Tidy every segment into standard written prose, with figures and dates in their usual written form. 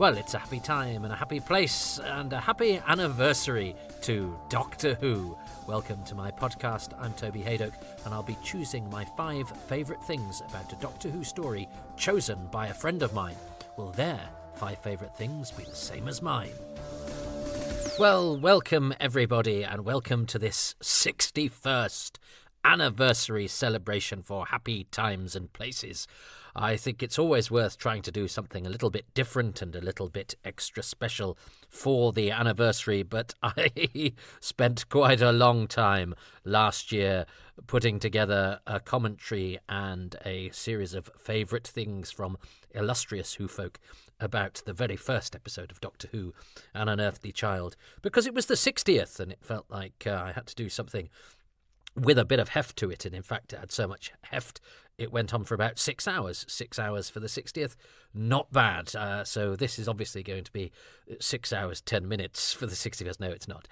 Well, it's a happy time and a happy place and a happy anniversary to Doctor Who. Welcome to my podcast. I'm Toby Haydock, and I'll be choosing my 5 favourite things about a Doctor Who story chosen by a friend of mine. Will their 5 favourite things be the same as mine? Well, welcome everybody, and welcome to this 61st anniversary celebration for Happy Times and Places. I think it's always worth trying to do something a little bit different and a little bit extra special for the anniversary, but I spent quite a long time last year putting together a commentary and a series of favourite things from illustrious Who folk about the very first episode of Doctor Who, An Unearthly Child, because it was the 60th and it felt like I had to do something with a bit of heft to it, and in fact it had so much heft it went on for about 6 hours. 6 hours for the 60th, not bad. So this is obviously going to be 6 hours 10 minutes for the 61st. No, it's not.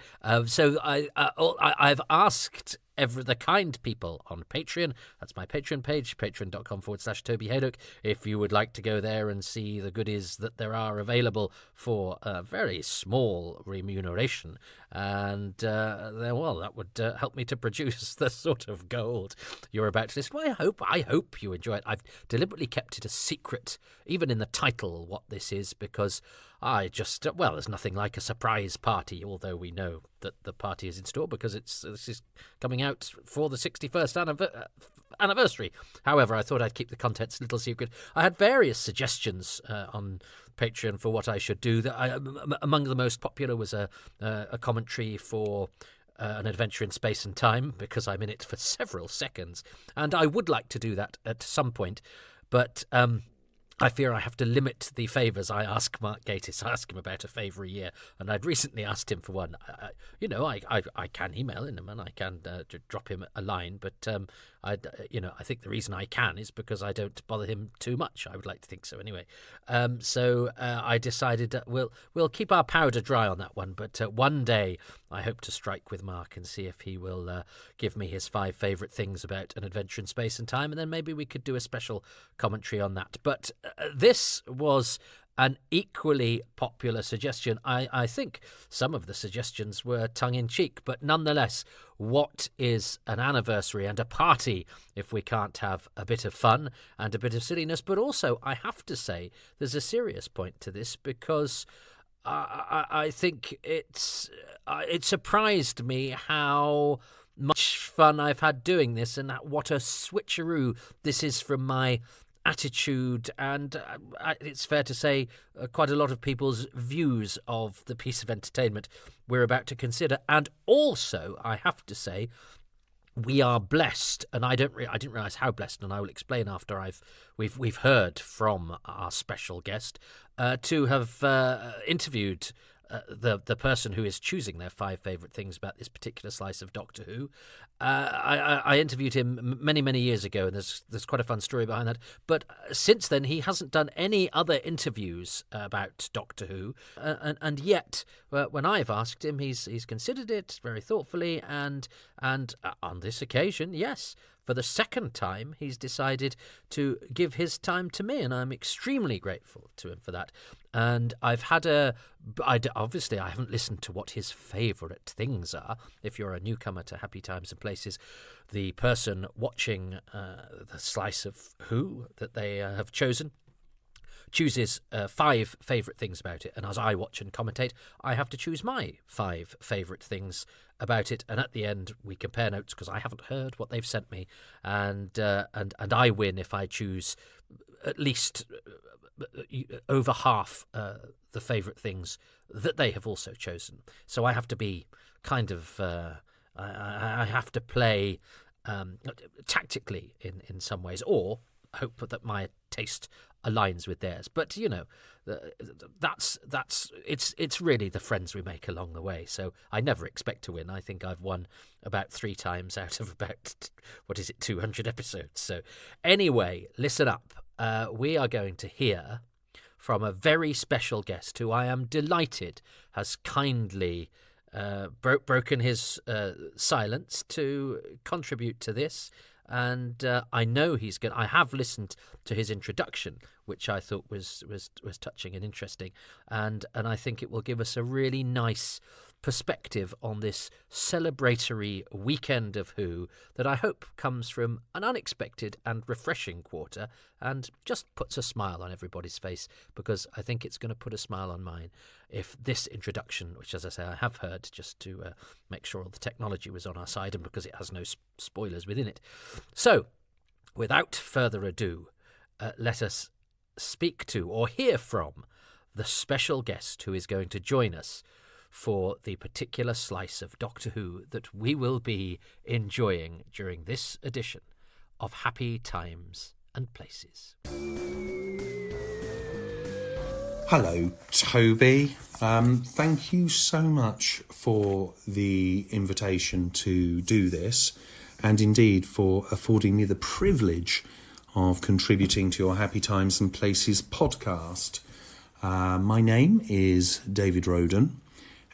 So I've asked the kind people on Patreon, that's my Patreon page, patreon.com/Toby Haydock, if you would like to go there and see the goodies that there are available for a very small remuneration. And, that would help me to produce the sort of gold you're about to listen. Well, I hope you enjoy it. I've deliberately kept it a secret, even in the title, what this is, because there's nothing like a surprise party, although we know that the party is in store because this is coming out for the 61st anniversary. However, I thought I'd keep the contents a little secret. I had various suggestions on Patreon for what I should do. Among the most popular was a commentary for An Adventure in Space and Time, because I'm in it for several seconds, and I would like to do that at some point, but I fear I have to limit the favours I ask Mark Gatiss. I ask him about a favour a year, and I'd recently asked him for one. I can email him and I can drop him a line, but I think the reason I can is because I don't bother him too much. I would like to think so anyway. So I decided that we'll keep our powder dry on that one, but one day I hope to strike with Mark and see if he will give me his 5 favourite things about An Adventure in Space and Time, and then maybe we could do a special commentary on that. But this was an equally popular suggestion. I think some of the suggestions were tongue-in-cheek, but nonetheless, what is an anniversary and a party if we can't have a bit of fun and a bit of silliness? But also, I have to say, there's a serious point to this, because I think it surprised me how much fun I've had doing this, and what a switcheroo this is from my attitude and it's fair to say quite a lot of people's views of the piece of entertainment we're about to consider. And also, I have to say, we are blessed, and I didn't realise how blessed, and I will explain after we've heard from our special guest to have interviewed the person who is choosing their 5 favourite things about this particular slice of Doctor Who. I interviewed him many years ago, and there's quite a fun story behind that. But since then, he hasn't done any other interviews about Doctor Who, and yet when I've asked him, he's considered it very thoughtfully, and on this occasion, yes, for the second time, he's decided to give his time to me, and I'm extremely grateful to him for that. And obviously I haven't listened to what his favourite things are. If you're a newcomer to Happy Times and Places, the person watching the slice of Who that they have chosen chooses 5 favourite things about it, and as I watch and commentate, I have to choose my 5 favourite things about it, and at the end we compare notes, because I haven't heard what they've sent me, and I win if I choose at least over half the favourite things that they have also chosen. So I have to be kind of I have to play tactically in some ways, or hope that my taste aligns with theirs. But it's really the friends we make along the way. So I never expect to win. I think I've won about 3 times out of about 200 episodes. So anyway, listen up. We are going to hear from a very special guest who I am delighted has kindly broken his silence to contribute to this. and I know he's going. I have listened to his introduction, which I thought was touching and interesting, and I think it will give us a really nice perspective on this celebratory weekend of Who that I hope comes from an unexpected and refreshing quarter and just puts a smile on everybody's face, because I think it's going to put a smile on mine if this introduction, which, as I say, I have heard just to make sure all the technology was on our side and because it has no spoilers within it. So, without further ado, let us speak to or hear from the special guest who is going to join us for the particular slice of Doctor Who that we will be enjoying during this edition of Happy Times and Places. Hello, Toby. Thank you so much for the invitation to do this, and indeed for affording me the privilege of contributing to your Happy Times and Places podcast. My name is David Roden,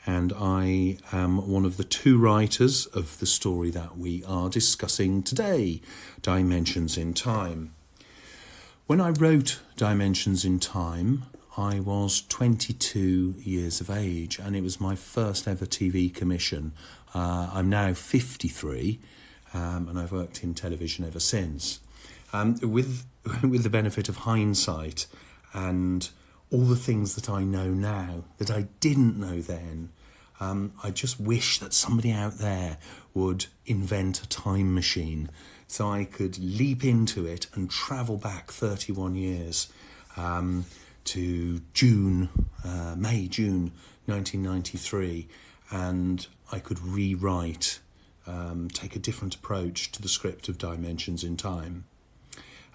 and I am one of the two writers of the story that we are discussing today, Dimensions in Time. When I wrote Dimensions in Time, I was 22 years of age, and it was my first ever TV commission. I'm now 53, and I've worked in television ever since. With the benefit of hindsight and all the things that I know now that I didn't know then, I just wish that somebody out there would invent a time machine so I could leap into it and travel back 31 years to May, June 1993, and I could rewrite, take a different approach to the script of Dimensions in Time.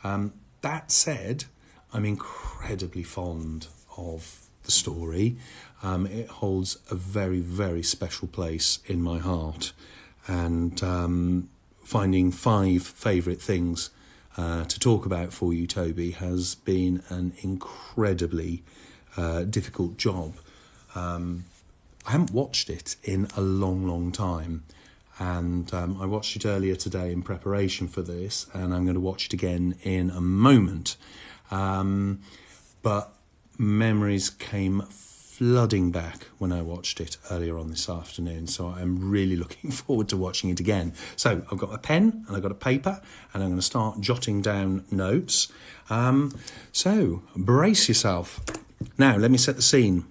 That said, I'm incredibly fond of the story. It holds a very, very special place in my heart, and finding 5 favourite things to talk about for you, Toby, has been an incredibly difficult job. I haven't watched it in a long, long time, and I watched it earlier today in preparation for this, and I'm going to watch it again in a moment. But memories came flooding back when I watched it earlier on this afternoon, so I'm really looking forward to watching it again. So I've got a pen and I've got a paper, and I'm going to start jotting down notes. So brace yourself. Now let me set the scene.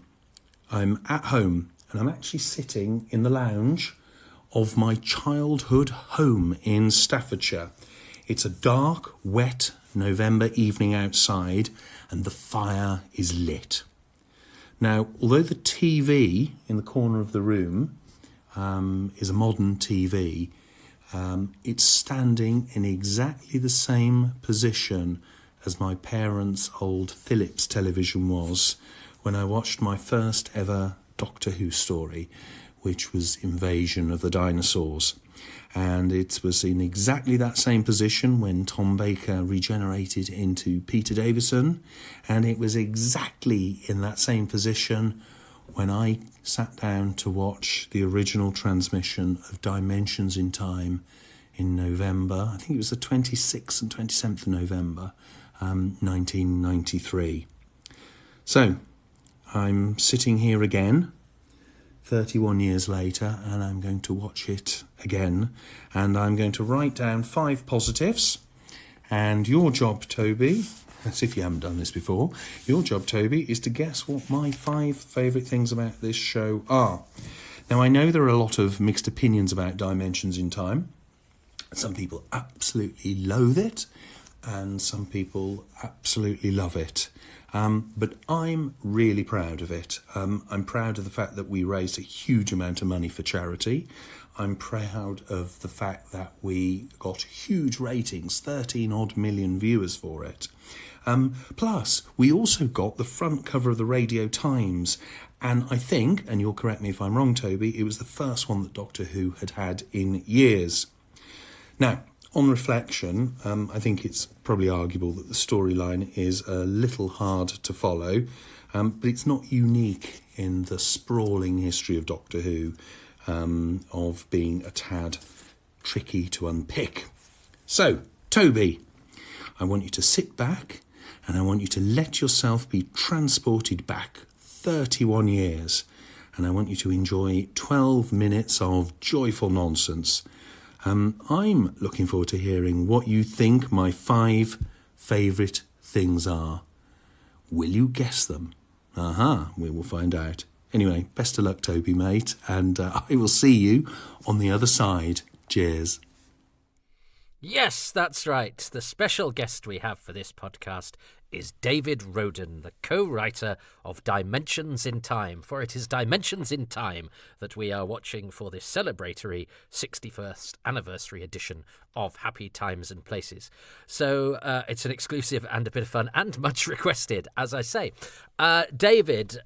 I'm at home, and I'm actually sitting in the lounge of my childhood home in Staffordshire. It's a dark, wet November evening outside, and the fire is lit. Now, although the TV in the corner of the room is a modern TV, it's standing in exactly the same position as my parents' old Philips television was when I watched my first ever Doctor Who story, which was Invasion of the Dinosaurs. And it was in exactly that same position when Tom Baker regenerated into Peter Davison, and it was exactly in that same position when I sat down to watch the original transmission of Dimensions in Time in November. I think it was the 26th and 27th of November, 1993. So, I'm sitting here again 31 years later, and I'm going to watch it again, and I'm going to write down 5 positives, and your job, Toby, as if you haven't done this before, your job, Toby, is to guess what my 5 favourite things about this show are. Now, I know there are a lot of mixed opinions about Dimensions in Time. Some people absolutely loathe it, and some people absolutely love it. But I'm really proud of it. I'm proud of the fact that we raised a huge amount of money for charity. I'm proud of the fact that we got huge ratings, 13 odd million viewers for it. Plus, we also got the front cover of the Radio Times. And I think, and you'll correct me if I'm wrong, Toby, it was the first one that Doctor Who had had in years. Now, on reflection, I think it's probably arguable that the storyline is a little hard to follow, but it's not unique in the sprawling history of Doctor Who, of being a tad tricky to unpick. So, Toby, I want you to sit back and I want you to let yourself be transported back 31 years. And I want you to enjoy 12 minutes of joyful nonsense. I'm looking forward to hearing what you think my 5 favourite things are. Will you guess them? We will find out. Anyway, best of luck, Toby, mate, and I will see you on the other side. Cheers. Yes, that's right. The special guest we have for this podcast is David Roden, the co-writer of Dimensions in Time, for it is Dimensions in Time that we are watching for this celebratory 61st anniversary edition of Happy Times and Places. So it's an exclusive and a bit of fun and much requested, as I say. David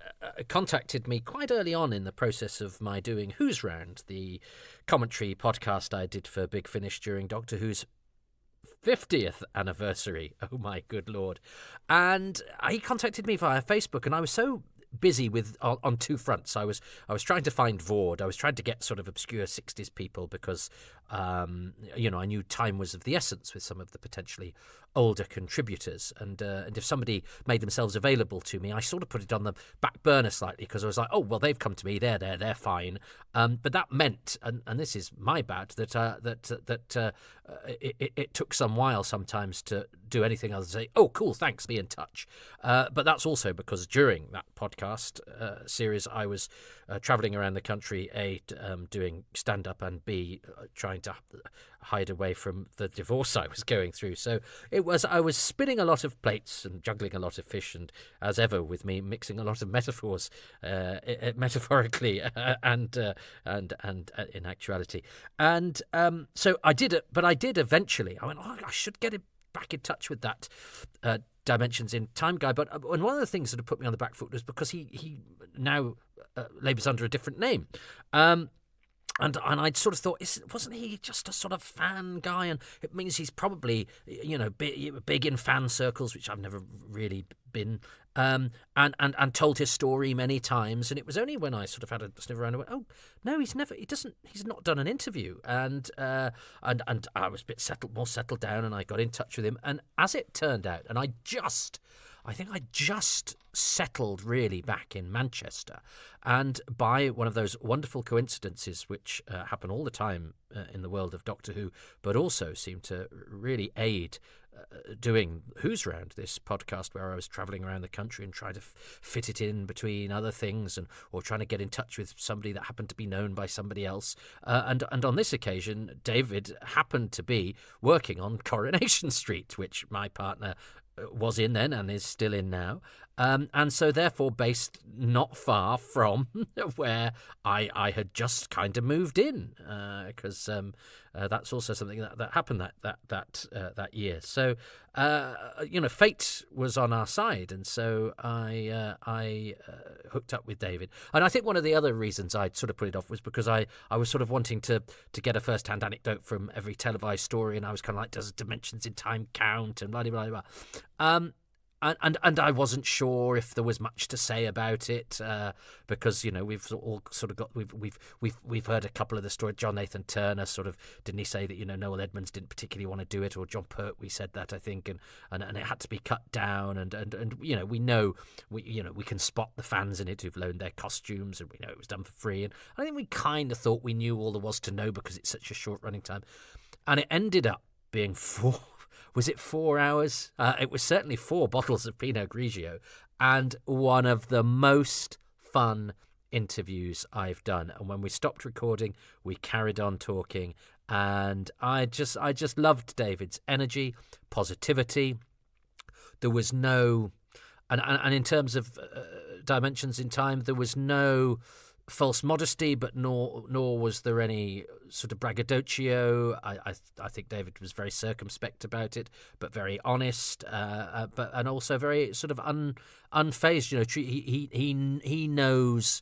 contacted me quite early on in the process of my doing Who's Round, the commentary podcast I did for Big Finish during Doctor Who's 50th anniversary. Oh my good lord. And he contacted me via Facebook, and I was so busy with on 2 fronts. I was trying to find Vord. I was trying to get sort of obscure 60s people because I knew time was of the essence with some of the potentially older contributors, and if somebody made themselves available to me, I sort of put it on the back burner slightly because I was like, oh well, they've come to me, they're fine. But that meant, and this is my bad, that it took some while sometimes to do anything other than say, oh cool, thanks, be in touch. But that's also because during that podcast series, I was travelling around the country, doing stand-up, and B, trying to hide away from the divorce I was going through. So I was spinning a lot of plates and juggling a lot of fish, and as ever with me, mixing a lot of metaphors, metaphorically and in actuality. And so I did it, but I did eventually. I went, oh, I should get back in touch with that Dimensions in Time guy. But and one of the things that had put me on the back foot was because he now labours under a different name. And I'd sort of thought, wasn't he just a sort of fan guy? And it means he's probably, big in fan circles, which I've never really been, and told his story many times. And it was only when I sort of had a sniff around and went, oh no, he's not done an interview. And I was a bit more settled down, and I got in touch with him. And as it turned out, and I think I just settled really back in Manchester, and by one of those wonderful coincidences which happen all the time in the world of Doctor Who, but also seem to really aid doing Who's Round, this podcast where I was travelling around the country and trying to fit it in between other things, or trying to get in touch with somebody that happened to be known by somebody else. And on this occasion, David happened to be working on Coronation Street, which my partner was in then and is still in now, and so therefore based not far from where I had just kind of moved in, because that's also something that happened that year. So fate was on our side, and so I hooked up with David. And I think one of the other reasons I'd sort of put it off was because I was sort of wanting to get a first-hand anecdote from every televised story, and I was kind of like, does Dimensions in Time count, and blah blah blah blah. And I wasn't sure if there was much to say about it, because we've all sort of got we've heard a couple of the stories. John Nathan Turner sort of, didn't he say that Noel Edmonds didn't particularly want to do it, or John Pertwee said that, I think, and it had to be cut down, and we know we can spot the fans in it who've loaned their costumes, and we know it was done for free, and I think we kind of thought we knew all there was to know because it's such a short running time, and it ended up being 4. Was it 4 hours? It was certainly 4 bottles of Pinot Grigio, and one of the most fun interviews I've done. And when we stopped recording, we carried on talking, and I just loved David's energy, positivity. There was no, and in terms of Dimensions in Time, there was no false modesty, but nor was there any sort of braggadocio. I think David was very circumspect about it, but very honest, and also very sort of unfazed. He knows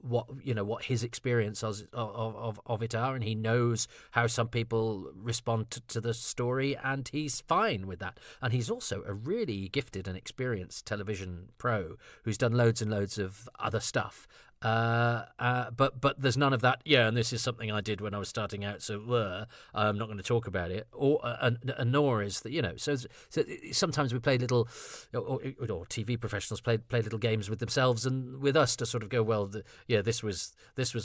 what his experience of it are, and he knows how some people respond to the story, and he's fine with that. And he's also a really gifted and experienced television pro who's done loads and loads of other stuff. But there's none of that. Yeah, and this is something I did when I was starting out, so I'm not going to talk about it. Or nor is that, So sometimes we play little, or TV professionals play little games with themselves and with us to sort of go, well, this was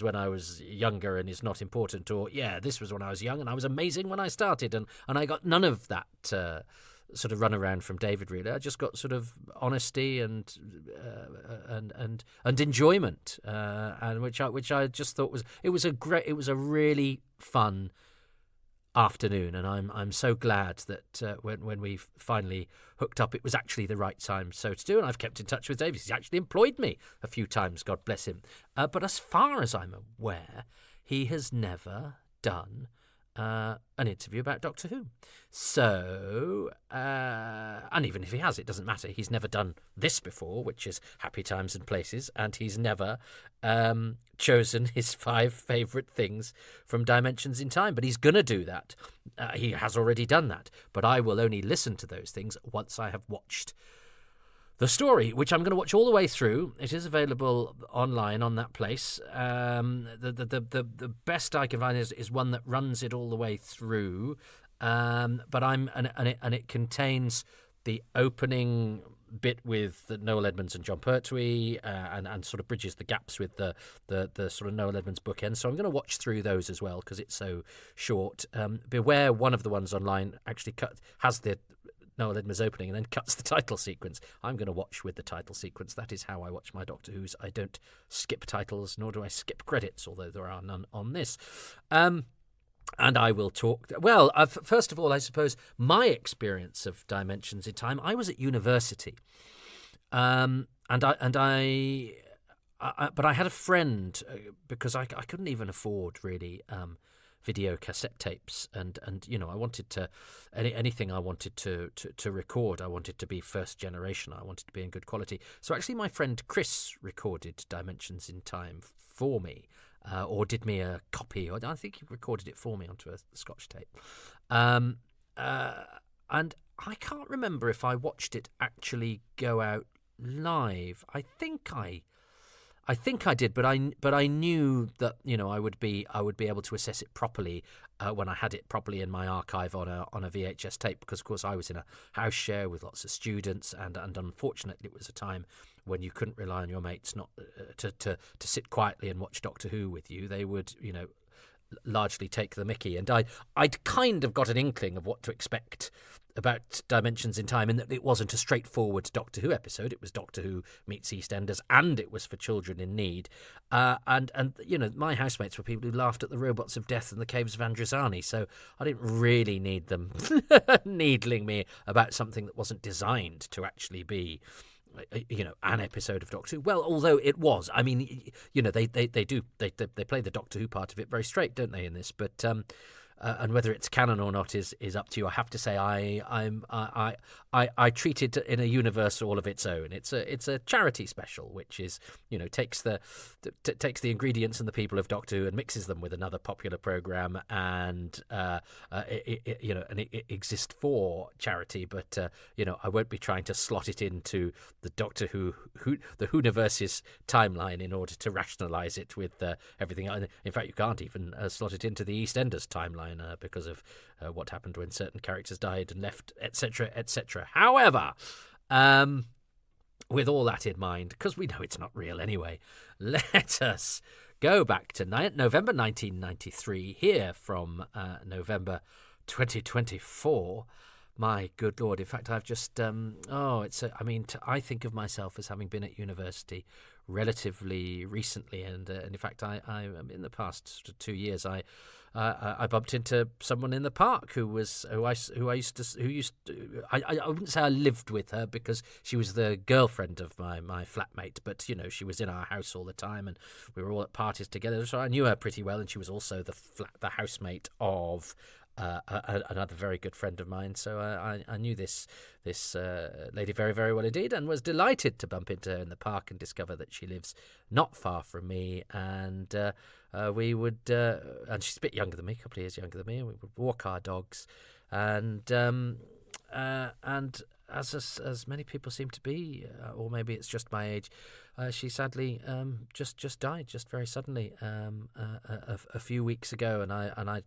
when I was younger and it's not important, or this was when I was young and I was amazing when I started, and I got none of that. Sort of run around from David, really. I just got sort of honesty and enjoyment, and which I just thought it was a really fun afternoon, and I'm so glad that when we finally hooked up, it was actually the right time so to do, and I've kept in touch with David. He's actually employed me a few times, God bless him. But as far as I'm aware, he has never done an interview about Doctor Who. So, and even if he has, it doesn't matter. He's never done this before, which is Happy Times and Places, and he's never chosen his 5 favourite things from Dimensions in Time. But he's going to do that. He has already done that. But I will only listen to those things once I have watched the story, which I'm going to watch all the way through. It is available online on that place. The best I can find is one that runs it all the way through. But it contains the opening bit with Noel Edmonds and John Pertwee, and sort of bridges the gaps with the sort of Noel Edmonds bookend. So I'm going to watch through those as well because it's so short. Beware, one of the ones online actually has the Noel Edmonds opening and then cuts the title sequence. I'm going to watch with the title sequence. That is how I watch my Doctor Who's. I don't skip titles, nor do I skip credits, although there are none on this. And I will talk. Well, first of all, I suppose my experience of Dimensions in Time. I was at university, but I had a friend because I couldn't even afford really video cassette tapes, and I wanted to anything I wanted to record, I wanted to be first generation. I wanted to be in good quality. So actually, my friend Chris recorded Dimensions in Time for me. Or did me a copy, or I think he recorded it for me onto a Scotch tape. And I can't remember if I watched it actually go out live. I think I did, but I knew that I would be able to assess it properly when I had it properly in my archive on a VHS tape, because of course I was in a house share with lots of students, and unfortunately it was a time when you couldn't rely on your mates not to sit quietly and watch Doctor Who with you. They would largely take the mickey, and I'd kind of got an inkling of what to expect about Dimensions in Time, in that it wasn't a straightforward Doctor Who episode. It was Doctor Who meets EastEnders, and it was for children in need. And my housemates were people who laughed at the robots of death and the caves of Androzani, so I didn't really need them needling me about something that wasn't designed to actually be an episode of Doctor Who. Well, although it was, I mean, they play the Doctor Who part of it very straight, don't they, in this? But and whether it's canon or not is up to you. I have to say, I treat it in a universe all of its own. It's a charity special, which is takes the ingredients and the people of Doctor Who and mixes them with another popular program, and it exists for charity. But I won't be trying to slot it into the Doctor Who the Whoniverse's timeline in order to rationalise it with everything. In fact, you can't even slot it into the EastEnders timeline because of what happened when certain characters died and left, etc., etc. However, with all that in mind, because we know it's not real anyway, let us go back to November 1993, here from November 2024. My good Lord. In fact, I've just, I think of myself as having been at university relatively recently, and in fact, I in the past 2 years, I bumped into someone in the park I wouldn't say I lived with her, because she was the girlfriend of my flatmate, but she was in our house all the time, and we were all at parties together, so I knew her pretty well, and she was also the housemate of another very good friend of mine. So I knew this lady very, very well indeed, and was delighted to bump into her in the park and discover that she lives not far from me. And we would, and she's a bit younger than me, a couple of years younger than me, and we would walk our dogs, and as many people seem to be, or maybe it's just my age, she sadly just died just very suddenly a few weeks ago. And I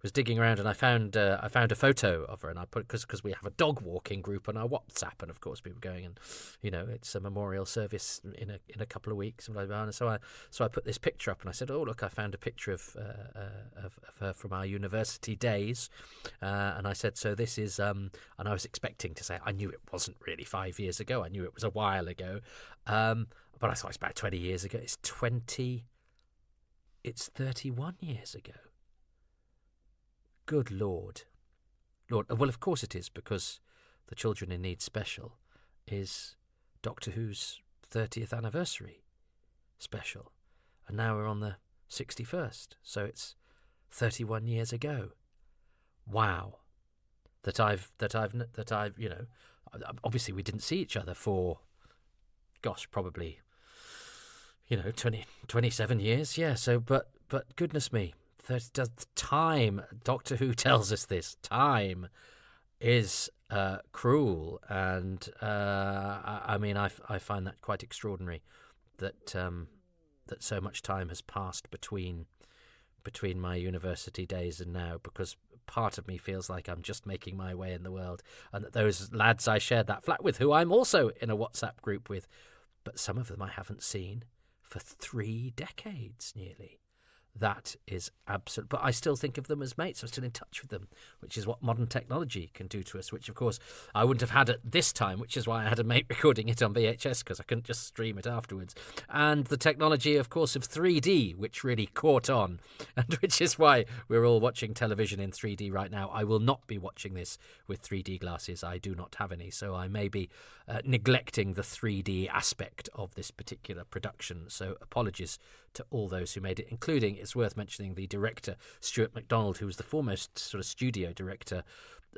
was digging around and I found a photo of her, and I put, because we have a dog walking group on our WhatsApp, and of course people going, and it's a memorial service in a couple of weeks, and blah, blah, blah. And so I put this picture up, and I said, oh look, I found a picture of her from our university days, and I said, so this is and I was expecting to say, I knew it wasn't really 5 years ago, I knew it was a while ago, but I thought it's about 20 years ago. It's 31 years ago. Good Lord. Well, of course it is, because the Children in Need special is Doctor Who's 30th anniversary special, and now we're on the 61st, so it's 31 years ago. Wow. That I've obviously we didn't see each other for, gosh, probably 27 years, yeah. So, but goodness me, time. Doctor Who tells us this. Time is cruel, and I find that quite extraordinary that so much time has passed between my university days and now, because part of me feels like I'm just making my way in the world, and that those lads I shared that flat with, who I'm also in a WhatsApp group with, but some of them I haven't seen for 3 decades nearly. That is absolute. But I still think of them as mates. I'm still in touch with them, which is what modern technology can do to us, which, of course, I wouldn't have had at this time, which is why I had a mate recording it on VHS, because I couldn't just stream it afterwards. And the technology, of course, of 3D, which really caught on, and which is why we're all watching television in 3D right now. I will not be watching this with 3D glasses. I do not have any, so I may be neglecting the 3D aspect of this particular production. So apologies to all those who made it, including, it's worth mentioning, the director, Stuart MacDonald, who was the foremost sort of studio director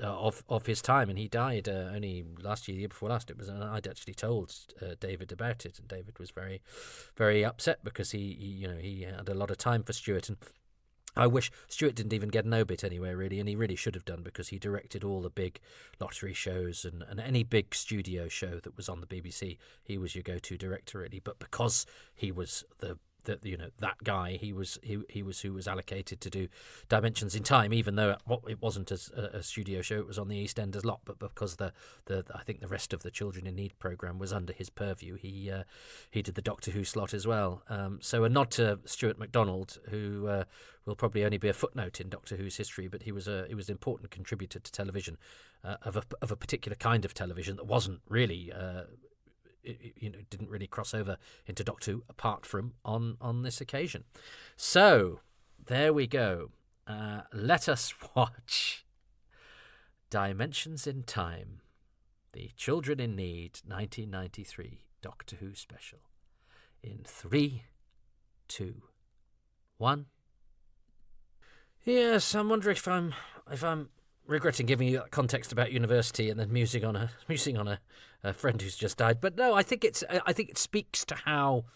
of his time, and he died only last year, the year before last. It was, and I'd actually told David about it, and David was very, very upset, because he had a lot of time for Stuart, and I wish Stuart didn't even get an obit anywhere, really, and he really should have done, because he directed all the big lottery shows and any big studio show that was on the BBC. He was your go-to director, really, but because he was that guy, he was who was allocated to do Dimensions in Time, even though it wasn't a studio show, it was on the East End a lot, but because the I think the rest of the Children in Need programme was under his purview, he did the Doctor Who slot as well. So a nod to Stuart MacDonald, who will probably only be a footnote in Doctor Who's history, but he was an important contributor to television, of a particular kind of television that wasn't really didn't really cross over into Doctor Who, apart from on this occasion. So there we go. Let us watch Dimensions in Time, the Children in Need 1993 Doctor Who special, in 3, 2, 1. Yes, I'm wondering if I'm regretting giving you that context about university and then musing on a friend who's just died. But no, I think it speaks to how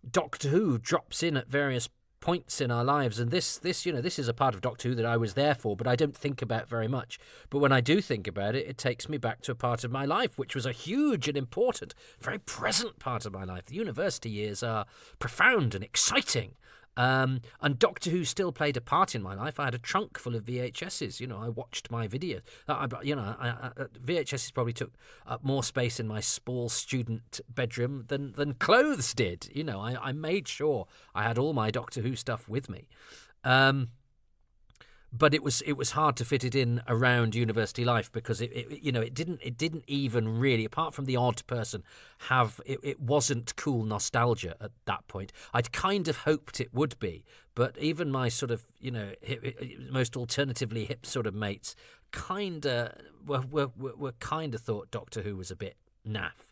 Doctor Who drops in at various points in our lives, and this is a part of Doctor Who that I was there for, but I don't think about very much. But when I do think about it, it takes me back to a part of my life which was a huge and important, very present part of my life. The university years are profound and exciting. And Doctor Who still played a part in my life. I had a trunk full of VHSs. I watched my videos. VHSs probably took up more space in my small student bedroom than clothes did. I made sure I had all my Doctor Who stuff with me. But it was hard to fit it in around university life, because it didn't even really, apart from the odd person, it wasn't cool nostalgia at that point. I'd kind of hoped it would be, but even my sort of most alternatively hip sort of mates were kind of thought Doctor Who was a bit naff.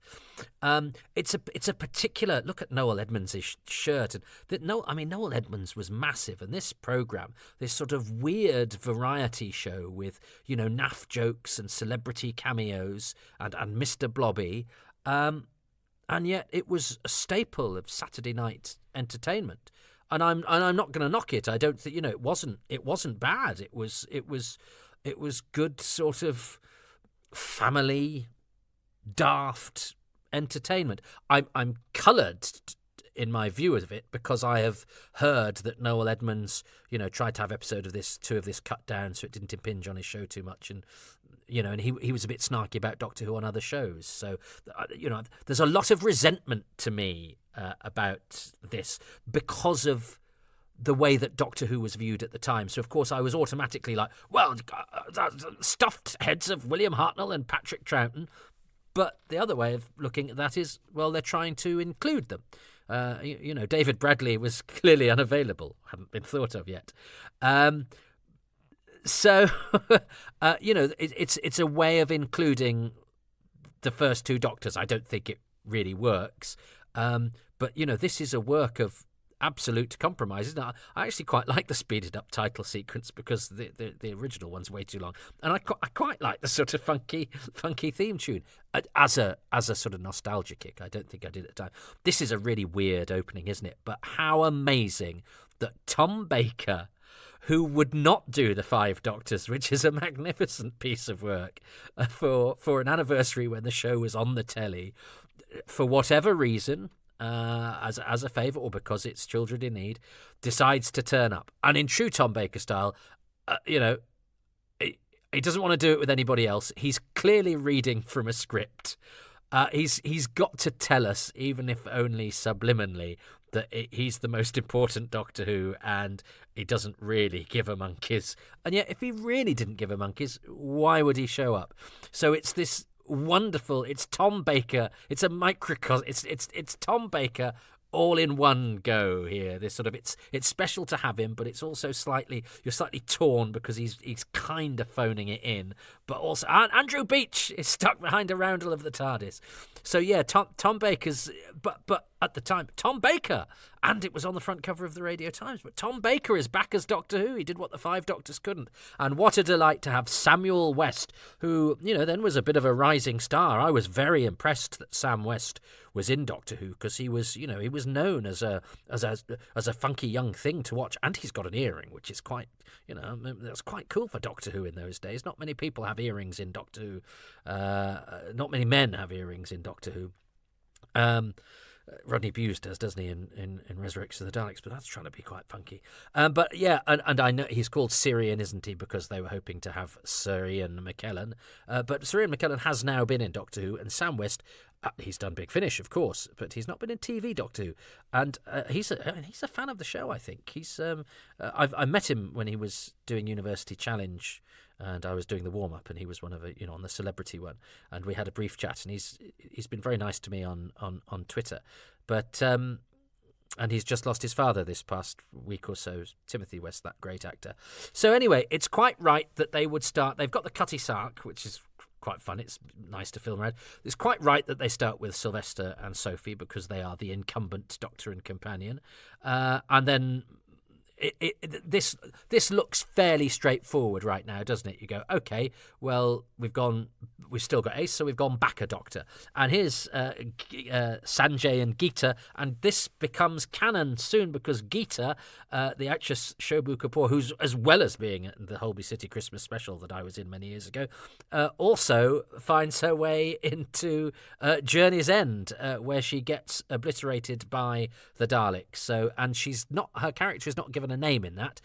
It's a particular look at Noel Edmonds' shirt, and Noel Edmonds was massive, and this program, this sort of weird variety show with naff jokes and celebrity cameos and Mr. Blobby, and yet it was a staple of Saturday night entertainment. And I'm not going to knock it. I don't think it wasn't bad. It was good sort of family, daft entertainment. I'm coloured in my view of it because I have heard that Noel Edmonds, tried to have two of this cut down so it didn't impinge on his show too much, and and he was a bit snarky about Doctor Who on other shows. So there's a lot of resentment to me about this because of the way that Doctor Who was viewed at the time. So, of course, I was automatically like, well, stuffed heads of William Hartnell and Patrick Troughton. But the other way of looking at that is, well, they're trying to include them. David Bradley was clearly unavailable, hadn't been thought of yet. So, it's a way of including the first two Doctors. I don't think it really works. But, this is a work of absolute compromises. Now, I actually quite like the speeded up title sequence because the original one's way too long, and I quite like the sort of funky theme tune as a sort of nostalgia kick. I don't think I did at the time. This is a really weird opening, isn't it? But how amazing that Tom Baker, who would not do the Five Doctors, which is a magnificent piece of work, for an anniversary when the show was on the telly, for whatever reason, as a favour or because it's children in need, decides to turn up. And in true Tom Baker style, he doesn't want to do it with anybody else. He's clearly reading from a script. He's got to tell us, even if only subliminally, that he's the most important Doctor Who, and he doesn't really give a monkeys. And yet, if he really didn't give a monkeys, why would he show up? So it's this wonderful. It's Tom Baker. It's a microcosm. It's Tom Baker all in one go here. This sort of it's special to have him, but it's also you're slightly torn because he's kind of phoning it in. But also Andrew Beach is stuck behind a roundel of the TARDIS. So yeah, Tom Baker's but at the time, Tom Baker, and it was on the front cover of the Radio Times, but Tom Baker is back as Doctor Who. He did what the Five Doctors couldn't. And what a delight to have Samuel West, who, then was a bit of a rising star. I was very impressed that Sam West was in Doctor Who because he was known as a funky young thing to watch, and he's got an earring, which is quite, that's quite cool for Doctor Who in those days. Not many people have earrings in Doctor Who. Not many men have earrings in Doctor Who. Rodney Bewes does, doesn't he, in Resurrection of the Daleks, but that's trying to be quite funky. But yeah, and I know he's called Sir Ian, isn't he, because they were hoping to have Sir Ian McKellen. But Sir Ian McKellen has now been in Doctor Who, and Sam West, he's done Big Finish, of course, but he's not been in TV Doctor Who. And he's a fan of the show, I think. I met him when he was doing University Challenge, and I was doing the warm-up, and he was one of on the celebrity one, and we had a brief chat, and he's been very nice to me on Twitter, but and he's just lost his father this past week or so, Timothy West, that great actor. So anyway, it's quite right that they would start. They've got the Cutty Sark, which is quite fun. It's nice to film around. It's quite right that they start with Sylvester and Sophie because they are the incumbent Doctor and companion, and then. This looks fairly straightforward right now, doesn't it? You go, okay, well, we've still got Ace, so we've gone back a Doctor. And here's Sanjay and Geeta, and this becomes canon soon because Geeta, the actress Shobu Kapoor, who's as well as being at the Holby City Christmas special that I was in many years ago, also finds her way into Journey's End, where she gets obliterated by the Daleks. So, and her character is not given a name in that.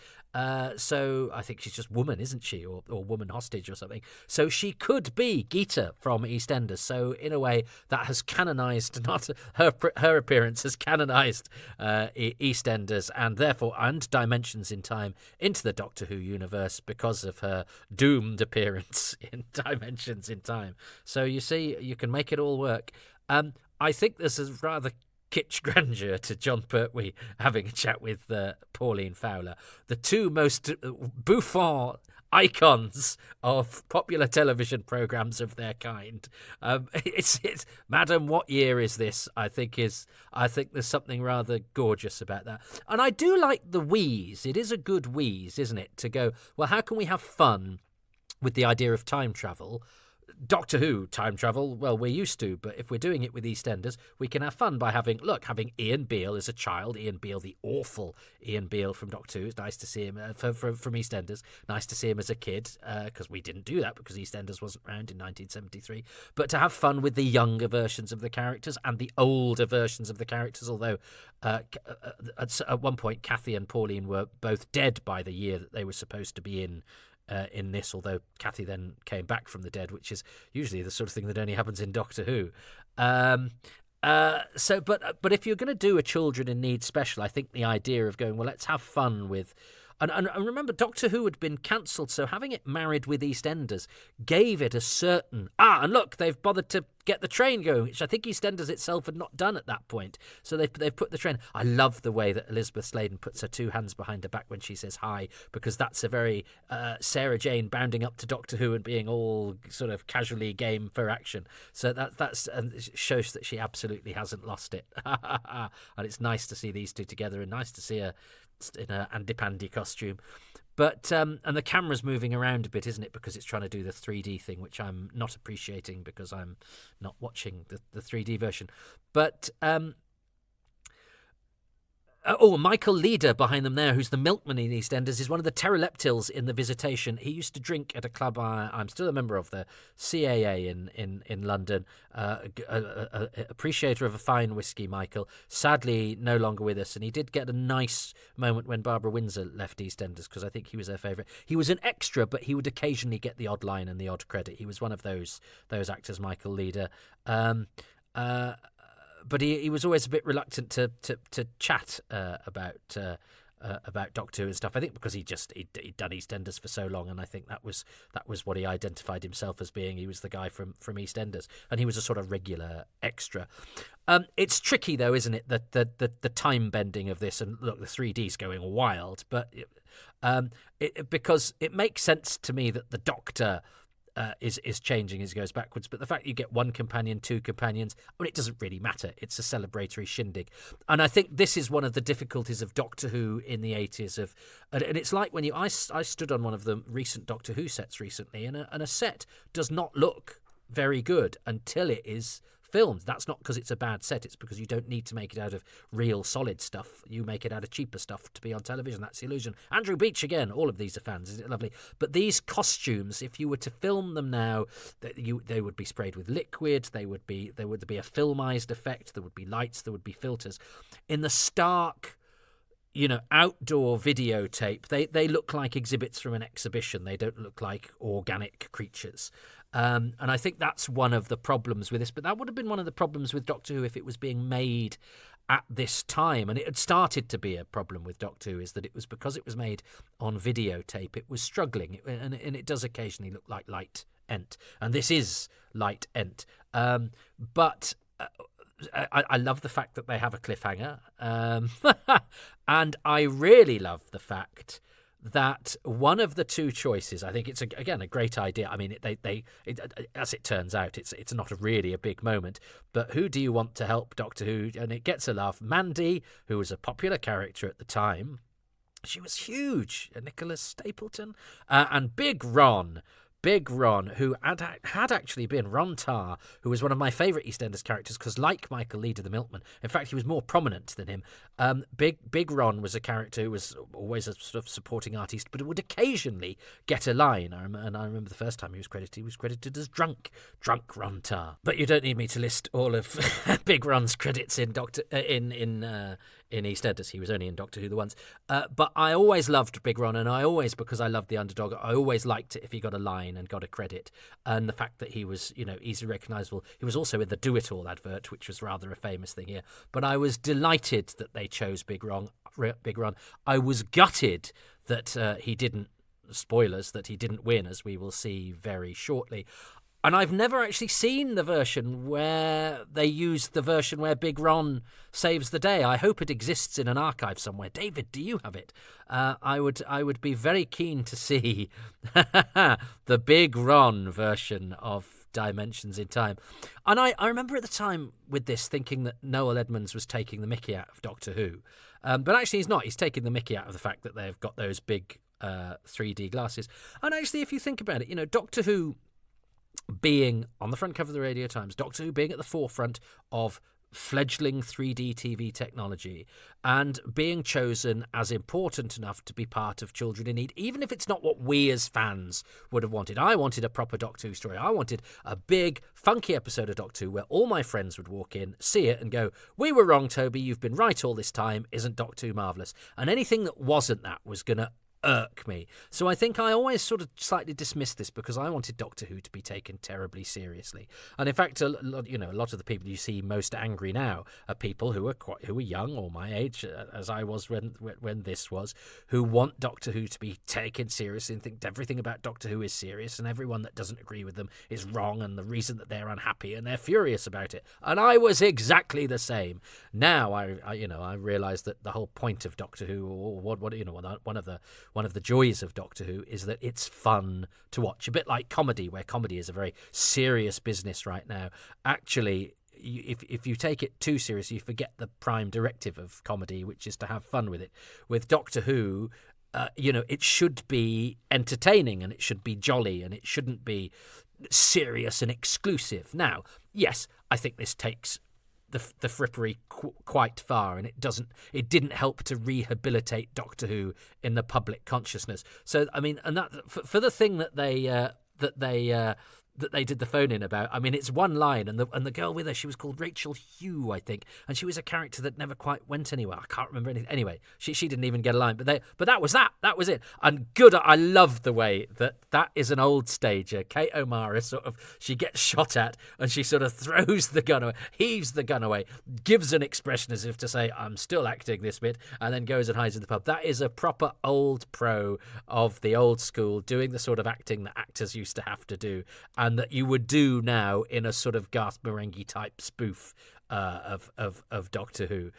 So I think she's just woman, isn't she? Or woman hostage or something. So she could be Geeta from EastEnders. So in a way that has canonised, not her appearance has canonised EastEnders and therefore and Dimensions in Time into the Doctor Who universe because of her doomed appearance in Dimensions in Time. So you see, you can make it all work. I think this is rather kitsch grandeur to John Pertwee having a chat with Pauline Fowler, the two most bouffant icons of popular television programmes of their kind. It's Madam, what year is this? I think there's something rather gorgeous about that. And I do like the wheeze. It is a good wheeze, isn't it? To go, well, how can we have fun with the idea of time travel Doctor Who time travel, well, we're used to, but if we're doing it with EastEnders, we can have fun by having Ian Beale as a child. Ian Beale, the awful Ian Beale from Doctor Who. It's nice to see him from EastEnders. Nice to see him as a kid, because we didn't do that because EastEnders wasn't around in 1973. But to have fun with the younger versions of the characters and the older versions of the characters, although at one point Kathy and Pauline were both dead by the year that they were supposed to be in this, although Kathy then came back from the dead, which is usually the sort of thing that only happens in Doctor Who. But if you're going to do a children in need special, I think the idea of going, well, let's have fun with... And remember, Doctor Who had been cancelled, so having it married with EastEnders gave it a certain... and look, they've bothered to get the train going, which I think EastEnders itself had not done at that point. So they've put the train... I love the way that Elizabeth Sladen puts her two hands behind her back when she says hi, because that's a very Sarah Jane bounding up to Doctor Who and being all sort of casually game for action. So that's and it shows that she absolutely hasn't lost it. And it's nice to see these two together, and nice to see her in an Andy Pandy costume. But and the camera's moving around a bit, isn't it, because it's trying to do the 3D thing, which I'm not appreciating because I'm not watching the 3D version. But Michael Leader behind them there, who's the milkman in EastEnders, is one of the pteroleptils in The Visitation. He used to drink at a club I'm still a member of, the CAA in London. Appreciator of a fine whiskey, Michael. Sadly, no longer with us, and he did get a nice moment when Barbara Windsor left EastEnders, because I think he was her favourite. He was an extra, but he would occasionally get the odd line and the odd credit. He was one of those actors, Michael Leader. But he was always a bit reluctant to chat about Doctor Who and stuff. I think because he'd done EastEnders for so long, and I think that was what he identified himself as being. He was the guy from EastEnders, and he was a sort of regular extra. It's tricky though, isn't it? That the time bending of this, and look, the 3D's going wild, but because it makes sense to me that the Doctor is changing as he goes backwards, but the fact you get one companion, two companions, it doesn't really matter. It's a celebratory shindig, and I think this is one of the difficulties of Doctor Who in the 80s. And it's like when I stood on one of the recent Doctor Who sets recently, and a set does not look very good until it is filmed. That's not because it's a bad set, it's because you don't need to make it out of real solid stuff. You make it out of cheaper stuff to be on television. That's the illusion. Andrew Beach again, all of these are fans, isn't it lovely? But these costumes, if you were to film them now, they would be sprayed with liquid, there would be a filmized effect, there would be lights, there would be filters. In the stark, outdoor videotape, they look like exhibits from an exhibition. They don't look like organic creatures. And I think that's one of the problems with this. But that would have been one of the problems with Doctor Who if it was being made at this time. And it had started to be a problem with Doctor Who, is that it was because it was made on videotape, it was struggling. And it does occasionally look like light ent. And this is light ent. But... I love the fact that they have a cliffhanger, and I really love the fact that one of the two choices, I think it's again a great idea. I mean, as it turns out, it's not really a big moment, but who do you want to help Doctor Who? And it gets a laugh. Mandy, who was a popular character at the time, she was huge. Nicholas Stapleton, and Big Ron, who had actually been Ron Tarr, who was one of my favourite EastEnders characters, because like Michael Leader, the milkman, in fact, he was more prominent than him. Big Ron was a character who was always a sort of supporting artist, but would occasionally get a line. I remember the first time he was credited as Drunk Ron Tarr. But you don't need me to list all of Big Ron's credits in EastEnders. He was only in Doctor Who the once. But I always loved Big Ron, and because I loved the underdog, I always liked it if he got a line and got a credit. And the fact that he was, easily recognisable. He was also in the Do It All advert, which was rather a famous thing here. But I was delighted that they chose Big Ron. I was gutted that he didn't, spoilers, that he didn't win, as we will see very shortly. And I've never actually seen the version where they used the version where Big Ron saves the day. I hope it exists in an archive somewhere. David, do you have it? I would be very keen to see the Big Ron version of Dimensions in Time. And I remember at the time with this thinking that Noel Edmonds was taking the mickey out of Doctor Who. But actually he's not. He's taking the mickey out of the fact that they've got those big 3D glasses. And actually, if you think about it, Doctor Who being on the front cover of the Radio Times, Doctor Who being at the forefront of fledgling 3D TV technology and being chosen as important enough to be part of Children in Need, even if it's not what we as fans would have wanted. I wanted a proper Doctor Who story. I wanted a big, funky episode of Doctor Who where all my friends would walk in, see it and go, "We were wrong, Toby, you've been right all this time. Isn't Doctor Who marvellous?" And anything that wasn't that was going to irk me. So I think I always sort of slightly dismissed this because I wanted Doctor Who to be taken terribly seriously. And in fact, a lot of the people you see most angry now are people who are young or my age, as I was when this was, who want Doctor Who to be taken seriously and think everything about Doctor Who is serious, and everyone that doesn't agree with them is wrong, and the reason that they're unhappy and they're furious about it. And I was exactly the same. Now I realise that the whole point of Doctor Who, or one of the joys of Doctor Who, is that it's fun to watch. A bit like comedy, where comedy is a very serious business right now. Actually, if you take it too seriously, you forget the prime directive of comedy, which is to have fun with it. With Doctor Who, it should be entertaining and it should be jolly and it shouldn't be serious and exclusive. Now, yes, I think this takes the frippery quite far, and it didn't help to rehabilitate Doctor Who in the public consciousness. So I mean, and that for the thing that they did the phone in about. I mean, it's one line, and the girl with her, she was called Rachel Hugh, I think, and she was a character that never quite went anywhere. I can't remember anything. Anyway, she didn't even get a line, but that was that was it. And good, I loved the way that is an old stager. Kate O'Mara she gets shot at, and she sort of throws the gun away, heaves the gun away, gives an expression as if to say, "I'm still acting this bit," and then goes and hides in the pub. That is a proper old pro of the old school, doing the sort of acting that actors used to have to do, and that you would do now in a sort of Garth Marenghi type spoof of Doctor Who.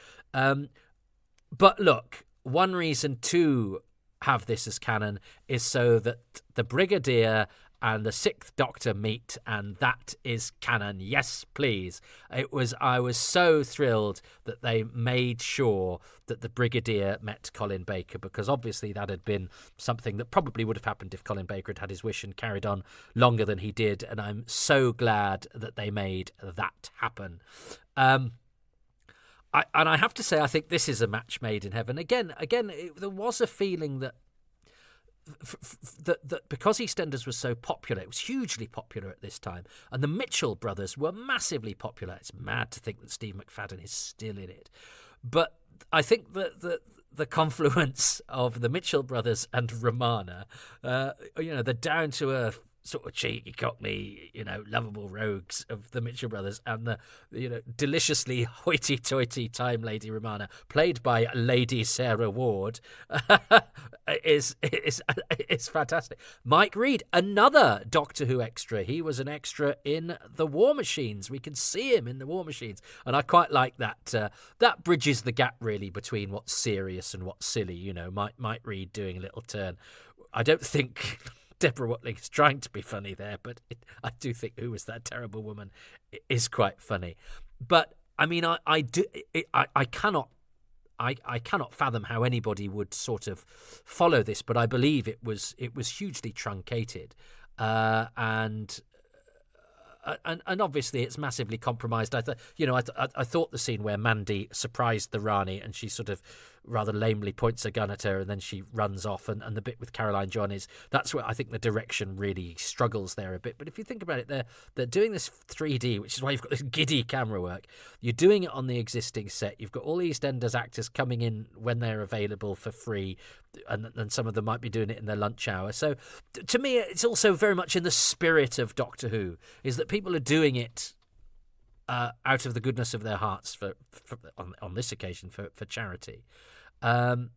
But look, one reason to have this as canon is so that the Brigadier and the Sixth Doctor meet, and that is canon. Yes, please. I was so thrilled that they made sure that the Brigadier met Colin Baker, because obviously that had been something that probably would have happened if Colin Baker had his wish and carried on longer than he did, and I'm so glad that they made that happen. And I have to say, I think this is a match made in heaven. Again, there was a feeling that because EastEnders was so popular, it was hugely popular at this time, and the Mitchell brothers were massively popular. It's mad to think that Steve McFadden is still in it, but I think that the confluence of the Mitchell brothers and Romana, the down to earth, sort of cheeky, cockney, lovable rogues of the Mitchell brothers, and the, deliciously hoity-toity time lady Romana, played by Lady Sarah Ward, is fantastic. Mike Reid, another Doctor Who extra. He was an extra in The War Machines. We can see him in The War Machines, and I quite like that. That bridges the gap really between what's serious and what's silly. Mike Reid doing a little turn. I don't think Deborah Watling is trying to be funny there, but I do think Who Was That Terrible Woman is quite funny. But I mean, I cannot fathom how anybody would sort of follow this, but I believe it was hugely truncated, and obviously it's massively compromised. I thought the scene where Mandy surprised the Rani and she sort of rather lamely points a gun at her and then she runs off, and the bit with Caroline John that's where I think the direction really struggles there a bit. But if you think about it, they're doing this 3D, which is why you've got this giddy camera work. You're doing it on the existing set. You've got all EastEnders actors coming in when they're available for free, and some of them might be doing it in their lunch hour. So to me, it's also very much in the spirit of Doctor Who, is that people are doing it out of the goodness of their hearts on this occasion for charity, and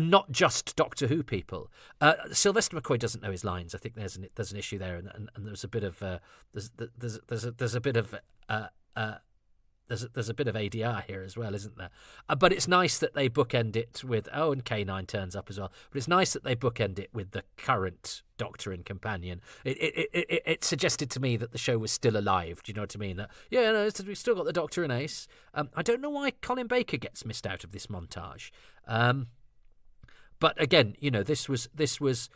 not just Doctor Who people. Sylvester McCoy doesn't know his lines. I think there's an issue there, and there's a bit of there's a bit of there's a bit of ADR here as well, isn't there? But it's nice that they bookend it with, and K9 turns up as well. But it's nice that they bookend it with the current Doctor and companion. It suggested to me that the show was still alive. Do you know what I mean? That we've still got the Doctor and Ace. I don't know why Colin Baker gets missed out of this montage. But again, this was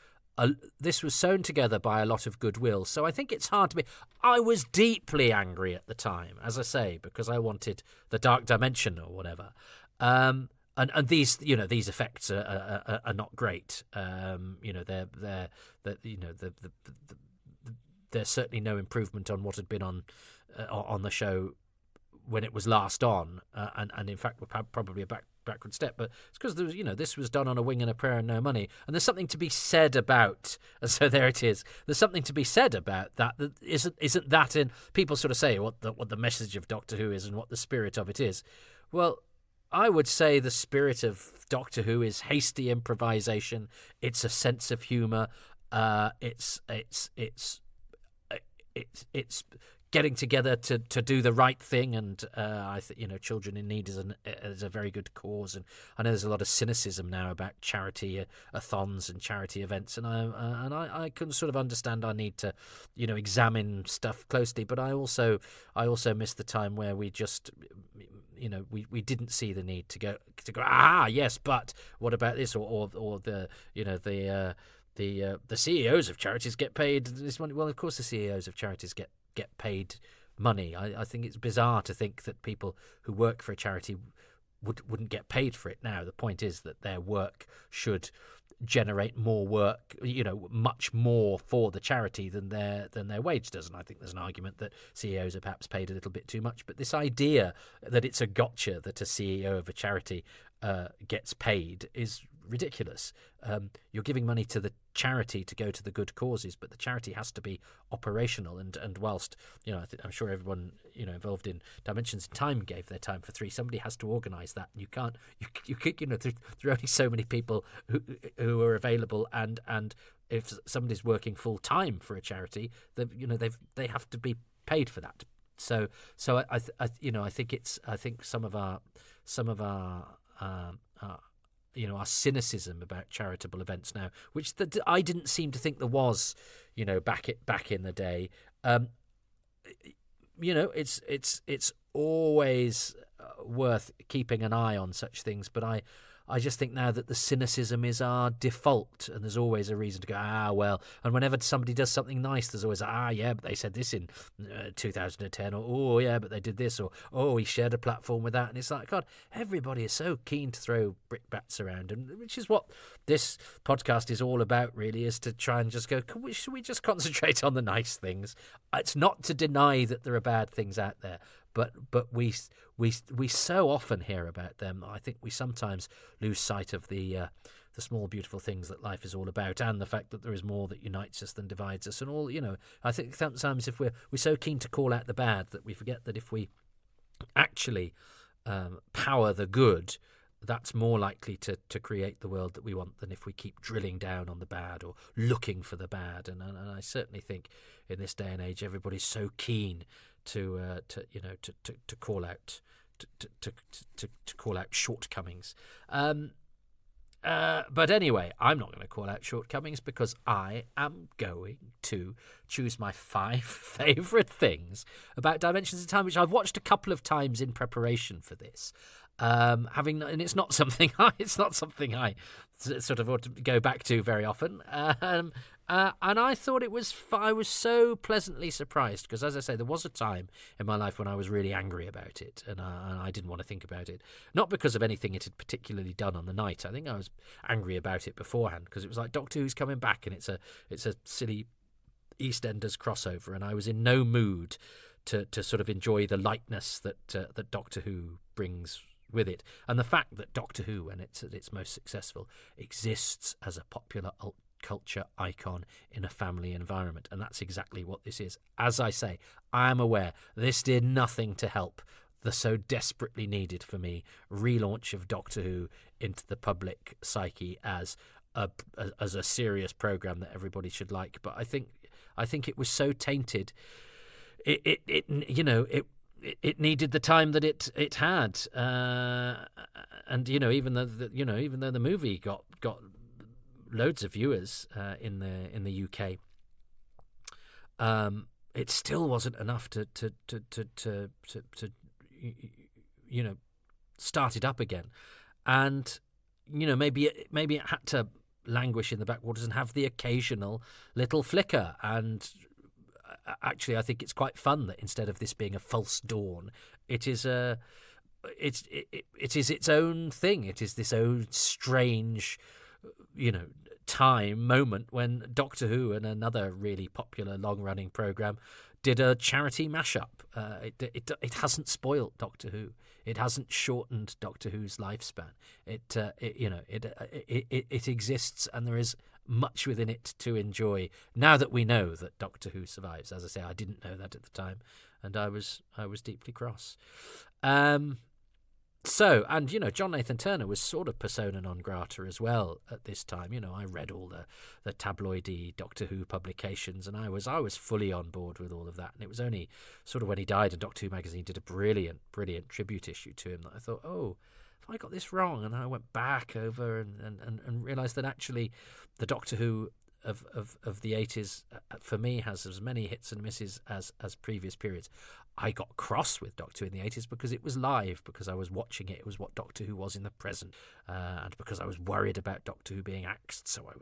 this was sewn together by a lot of goodwill. So I think it's hard to be. I was deeply angry at the time, as I say, because I wanted the dark dimension or whatever. And these these effects are not great. There's certainly no improvement on what had been on the show when it was last on, and in fact we're probably a backward step, but it's because there was, this was done on a wing and a prayer and no money, and there's something to be said about. And so there it is. There's something to be said about that. That isn't that in people sort of say what the message of Doctor Who is and what the spirit of it is. Well, I would say the spirit of Doctor Who is hasty improvisation. It's a sense of humour. It's getting together to do the right thing, and I think children in need is a very good cause. And I know there's a lot of cynicism now about charity thons and charity events, and I can sort of understand our need to examine stuff closely. But I also miss the time where we just we didn't see the need to go yes, but what about this or the the CEOs of charities get paid this money. Well, of course the CEOs of charities get paid money. I think it's bizarre to think that people who work for a charity wouldn't get paid for it now. The point is that their work should generate more work, much more for the charity than their wage does. And I think there's an argument that CEOs are perhaps paid a little bit too much. But this idea that it's a gotcha that a CEO of a charity gets paid is ridiculous. You're giving money to the charity to go to the good causes, but the charity has to be operational. And whilst I'm sure everyone involved in Dimensions in Time gave their time for 3, somebody has to organise that. You can't there are only so many people who are available, and if somebody's working full time for a charity, they have to be paid for that. So I think some of our our cynicism about charitable events now, which I didn't seem to think there was, back in the day. It's always worth keeping an eye on such things. But I just think now that the cynicism is our default, and there's always a reason to go, well. And whenever somebody does something nice, there's always, yeah, but they said this in 2010, or, oh, yeah, but they did this, or, oh, he shared a platform with that. And it's like, God, everybody is so keen to throw brickbats around, and which is what this podcast is all about, really, is to try and just go, should we just concentrate on the nice things? It's not to deny that there are bad things out there, but we so often hear about them. I think we sometimes lose sight of the small beautiful things that life is all about, and the fact that there is more that unites us than divides us, and all. I think sometimes if we're so keen to call out the bad that we forget that if we actually power the good, that's more likely to create the world that we want than if we keep drilling down on the bad or looking for the bad. And I certainly think in this day and age, everybody's so keen to call out to call out shortcomings. But anyway, I'm not going to call out shortcomings because I am going to choose my 5 favourite things about Dimensions in Time, which I've watched a couple of times in preparation for this. And it's not something I sort of ought to go back to very often. And I thought I was so pleasantly surprised because, as I say, there was a time in my life when I was really angry about it, and I didn't want to think about it. Not because of anything it had particularly done on the night. I think I was angry about it beforehand because it was like Doctor Who's coming back, and it's a silly EastEnders crossover, and I was in no mood to sort of enjoy the lightness that Doctor Who brings with it, and the fact that Doctor Who, when it's at its most successful, exists as a popular culture icon in a family environment. And that's exactly what this is. As I say, I am aware this did nothing to help the so desperately needed for me relaunch of Doctor Who into the public psyche as a serious program that everybody should like. But I think it was so tainted. It needed the time that it had, and even though the movie got loads of viewers in the UK, it still wasn't enough to start it up again. And maybe it had to languish in the backwaters and have the occasional little flicker. And actually, I think it's quite fun that instead of this being a false dawn, it is it is its own thing. It is this own strange, moment when Doctor Who and another really popular long-running programme did a charity mashup. It hasn't spoilt Doctor Who. It hasn't shortened Doctor Who's lifespan. It exists, and there is much within it to enjoy. Now that we know that Doctor Who survives, as I say, I didn't know that at the time, and I was deeply cross. So, and, John Nathan Turner was sort of persona non grata as well at this time. I read all the tabloidy Doctor Who publications, and I was fully on board with all of that. And it was only sort of when he died, and Doctor Who magazine did a brilliant tribute issue to him, that I thought, oh, have I got this wrong? And I went back over and realised that actually the Doctor Who of the 80s, for me, has as many hits and misses as previous periods. I got cross with Doctor Who in the 80s because it was live, because I was watching it. It was what Doctor Who was in the present, and because I was worried about Doctor Who being axed. So I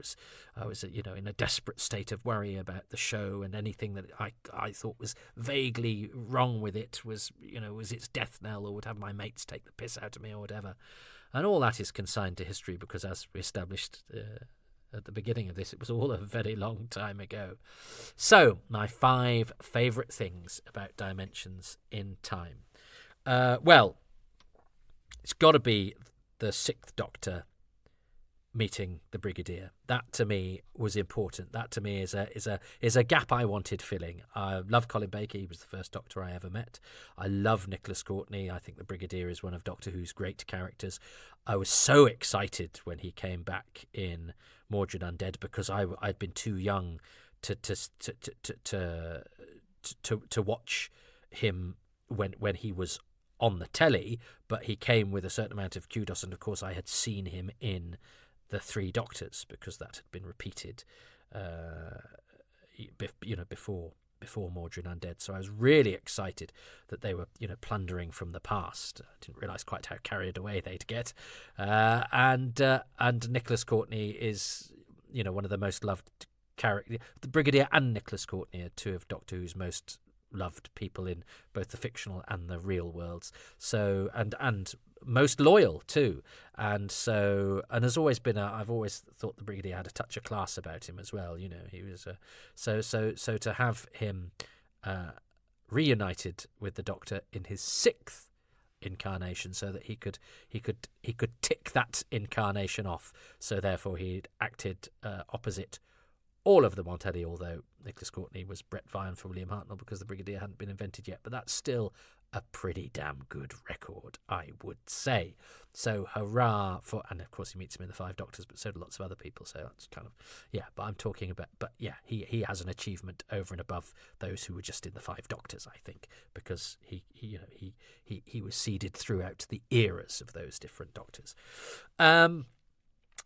was in a desperate state of worry about the show, and anything that I thought was vaguely wrong with it was its death knell, or would have my mates take the piss out of me or whatever. And all that is consigned to history, because as we established at the beginning of this, it was all a very long time ago. So, my 5 favourite things about Dimensions in Time. Well, it's got to be the 6th Doctor meeting the Brigadier. That to me was important. That to me is a gap I wanted filling. I love Colin Baker. He was the first Doctor I ever met. I love Nicholas Courtney. I think the Brigadier is one of Doctor Who's great characters. I was so excited when he came back in Mordred Undead, because I'd been too young to watch him when he was on the telly, but he came with a certain amount of kudos, and of course I had seen him in the 3 Doctors, because that had been repeated before Mordred Undead. So I was really excited that they were plundering from the past. I didn't realise quite how carried away they'd get. And Nicholas Courtney is one of the most loved characters. The Brigadier and Nicholas Courtney are 2 of Doctor Who's most loved people in both the fictional and the real worlds. So and most loyal too. And has always been I've always thought the Brigadier had a touch of class about him as well. He was so to have him reunited with the Doctor in his 6th incarnation, so that he could tick that incarnation off. So therefore he'd acted opposite all of them on telly, although Nicholas Courtney was Brett Vian for William Hartnell, because the Brigadier hadn't been invented yet. But that's still a pretty damn good record, I would say. So hurrah for... And of course he meets him in the 5 Doctors, but so do lots of other people. So that's kind of... Yeah, but I'm talking about... But yeah, he has an achievement over and above those who were just in the 5 Doctors, I think, because he was seeded throughout the eras of those different Doctors.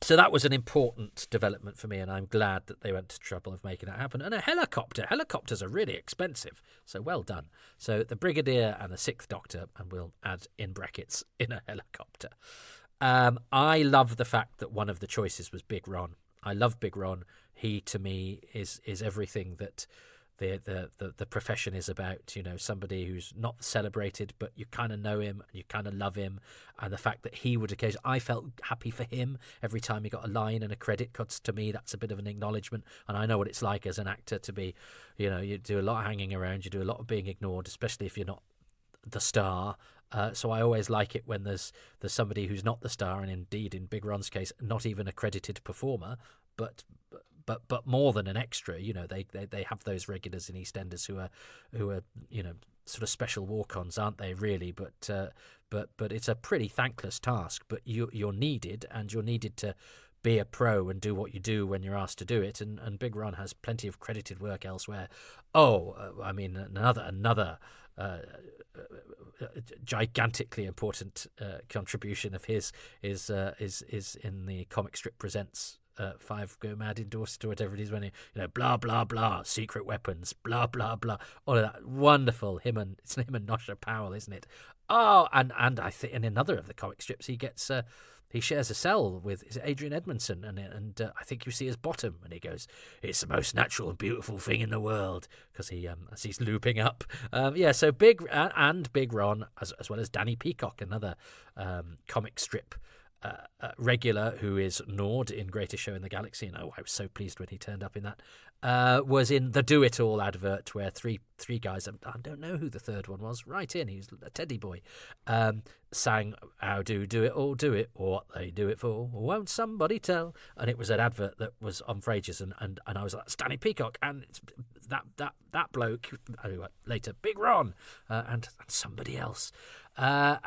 So that was an important development for me, and I'm glad that they went to trouble of making that happen. And a helicopter. Helicopters are really expensive, so well done. So the Brigadier and the 6th Doctor, and we'll add in brackets, in a helicopter. I love the fact that one of the choices was Big Ron. I love Big Ron. He, to me, is everything that the profession is about. Somebody who's not celebrated, but you kind of know him and you kind of love him, and the fact that he would occasionally... I felt happy for him every time he got a line and a credit, because to me that's a bit of an acknowledgement, and I know what it's like as an actor to be, you do a lot of hanging around, you do a lot of being ignored, especially if you're not the star. So I always like it when there's somebody who's not the star, and indeed in Big Ron's case, not even a credited performer, but more than an extra. They have those regulars in EastEnders who are sort of special walk-ons, aren't they? Really, but it's a pretty thankless task. But you're needed, and you're needed to be a pro and do what you do when you're asked to do it. And Big Ron has plenty of credited work elsewhere. Another gigantically important contribution of his is in the Comic Strip Presents 5 Go Mad endorsed, or whatever it is, when blah blah blah, secret weapons, blah blah blah, all of that wonderful. It's him and Nosha Powell, isn't it? Oh, and I think in another of the comic strips he gets he shares a cell with Adrian Edmondson, and I think you see his bottom, and he goes, "It's the most natural and beautiful thing in the world," because he as he's looping up. So Big Ron, as well as Danny Peacock, another comic strip regular who is Nord in Greatest Show in the Galaxy, and I was so pleased when he turned up in that, was in the Do It All advert where three guys, I don't know who the third one was, right in, he was a teddy boy, sang "How do it all do it, or what they do it for, won't somebody tell?" And it was an advert that was on Frasiers, and I was like, "It's Danny Peacock," and it's that bloke, later Big Ron, and somebody else. Big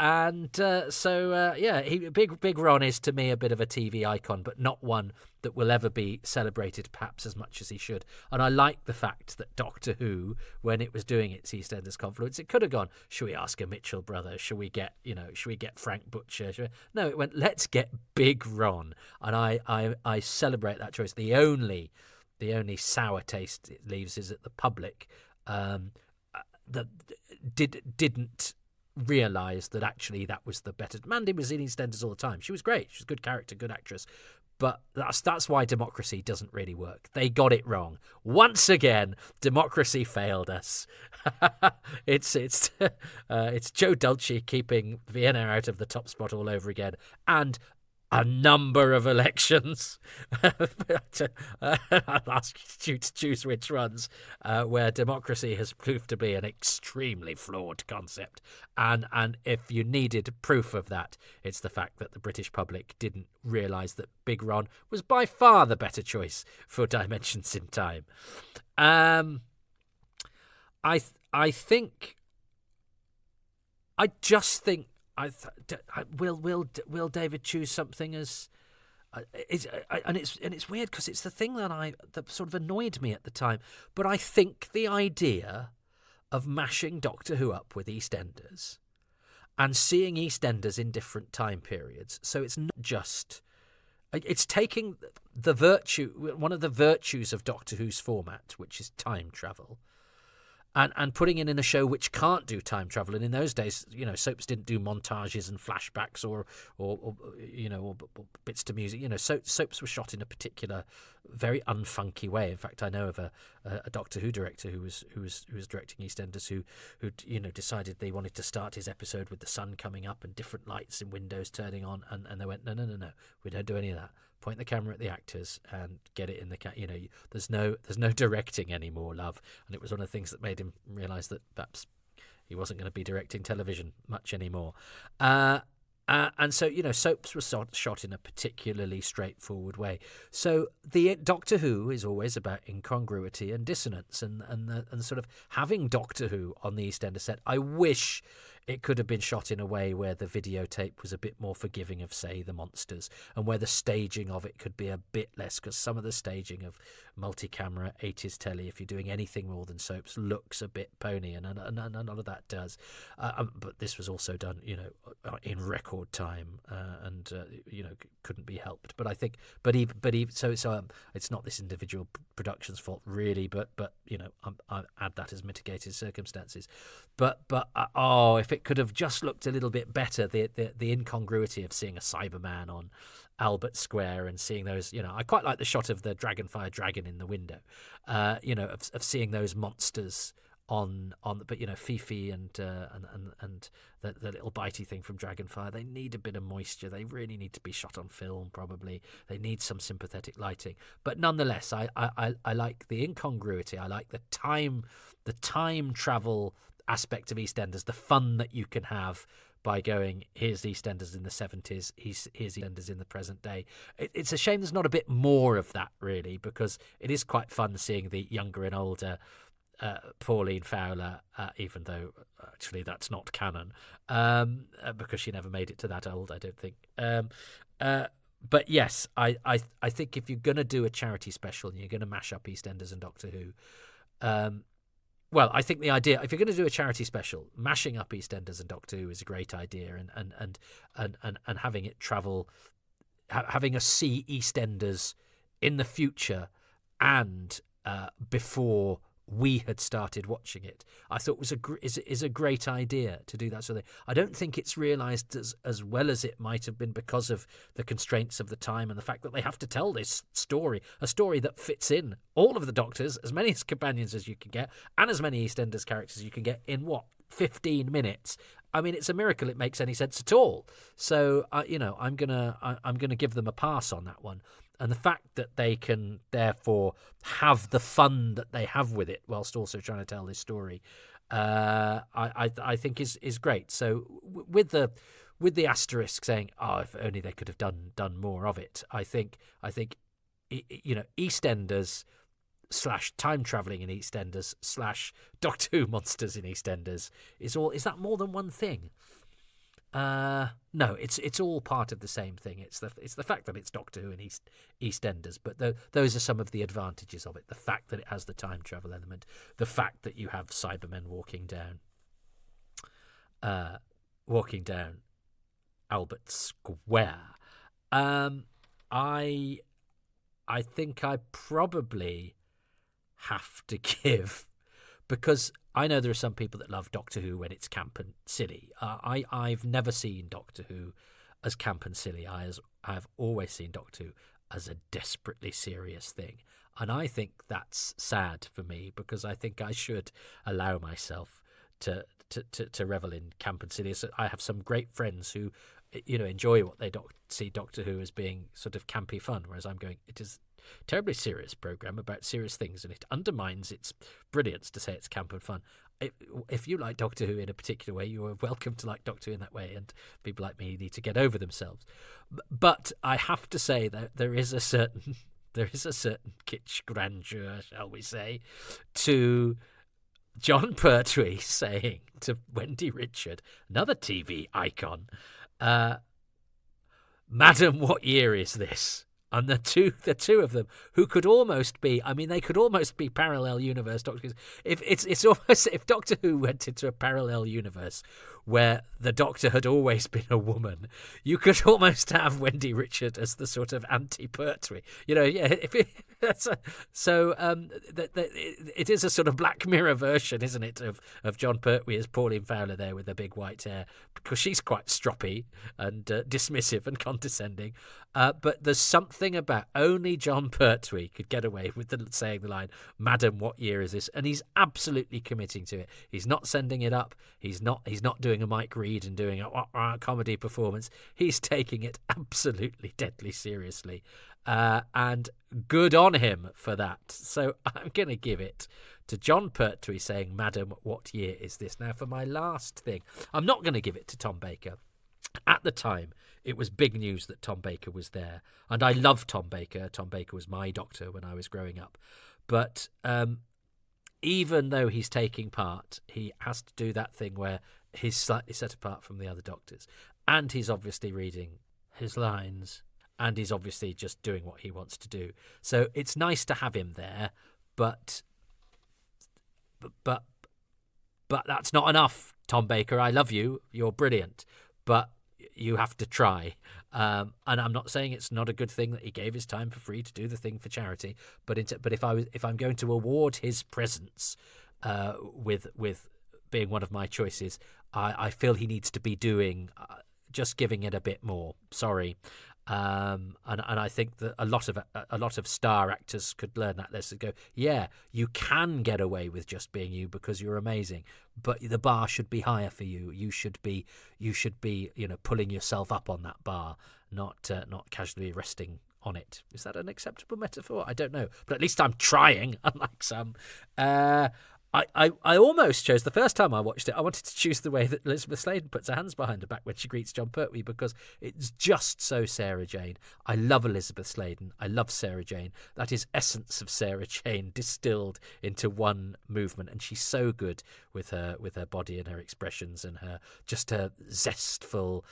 Ron is to me a bit of a TV icon, but not one that will ever be celebrated perhaps as much as he should. And I like the fact that Doctor Who, when it was doing its EastEnders confluence, it could have gone, should we ask a Mitchell brother? Should we get Frank Butcher? No, it went, let's get Big Ron. And I celebrate that choice. The only sour taste it leaves is that the public that didn't realise that actually that was the better. Mandy was in EastEnders all the time. She was great. She's a good character, good actress. But that's why democracy doesn't really work. They got it wrong. Once again, democracy failed us. It's Joe Dulce keeping Vienna out of the top spot all over again, and a number of elections. I'll ask you to choose which ones, where democracy has proved to be an extremely flawed concept. And if you needed proof of that, it's the fact that the British public didn't realise that Big Ron was by far the better choice for Dimensions in Time. I just think. Will David choose something as? It's weird because it's the thing that sort of annoyed me at the time. But I think the idea of mashing Doctor Who up with EastEnders and seeing EastEnders in different time periods, so it's not just. It's taking one of the virtues of Doctor Who's format, which is time travel, and putting it in a show which can't do time travel. And in those days, soaps didn't do montages and flashbacks or bits to music. Soaps were shot in a particular, very unfunky way. In fact, I know of a Doctor Who director who was directing EastEnders who decided they wanted to start his episode with the sun coming up and different lights and windows turning on, and they went, no, we don't do any of that. Point the camera at the actors and get it in the there's no directing anymore, love. And it was one of the things that made him realise that perhaps he wasn't going to be directing television much anymore. And so soaps were shot in a particularly straightforward way. So the Doctor Who is always about incongruity and dissonance, and sort of having Doctor Who on the EastEnders set. I wish it could have been shot in a way where the videotape was a bit more forgiving of, say, the monsters, and where the staging of it could be a bit less, because some of the staging of multi-camera 80s telly, if you're doing anything more than soaps, looks a bit pony, and none of that does. But this was also done, in record time, and couldn't be helped. But I think, it's not this individual production's fault really, but I add that as mitigated circumstances. But if it could have just looked a little bit better, the incongruity of seeing a Cyberman on Albert Square and seeing those, I quite like the shot of the Dragonfire dragon in the window, of seeing those monsters on but Fifi and the little bitey thing from Dragonfire, they need a bit of moisture. They really need to be shot on film, probably. They need some sympathetic lighting. But nonetheless, I like the incongruity. I like the time travel aspect of EastEnders, the fun that you can have by going, here's EastEnders in the 70s, here's EastEnders in the present day. It's a shame there's not a bit more of that, really, because it is quite fun seeing the younger and older Pauline Fowler, even though actually that's not canon, because she never made it to that old, I don't think. But yes, I think if you're going to do a charity special and you're going to mash up EastEnders and Doctor Who, I think the idea, if you're going to do a charity special, mashing up EastEnders and Doctor Who is a great idea, and having it travel, having us see EastEnders in the future and before we had started watching it. I thought is a great idea to do that sort of thing. I don't think it's realised as well as it might have been because of the constraints of the time and the fact that they have to tell this story, a story that fits in all of the Doctors, as many companions as you can get, and as many EastEnders characters as you can get in 15 minutes. I mean, it's a miracle it makes any sense at all. So, I'm gonna give them a pass on that one. And the fact that they can therefore have the fun that they have with it whilst also trying to tell this story, I think is great. So with the asterisk saying, "Oh, if only they could have done more of it," I think EastEnders / time traveling in EastEnders / Doctor Who monsters in EastEnders is that more than one thing? No, it's all part of the same thing. It's the fact that it's Doctor Who and EastEnders, but those are some of the advantages of it. The fact that it has the time travel element, the fact that you have Cybermen walking down Albert Square. I think I probably have to give, because I know there are some people that love Doctor Who when it's camp and silly. I've never seen Doctor Who as camp and silly. I've always seen Doctor Who as a desperately serious thing. And I think that's sad for me, because I think I should allow myself to revel in camp and silly. So I have some great friends who, enjoy what they see Doctor Who as being sort of campy fun, whereas I'm going, it is terribly serious program about serious things, and it undermines its brilliance to say it's camp and fun. If you like Doctor Who in a particular way, you are welcome to like Doctor Who in that way, and people like me need to get over themselves. But I have to say that there is a certain kitsch grandeur, shall we say, to John Pertwee saying to Wendy Richard, another TV icon, "Madam, what year is this?" And the two of them, who could almost be, they could almost be parallel universe Doctors. It's almost if Doctor Who went into a parallel universe where the Doctor had always been a woman, you could almost have Wendy Richard as the sort of anti-Pertwee. It is a sort of Black Mirror version, isn't it, of John Pertwee as Pauline Fowler there with the big white hair, because she's quite stroppy and dismissive and condescending. But there's something about only John Pertwee could get away with saying the line, "Madam, what year is this?" And he's absolutely committing to it. He's not sending it up. He's not doing a Mike Reed and doing a comedy performance. He's taking it absolutely deadly seriously. And good on him for that. So I'm going to give it to John Pertwee saying, "Madam, what year is this?" Now, for my last thing, I'm not going to give it to Tom Baker. At the time, it was big news that Tom Baker was there. And I love Tom Baker. Tom Baker was my Doctor when I was growing up. But even though he's taking part, he has to do that thing where he's slightly set apart from the other Doctors. And he's obviously reading his lines. And he's obviously just doing what he wants to do. So it's nice to have him there, but that's not enough, Tom Baker. I love you. You're brilliant. But you have to try. And I'm not saying it's not a good thing that he gave his time for free to do the thing for charity. But if I'm going to award his presence with being one of my choices, I feel he needs to be doing just giving it a bit more. Sorry. And I think that a lot of star actors could learn that lesson. Go, yeah, you can get away with just being you because you're amazing, but the bar should be higher for you. You should be, pulling yourself up on that bar, not casually resting on it. Is that an acceptable metaphor? I don't know, but at least I'm trying. Unlike some. I almost chose, the first time I watched it, I wanted to choose the way that Elizabeth Sladen puts her hands behind her back when she greets John Pertwee, because it's just so Sarah Jane. I love Elizabeth Sladen. I love Sarah Jane. That is essence of Sarah Jane distilled into one movement, and she's so good with her body and her expressions and her zestful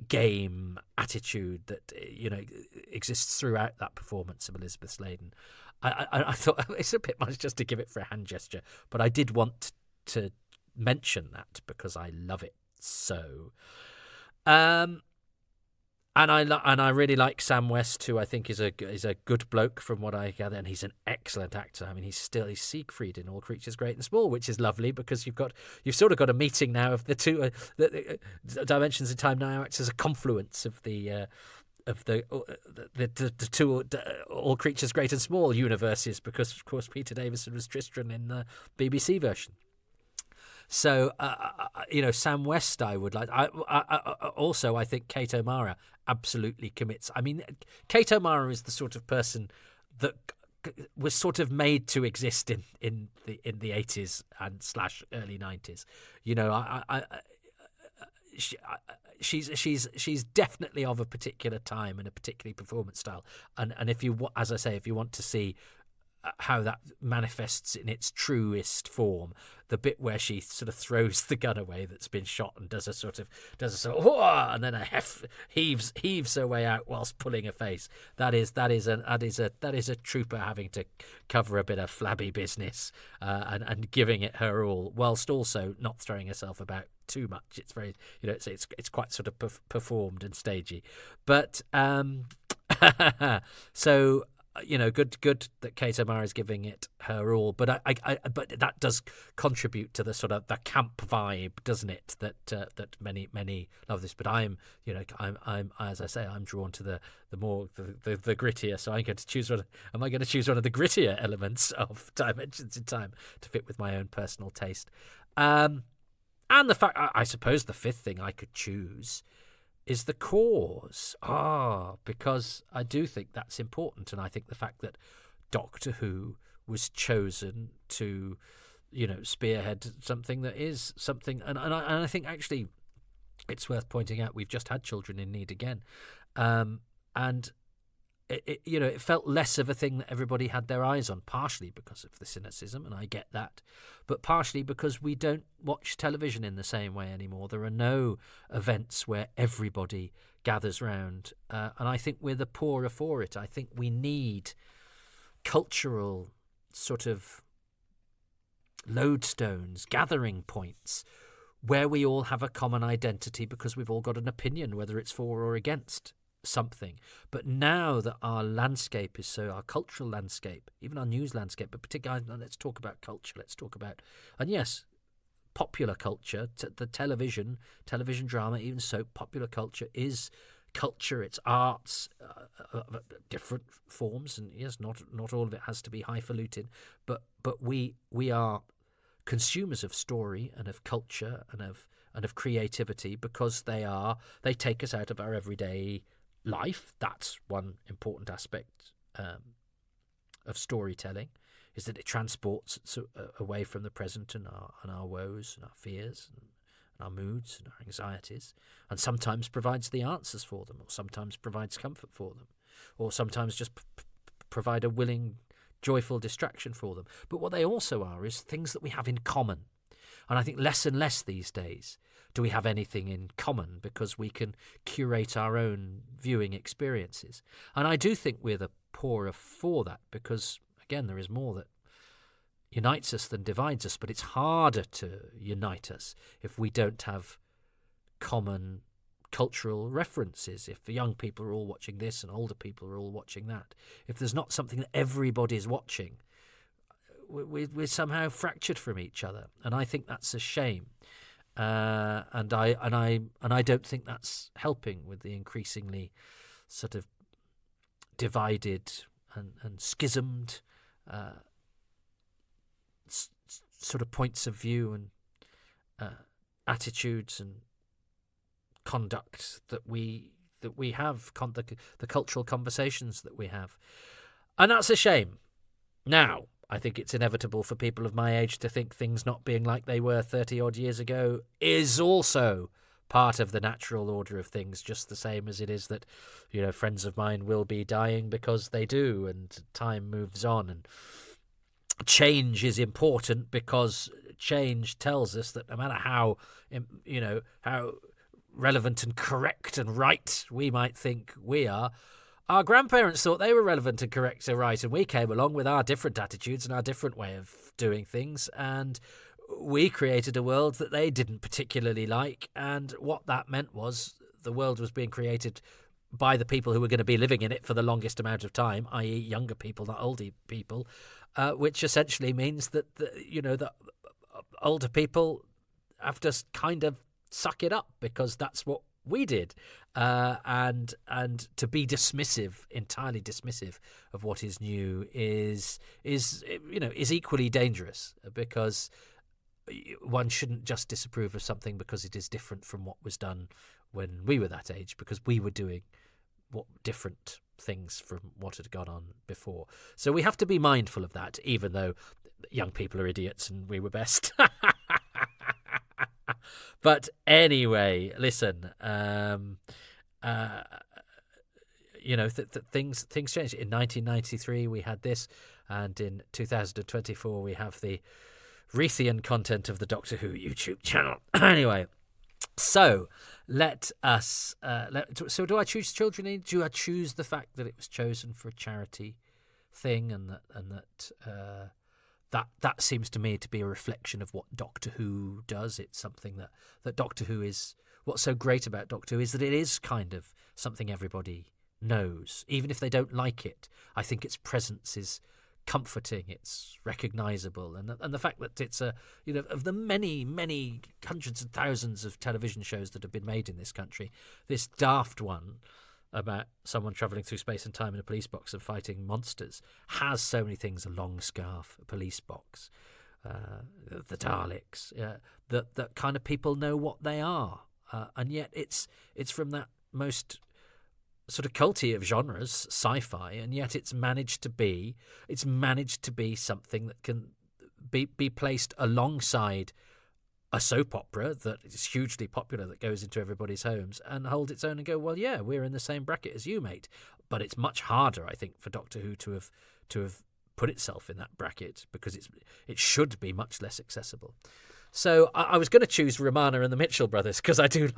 game attitude that exists throughout that performance of Elizabeth Sladen. I thought it's a bit much just to give it for a hand gesture, but I did want to mention that because I love it so. And And I really like Sam West, who I think is a good bloke from what I gather, and he's an excellent actor. I mean, he's Siegfried in All Creatures Great and Small, which is lovely because you've sort of got a meeting now of the two Dimensions in Time now acts as a confluence of the two All Creatures Great and Small universes, because of course Peter Davison was Tristram in the BBC version. So, Sam West, I would like. Also, I think Kate O'Mara absolutely commits. I mean, Kate O'Mara is the sort of person that was sort of made to exist in the 80s and / early 90s. She's definitely of a particular time and a particular performance style. And if you want to see how that manifests in its truest form, the bit where she sort of throws the gun away that's been shot and does a sort of and then heaves her way out whilst pulling her face. That is a trooper having to cover a bit of flabby business and giving it her all, whilst also not throwing herself about too much. It's very it's quite sort of performed and stagey, but so. Good that Kate O'Mara is giving it her all, but but that does contribute to the sort of the camp vibe, doesn't it? That many love this, but I'm as I say, I'm drawn to the more the grittier. So I'm going to choose one. Am I going to choose one of the grittier elements of Dimensions in Time to fit with my own personal taste? And the fact, I suppose, the fifth thing I could choose is the cause. Because I do think that's important, and I think the fact that Doctor Who was chosen to, spearhead something that is something, and I think actually it's worth pointing out we've just had Children in Need again, and it felt less of a thing that everybody had their eyes on, partially because of the cynicism, and I get that, but partially because we don't watch television in the same way anymore. There are no events where everybody gathers round, and I think we're the poorer for it. I think we need cultural sort of lodestones, gathering points, where we all have a common identity because we've all got an opinion, whether it's for or against something. But now that our landscape is our cultural landscape, even our news landscape, but particularly, let's talk about culture, and yes, popular culture, the television drama, even so, popular culture is culture, it's arts, different forms, and yes, not all of it has to be highfalutin, but we are consumers of story and of culture and of creativity, because they take us out of our everyday life. That's one important aspect of storytelling, is that it transports us away from the present and our woes and our fears and our moods and our anxieties, and sometimes provides the answers for them, or sometimes provides comfort for them, or sometimes just provide a willing, joyful distraction for them. But what they also are is things that we have in common. And I think less and less these days do we have anything in common, because we can curate our own viewing experiences. And I do think we're the poorer for that, because, again, there is more that unites us than divides us, but it's harder to unite us if we don't have common cultural references. If the young people are all watching this and older people are all watching that, if there's not something that everybody's watching, we're somehow fractured from each other, and I think that's a shame. And I don't think that's helping with the increasingly sort of divided and schismed sort of points of view and attitudes and conduct that we have, the cultural conversations that we have, and that's a shame. Now, I think it's inevitable for people of my age to think things not being like they were 30-odd years ago is also part of the natural order of things, just the same as it is that, friends of mine will be dying because they do, and time moves on, and change is important because change tells us that no matter how relevant and correct and right we might think we are, our grandparents thought they were relevant and correct and right, and we came along with our different attitudes and our different way of doing things, and we created a world that they didn't particularly like, and what that meant was the world was being created by the people who were going to be living in it for the longest amount of time, i.e. younger people, not older people, which essentially means that the older people have to kind of suck it up because that's what we did, and to be entirely dismissive of what is new is equally dangerous, because one shouldn't just disapprove of something because it is different from what was done when we were that age, because we were doing different things from what had gone on before. So we have to be mindful of that, even though young people are idiots and we were best. But anyway, listen, things changed. In 1993 we had this, and in 2024 we have the Reithian content of the Doctor Who YouTube channel. Anyway, so let us. So, do I choose Children in Need? Do I choose the fact that it was chosen for a charity thing, and that seems to me to be a reflection of what Doctor Who does. It's something that Doctor Who is. What's so great about Doctor Who is that it is kind of something everybody knows, even if they don't like it. I think its presence is comforting, it's recognisable, and the fact that it's of the many hundreds and thousands of television shows that have been made in this country, this daft one about someone travelling through space and time in a police box and fighting monsters has so many things: a long scarf, a police box, the Daleks, that kind of people know what they are, and yet it's from that most sort of culty of genres, sci-fi, and yet it's managed to be something that can be placed alongside a soap opera that is hugely popular, that goes into everybody's homes, and hold its own and go, well, yeah, we're in the same bracket as you, mate. But it's much harder, I think, for Doctor Who to have put itself in that bracket, because it should be much less accessible. So I was going to choose Romana and the Mitchell Brothers, because I do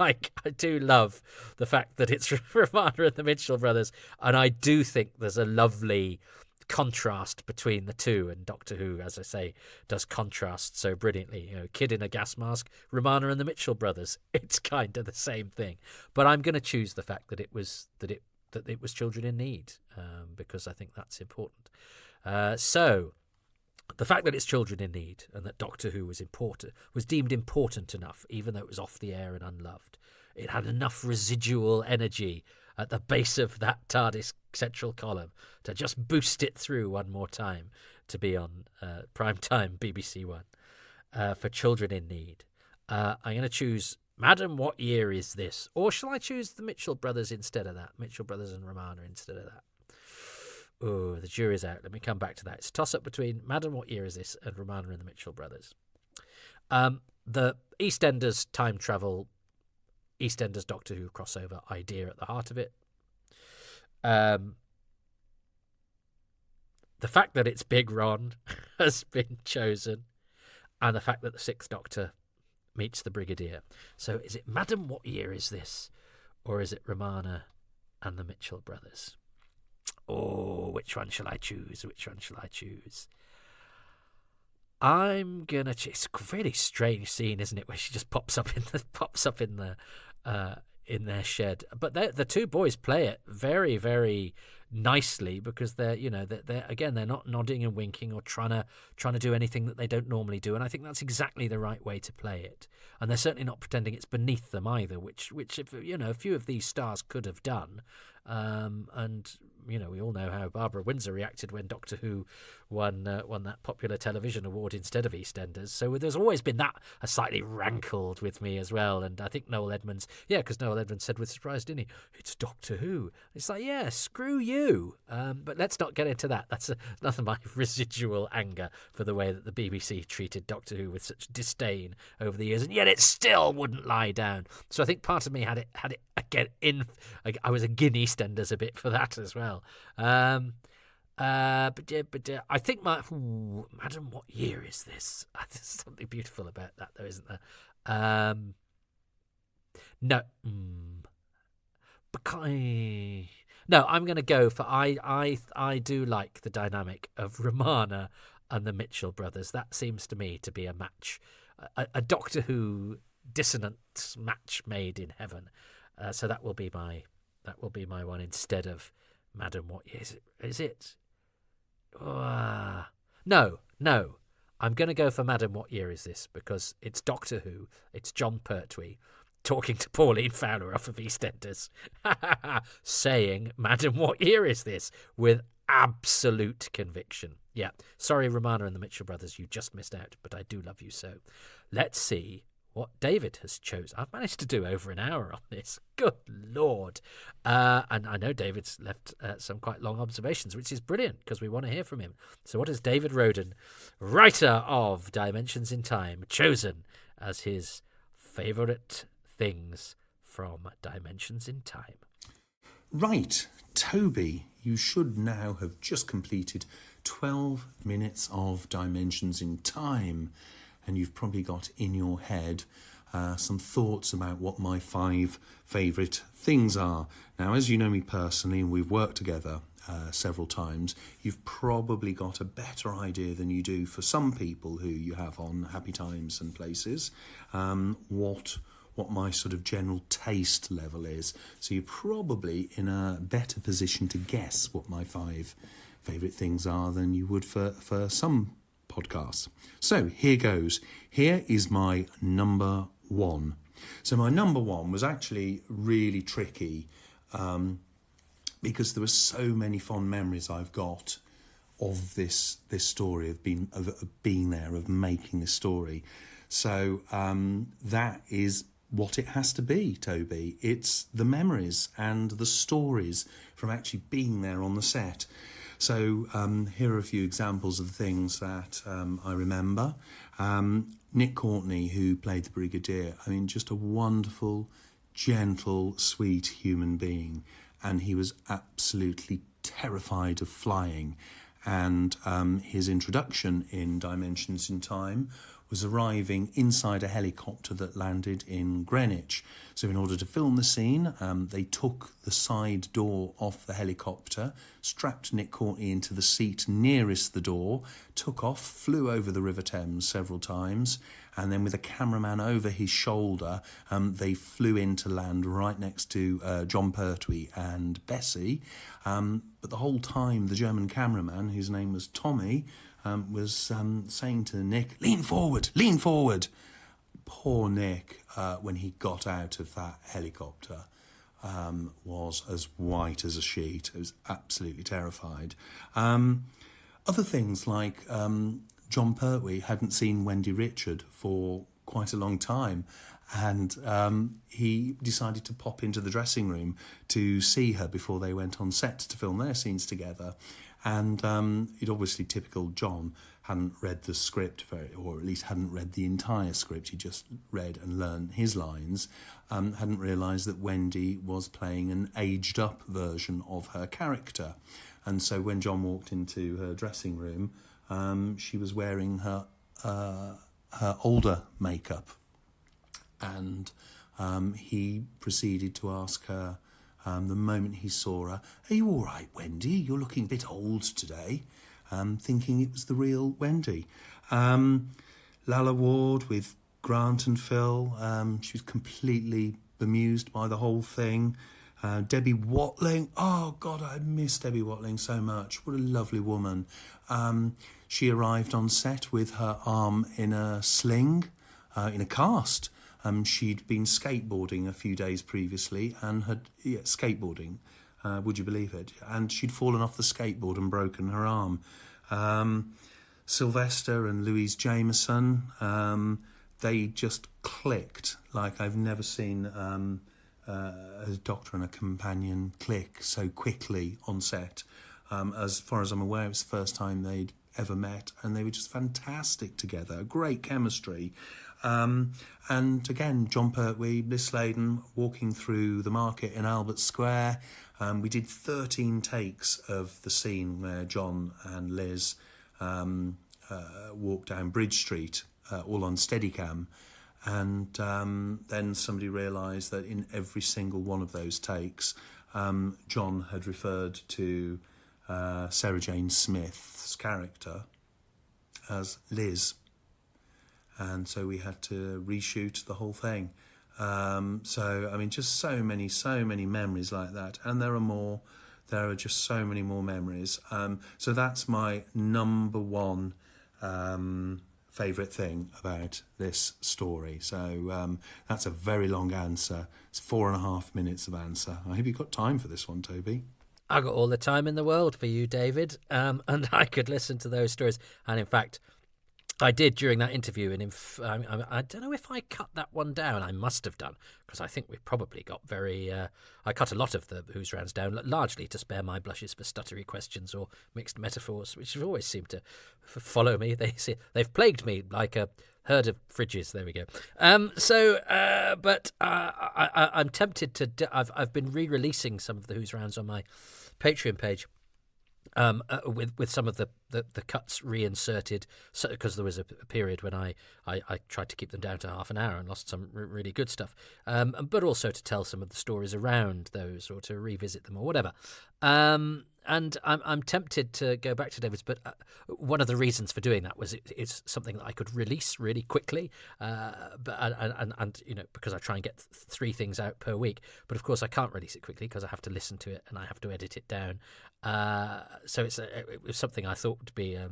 love the fact that it's Romana and the Mitchell Brothers, and I do think there's a lovely contrast between the two, and Doctor Who, as I say, does contrast so brilliantly. Kid in a gas mask, Romana and the Mitchell Brothers. It's kind of the same thing, but I'm going to choose the fact that it was children in need, because I think that's important. So the fact that it's children in need, and that Doctor Who was deemed important enough, even though it was off the air and unloved. It had enough residual energy at the base of that TARDIS central column to just boost it through one more time to be on primetime BBC One for children in need. I'm going to choose Madam, What Year Is This? Or shall I choose the Mitchell Brothers instead of that? Mitchell Brothers and Romana instead of that. Oh, the jury's out. Let me come back to that. It's a toss-up between Madam, What Year Is This? And Romana and the Mitchell Brothers. The EastEnders time travel, EastEnders Doctor Who crossover idea at the heart of it. The fact that it's Big Ron has been chosen, and the fact that the Sixth Doctor meets the Brigadier. So is it Madam, What Year Is This? Or is it Romana and the Mitchell Brothers? Oh, which one shall I choose? I'm gonna choose. It's a really strange scene, isn't it, where she just pops up in their shed. But the two boys play it very, very nicely, because they're not nodding and winking or trying to do anything that they don't normally do, and I think that's exactly the right way to play it. And they're certainly not pretending it's beneath them either, which if a few of these stars could have done. And we all know how Barbara Windsor reacted when Doctor Who won that popular television award instead of EastEnders. So there's always been that slightly rankled with me as well. And I think Noel Edmonds, because Noel Edmonds said with surprise, didn't he? It's Doctor Who. It's like, yeah, screw you. But let's not get into that. That's another my residual anger for the way that the BBC treated Doctor Who with such disdain over the years, and yet it still wouldn't lie down. So I think part of me had it again in. I was against EastEnders a bit for that as well. But I think Madam, What Year Is This? There's something beautiful about that, though, isn't there? No. No, I'm going to go for I do like the dynamic of Romana and the Mitchell Brothers. That seems to me to be a match, a Doctor Who dissonant match made in heaven. So that will be my That will be my one instead of Madam, what year is it? Is it? No. I'm going to go for Madam, what year is this? Because it's Doctor Who. It's John Pertwee talking to Pauline Fowler off of EastEnders, saying, Madam, what year is this? With absolute conviction. Yeah, sorry, Romana and the Mitchell brothers, you just missed out, but I do love you so. Let's see what David has chosen. I've managed to do over an hour on this. Good Lord. And I know David's left some quite long observations, which is brilliant because we want to hear from him. So what has David Roden, writer of Dimensions in Time, chosen as his favourite things from Dimensions in Time? Right, Toby, you should now have just completed 12 minutes of Dimensions in Time, and you've probably got in your head some thoughts about what my 5 favourite things are. Now, as you know me personally, and we've worked together several times, you've probably got a better idea than you do for some people who you have on Happy Times and Places, what my sort of general taste level is. So you're probably in a better position to guess what my 5 favourite things are than you would for some podcasts. So here goes. Here is my number 1. So my number 1 was actually really tricky because there were so many fond memories I've got of this story, of being there, of making this story. So that is what it has to be, Toby. It's the memories and the stories from actually being there on the set. So here are a few examples of the things that I remember. Nick Courtney, who played the Brigadier, I mean, just a wonderful, gentle, sweet human being. And he was absolutely terrified of flying. And his introduction in Dimensions in Time was arriving inside a helicopter that landed in Greenwich. So in order to film the scene, they took the side door off the helicopter, strapped Nick Courtney into the seat nearest the door, took off, flew over the River Thames several times, and then with a cameraman over his shoulder, they flew in to land right next to John Pertwee and Bessie. But the whole time, the German cameraman, whose name was Tommy, was saying to Nick, lean forward. Poor Nick, when he got out of that helicopter, was as white as a sheet. He was absolutely terrified. Other things like John Pertwee hadn't seen Wendy Richard for quite a long time, and he decided to pop into the dressing room to see her before they went on set to film their scenes together. And it obviously, typical John, hadn't read the script or at least hadn't read the entire script. He just read and learned his lines. Hadn't realised that Wendy was playing an aged-up version of her character. And so when John walked into her dressing room, she was wearing her older makeup. And he proceeded to ask her, the moment he saw her, are you all right, Wendy? You're looking a bit old today. Thinking it was the real Wendy. Lalla Ward with Grant and Phil. She was completely bemused by the whole thing. Debbie Watling. Oh, God, I miss Debbie Watling so much. What a lovely woman. She arrived on set with her arm in a sling, in a cast. She'd been skateboarding a few days previously and skateboarding, would you believe it? And she'd fallen off the skateboard and broken her arm. Sylvester and Louise Jameson, they just clicked like I've never seen a doctor and a companion click so quickly on set. As far as I'm aware, it was the first time they'd ever met, and they were just fantastic together, great chemistry. And again, John Pertwee, Liz Sladen, walking through the market in Albert Square. We did 13 takes of the scene where John and Liz walked down Bridge Street, all on Steadicam. And then somebody realised that in every single one of those takes, John had referred to Sarah Jane Smith's character as Liz. And so we had to reshoot the whole thing. So I mean, just so many memories like that, and there are more. There are just so many more memories. So that's my number one favourite thing about this story. So that's a very long answer. It's 4.5 minutes of answer. I hope you've got time for this one, Toby. I got all the time in the world for you, David, and I could listen to those stories. And in fact, I did during that interview, and I don't know if I cut that one down. I must have done, because I think we probably got very... I cut a lot of the Who's Rounds down, largely to spare my blushes for stuttery questions or mixed metaphors, which have always seemed to follow me. They've plagued me like a herd of fridges. There we go. But I'm tempted to... I've been re-releasing some of the Who's Rounds on my Patreon page. With some of the cuts reinserted, because there was a period when I tried to keep them down to half an hour and lost some really good stuff, but also to tell some of the stories around those or to revisit them or whatever. And I'm tempted to go back to David's, but one of the reasons for doing that was it's something that I could release really quickly, and you know, because I try and get 3 things out per week. But of course, I can't release it quickly because I have to listen to it and I have to edit it down. So it was something I thought would be a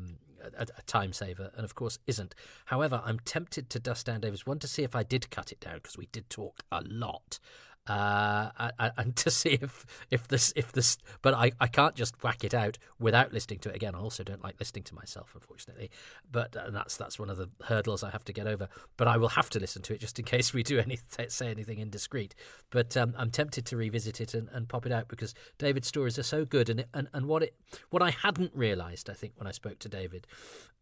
time saver, and of course isn't. However, I'm tempted to dust down David's one to see if I did cut it down, because we did talk a lot. And to see if this, but I can't just whack it out without listening to it again. I also don't like listening to myself, unfortunately, but that's one of the hurdles I have to get over. But I will have to listen to it just in case we do say anything indiscreet. But I'm tempted to revisit it and pop it out, because David's stories are so good, and what I hadn't realised, I think, when I spoke to David,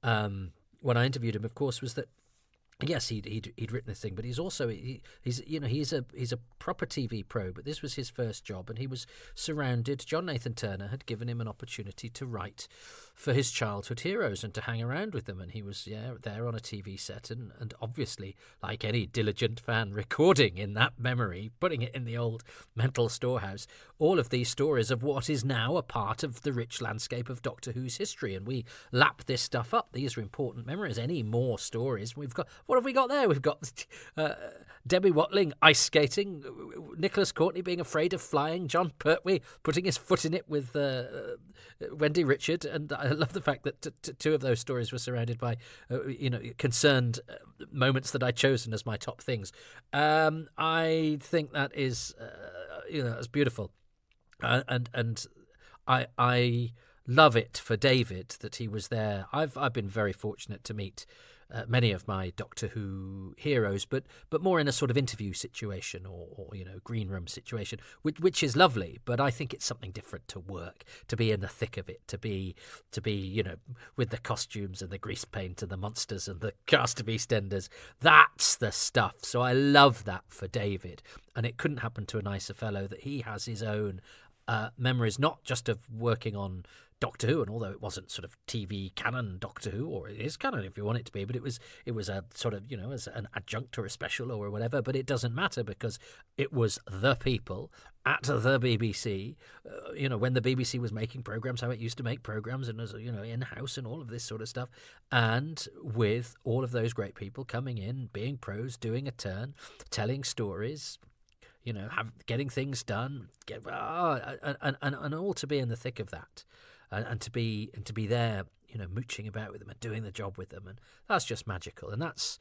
when I interviewed him, of course, was that. Yes, he'd written this thing, but he's also he's a proper TV pro. But this was his first job, and he was surrounded. John Nathan Turner had given him an opportunity to write for his childhood heroes and to hang around with them, and he was there on a TV set, and obviously, like any diligent fan, recording in that memory, putting it in the old mental storehouse, all of these stories of what is now a part of the rich landscape of Doctor Who's history, and we lap this stuff up. These are important memories. Any more stories we've got? What have we got there? We've got Debbie Watling ice skating, Nicholas Courtney being afraid of flying, John Pertwee putting his foot in it with Wendy Richard, and I love the fact that 2 of those stories were surrounded by concerned moments that I'd chosen as my top things. I think that is that's beautiful, and I love it for David that he was there. I've been very fortunate to meet many of my Doctor Who heroes, but more in a sort of interview situation or green room situation, which is lovely. But I think it's something different to work, to be in the thick of it, to be with the costumes and the grease paint and the monsters and the cast of EastEnders. That's the stuff. So I love that for David, and it couldn't happen to a nicer fellow that he has his own memories, not just of working on Doctor Who, and although it wasn't sort of TV canon Doctor Who, or it is canon if you want it to be, but it was a sort of as an adjunct or a special or whatever. But it doesn't matter, because it was the people at the BBC, when the BBC was making programs, how it used to make programs, and as in house and all of this sort of stuff, and with all of those great people coming in, being pros, doing a turn, telling stories. Getting things done, and all to be in the thick of that, and to be there, mooching about with them and doing the job with them, and that's just magical, and that's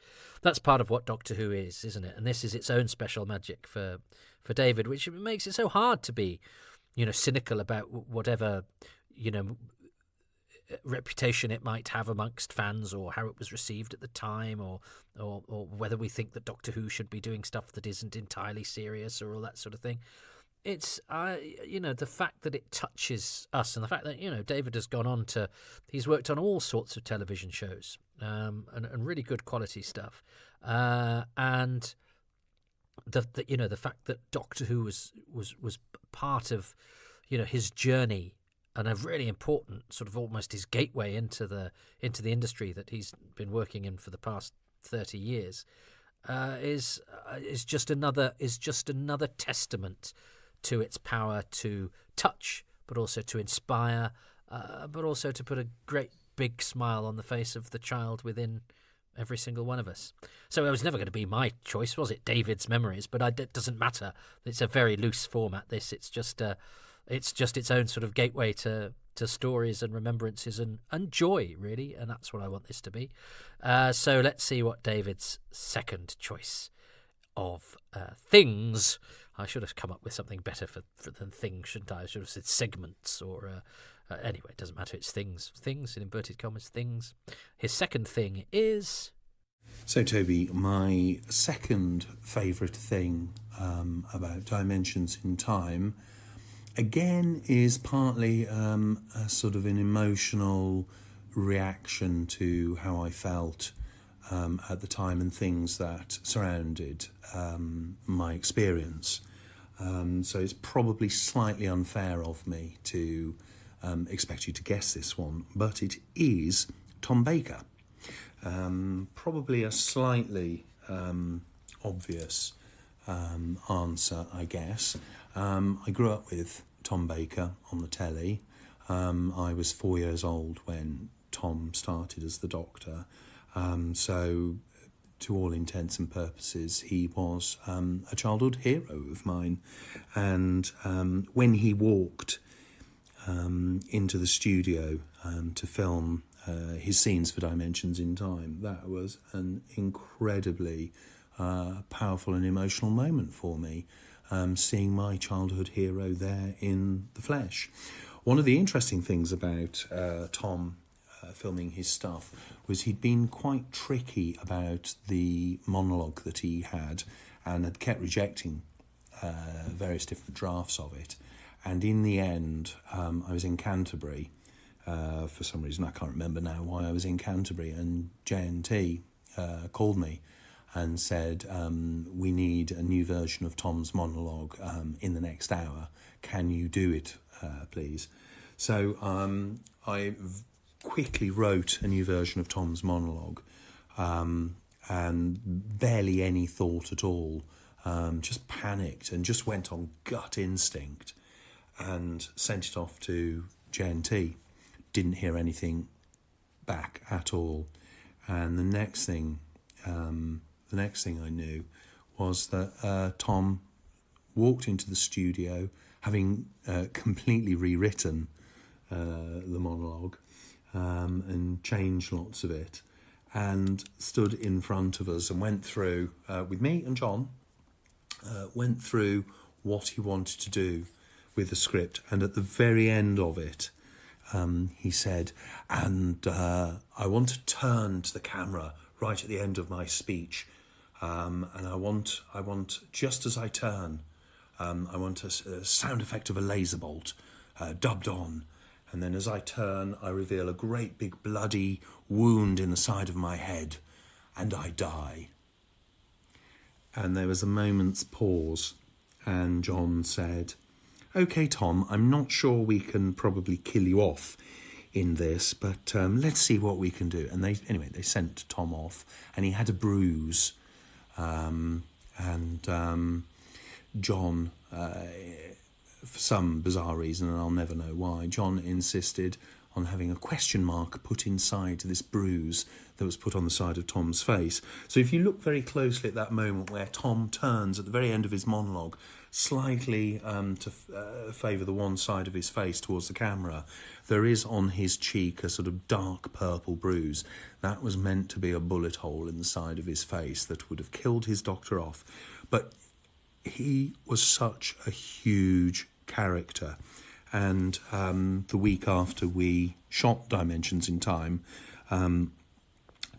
part of what Doctor Who is, isn't it? And this is its own special magic for David, which makes it so hard to be, cynical about whatever, reputation it might have amongst fans, or how it was received at the time, or whether we think that Doctor Who should be doing stuff that isn't entirely serious, or all that sort of thing. It's the fact that it touches us, and the fact that David has gone on to, he's worked on all sorts of television shows, and really good quality stuff, and the fact that Doctor Who was part of his journey, and a really important sort of almost his gateway into the industry that he's been working in for the past 30 years, is just another testament to its power to touch, but also to inspire, but also to put a great big smile on the face of the child within every single one of us. So it was never going to be my choice, was it? David's Memories, but it doesn't matter. It's a very loose format. It's just its own sort of gateway to stories and remembrances and joy, really, and that's what I want this to be. So let's see what David's second choice of things. I should have come up with something better for than things, shouldn't I? I should have said segments or. Anyway, it doesn't matter. It's things. Things, in inverted commas, things. His second thing is... So, Toby, my second favourite thing about Dimensions in Time, again, is partly a sort of an emotional reaction to how I felt at the time and things that surrounded my experience. So it's probably slightly unfair of me to expect you to guess this one, but it is Tom Baker. Probably a slightly obvious answer, I guess. I grew up with Tom Baker on the telly. I was 4 years old when Tom started as the Doctor. So to all intents and purposes, he was a childhood hero of mine. And when he walked into the studio to film his scenes for Dimensions in Time, that was an incredibly powerful and emotional moment for me, seeing my childhood hero there in the flesh. One of the interesting things about Tom filming his stuff was he'd been quite tricky about the monologue that he had and had kept rejecting various different drafts of it. And in the end, I was in Canterbury. For some reason, I can't remember now why I was in Canterbury, and JNT called me and said, we need a new version of Tom's monologue in the next hour. Can you do it, please? So I quickly wrote a new version of Tom's monologue, and barely any thought at all, just panicked and just went on gut instinct and sent it off to JNT. Didn't hear anything back at all. And the next thing I knew was that Tom walked into the studio, having completely rewritten the monologue and changed lots of it, and stood in front of us and went through, with me and John, went through what he wanted to do with the script. And at the very end of it, he said, and I want to turn to the camera right at the end of my speech, and I want just as I turn, I want a sound effect of a laser bolt dubbed on, and then as I turn, I reveal a great big bloody wound in the side of my head, and I die. And there was a moment's pause, and John said, "Okay, Tom, I'm not sure we can probably kill you off in this, but let's see what we can do." And they sent Tom off, and he had a bruise. John, for some bizarre reason, and I'll never know why, John insisted on having a question mark put inside this bruise that was put on the side of Tom's face. So if you look very closely at that moment where Tom turns at the very end of his monologue, slightly to favour the one side of his face towards the camera, there is on his cheek a sort of dark purple bruise. That was meant to be a bullet hole in the side of his face that would have killed his doctor off. But he was such a huge character. And the week after we shot Dimensions in Time,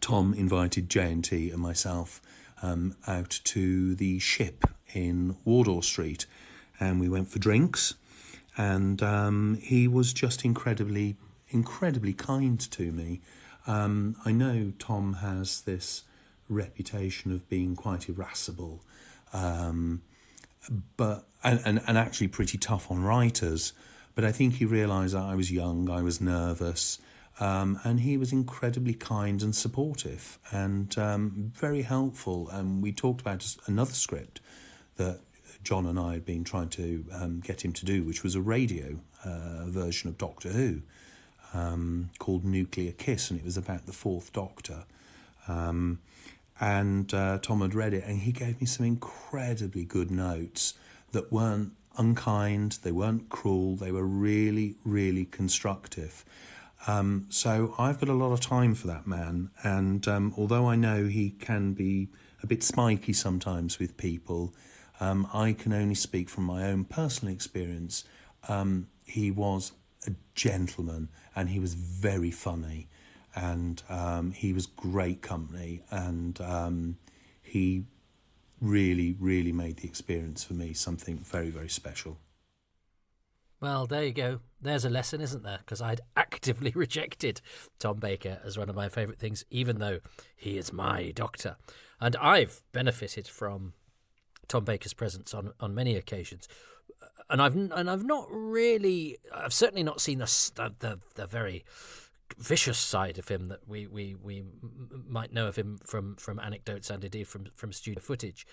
Tom invited JNT and myself out to the Ship in Wardour Street, and we went for drinks, and he was just incredibly kind to me. I know Tom has this reputation of being quite irascible, but actually pretty tough on writers. But I think he realised that I was young, I was nervous, and he was incredibly kind and supportive and very helpful. And we talked about another script that John and I had been trying to get him to do, which was a radio version of Doctor Who called Nuclear Kiss, and it was about the Fourth Doctor. And Tom had read it, and he gave me some incredibly good notes that weren't unkind, they weren't cruel, they were really, really constructive. So I've got a lot of time for that man, and although I know he can be a bit spiky sometimes with people, I can only speak from my own personal experience. He was a gentleman, and he was very funny, and he was great company, and he really, really made the experience for me something very, very special. Well, there you go. There's a lesson, isn't there? Because I'd actively rejected Tom Baker as one of my favourite things, even though he is my doctor. And I've benefited from Tom Baker's presence on many occasions. And I've certainly not seen the very vicious side of him that we might know of him from anecdotes and indeed from studio footage,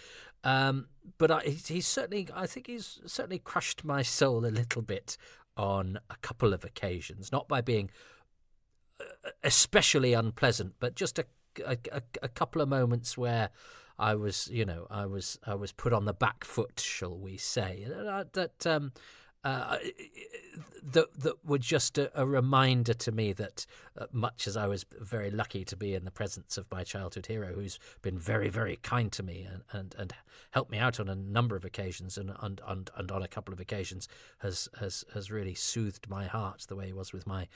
but I think he's certainly crushed my soul a little bit on a couple of occasions, not by being especially unpleasant, but just a couple of moments where I was put on the back foot, shall we say, that were just a reminder to me that much as I was very lucky to be in the presence of my childhood hero, who's been very, very kind to me and helped me out on a number of occasions and on a couple of occasions has really soothed my heart the way he was with my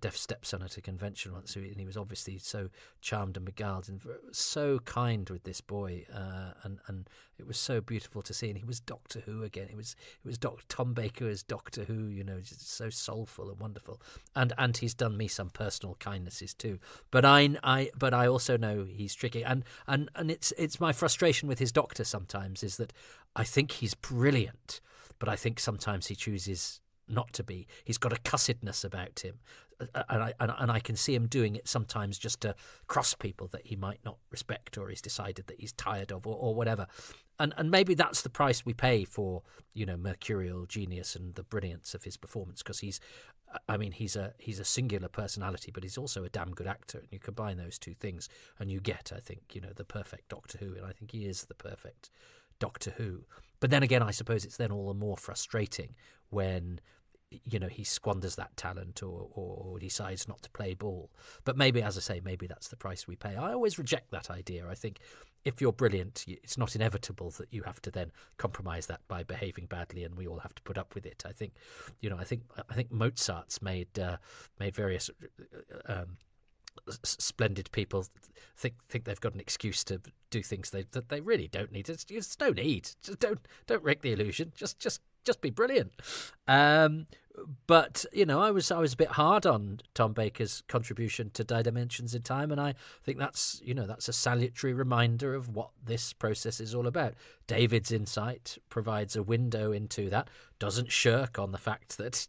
deaf stepson at a convention once, and he was obviously so charmed and beguiled and so kind with this boy, and it was so beautiful to see. And he was Doctor Who again. It was Tom Baker as Doctor Who, just so soulful and wonderful. And he's done me some personal kindnesses too. But I also know he's tricky, and it's my frustration with his Doctor sometimes is that I think he's brilliant, but I think sometimes he chooses not to be. He's got a cussedness about him, and I can see him doing it sometimes just to cross people that he might not respect or he's decided that he's tired of or whatever. And maybe that's the price we pay for, mercurial genius and the brilliance of his performance, because he's a singular personality, but he's also a damn good actor, and you combine those two things and you get, I think, the perfect Doctor Who, and I think he is the perfect Doctor Who. But then again, I suppose it's then all the more frustrating when he squanders that talent or decides not to play ball. But maybe, as I say, maybe that's the price we pay. I always reject that idea. I think if you're brilliant, it's not inevitable that you have to then compromise that by behaving badly, and we all have to put up with it. I think, I think Mozart's made various splendid people think they've got an excuse to do things that they really don't need. It's no need. Just don't wreck the illusion. Just be brilliant. But I was a bit hard on Tom Baker's contribution to Dimensions in Time, and I think that's a salutary reminder of what this process is all about. David's insight provides a window into that, doesn't shirk on the fact that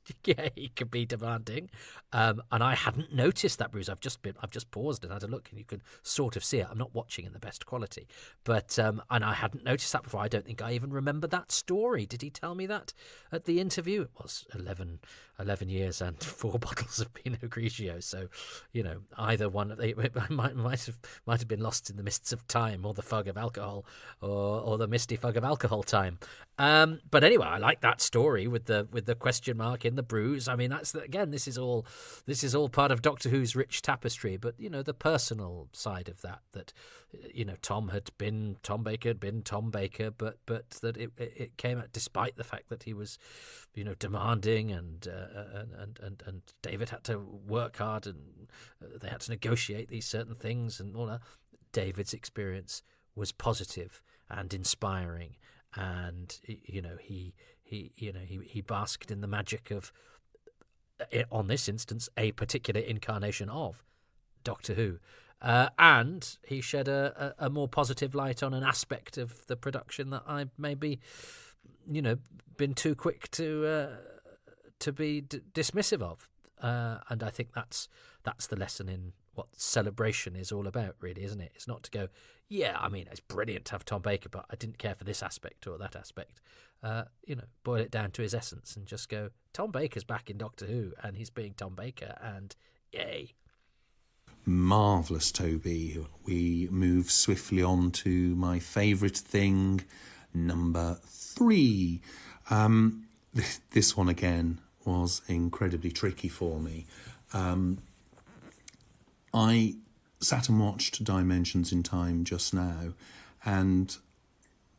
he can be demanding, and I hadn't noticed that, Bruce. I've just paused and had a look, and you can sort of see it. I'm not watching in the best quality, but and I hadn't noticed that before. I don't think I even remember that story. Did he tell me that at the interview? It was 11 years and 4 bottles of Pinot Grigio. So, either one might have been lost in the mists of time, or the fog of alcohol, or the misty fog of alcohol time. But anyway, I like that story with the question mark in the bruise. I mean, this is all part of Doctor Who's rich tapestry. But the personal side of that Tom Baker had been Tom Baker, but that it came out despite the fact that he was demanding, and David had to work hard, and they had to negotiate these certain things and all that. David's experience was positive and inspiring, and he basked in the magic of, on this instance, a particular incarnation of Doctor Who. And he shed a more positive light on an aspect of the production that I maybe, been too quick to be dismissive of. And I think that's the lesson in what celebration is all about, really, isn't it? It's not to go, yeah, I mean, it's brilliant to have Tom Baker, but I didn't care for this aspect or that aspect. Boil it down to his essence and just go, Tom Baker's back in Doctor Who, and he's being Tom Baker, and yay. Marvellous, Toby. We move swiftly on to my favourite thing, number 3. This one again was incredibly tricky for me. I sat and watched Dimensions in Time just now, and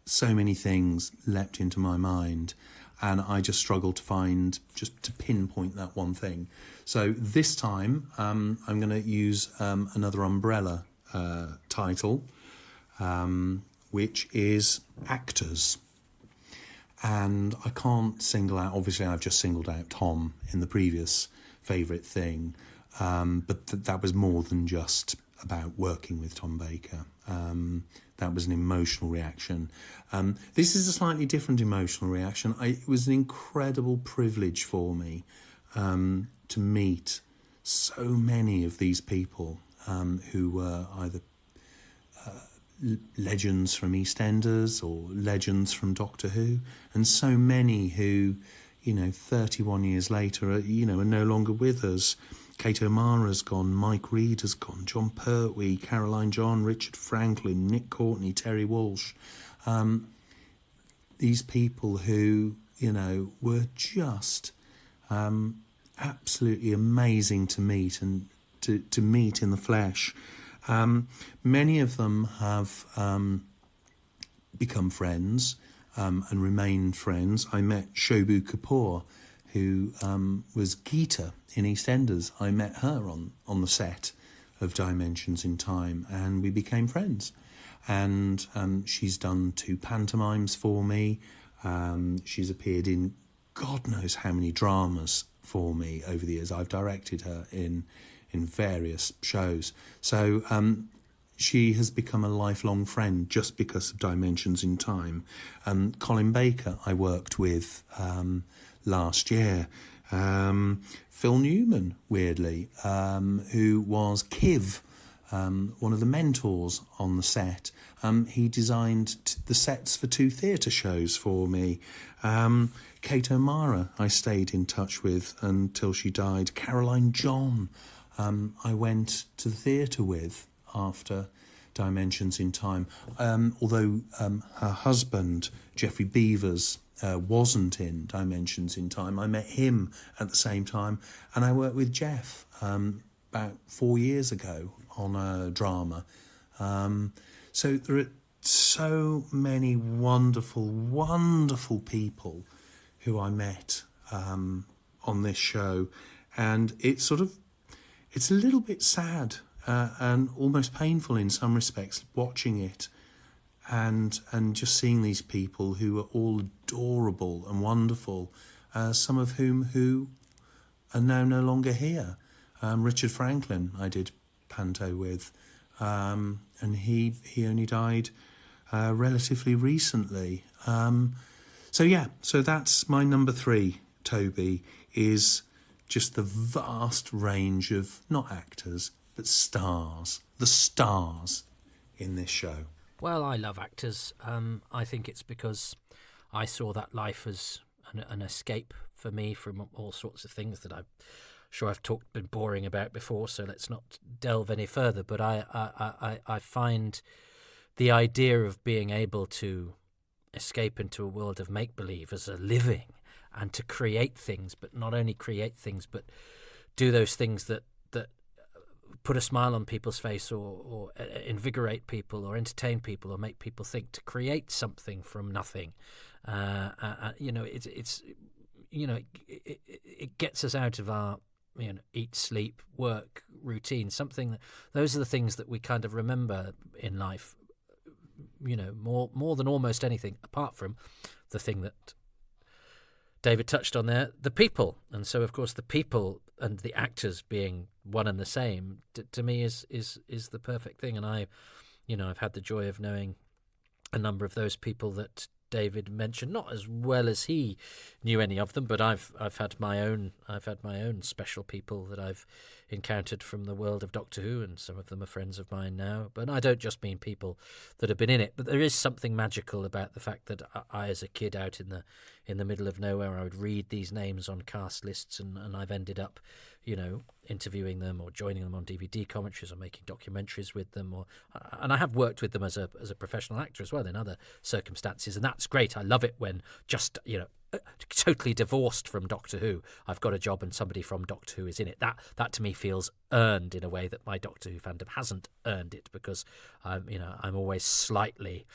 so many things leapt into my mind, and I just struggled to pinpoint that one thing. So this time I'm going to use another umbrella title, which is actors. And I can't single out, obviously I've just singled out Tom in the previous favourite thing, but that was more than just about working with Tom Baker. That was an emotional reaction. This is a slightly different emotional reaction. It was an incredible privilege for me to meet so many of these people who were either legends from EastEnders or legends from Doctor Who, and so many who, 31 years later, are no longer with us. Kate O'Mara's gone, Mike Reed has gone, John Pertwee, Caroline John, Richard Franklin, Nick Courtney, Terry Walsh. These people who, were just absolutely amazing to meet and to meet in the flesh. Many of them have become friends and remained friends. I met Shobu Kapoor, who was Geeta in EastEnders. I met her on the set of Dimensions in Time, and we became friends. And she's done 2 pantomimes for me. She's appeared in God knows how many dramas for me over the years. I've directed her in various shows. So she has become a lifelong friend just because of Dimensions in Time. Colin Baker I worked with last year. Phil Newman, weirdly, who was Kiv, one of the mentors on the set. He designed the sets for 2 theatre shows for me. Kate O'Mara I stayed in touch with until she died. Caroline John I went to the theatre with after Dimensions in Time. Although her husband, Geoffrey Beavers, wasn't in Dimensions in Time, I met him at the same time, and I worked with Jeff about 4 years ago on a drama. So there are so many wonderful, wonderful people who I met on this show, and it's a little bit sad and almost painful in some respects watching it, and just seeing these people who are all adorable and wonderful, some of who are now no longer here. Richard Franklin I did panto with, and he only died relatively recently. So that's my number 3, Toby, is just the vast range of not actors but stars, the stars in this show. Well, I love actors. I think it's because I saw that life as an escape for me from all sorts of things that I'm sure I've been boring about before, so let's not delve any further. But I find the idea of being able to escape into a world of make-believe as a living, and to create things, but not only create things, but do those things that put a smile on people's face, or invigorate people, or entertain people, or make people think, to create something from nothing. It gets us out of our eat, sleep, work routine. Those are the things that we kind of remember in life, more than almost anything, apart from the thing that David touched on there, the people. And so, of course, the people and the actors being one and the same, to me is the perfect thing. And I've had the joy of knowing a number of those people that David mentioned, not as well as he knew any of them, but I've had my own special people that I've encountered from the world of Doctor Who, and some of them are friends of mine now. But I don't just mean people that have been in it, but there is something magical about the fact that I as a kid out in the middle of nowhere, I would read these names on cast lists, and I've ended up, interviewing them or joining them on DVD commentaries or making documentaries with them, and I have worked with them as a professional actor as well in other circumstances, and that's great. I love it when just totally divorced from Doctor Who, I've got a job and somebody from Doctor Who is in it. That to me feels earned in a way that my Doctor Who fandom hasn't earned it, because I'm always slightly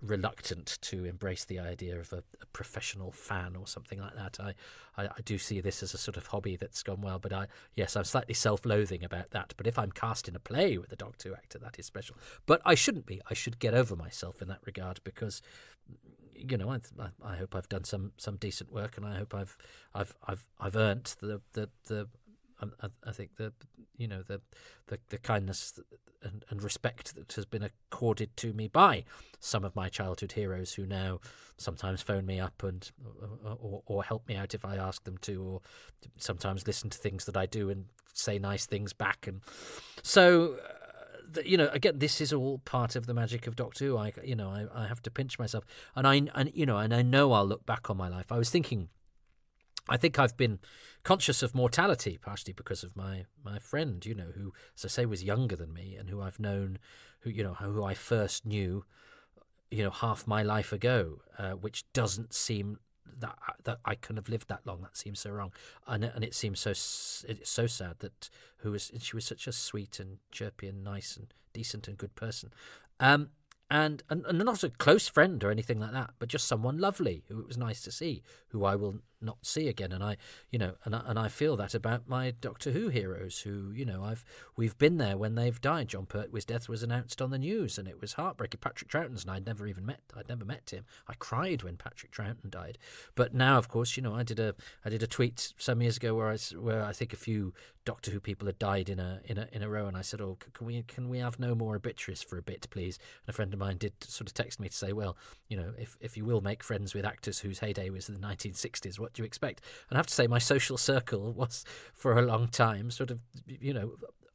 reluctant to embrace the idea of a professional fan or something like that. I do see this as a sort of hobby that's gone well, but I'm slightly self-loathing about that. But if I'm cast in a play with a Doctor Who actor, that is special. But I shouldn't be. I should get over myself in that regard, because I hope I've done some decent work, and I hope I've earned I think the kindness and respect that has been accorded to me by some of my childhood heroes, who now sometimes phone me up and or help me out if I ask them to, or sometimes listen to things that I do and say nice things back. And so again, this is all part of the magic of Doctor Who. I have to pinch myself, and I know I'll look back on my life. I was thinking, I think I've been conscious of mortality, partially because of my friend, who, as I say, was younger than me, and who I've known, who I first knew, half my life ago, which doesn't seem that I couldn't have lived that long. That seems so wrong, and it seems it's so sad that she was such a sweet and chirpy and nice and decent and good person, and not a close friend or anything like that, but just someone lovely who it was nice to see, who I will not see again. And I feel that about my Doctor Who heroes, who we've been there when they've died. John Pertwee's death was announced on the news, and it was heartbreaking. Patrick Troughton's, and I'd never met him. I cried when Patrick Troughton died. But now, of course, I did a tweet some years ago where I think a few Doctor Who people had died in a row, and I said, "Oh, can we have no more obituaries for a bit, please?" And a friend of mine did sort of text me to say, "Well, if you will make friends with actors whose heyday was in the 1960s, what do you expect?" And I have to say, my social circle was for a long time sort of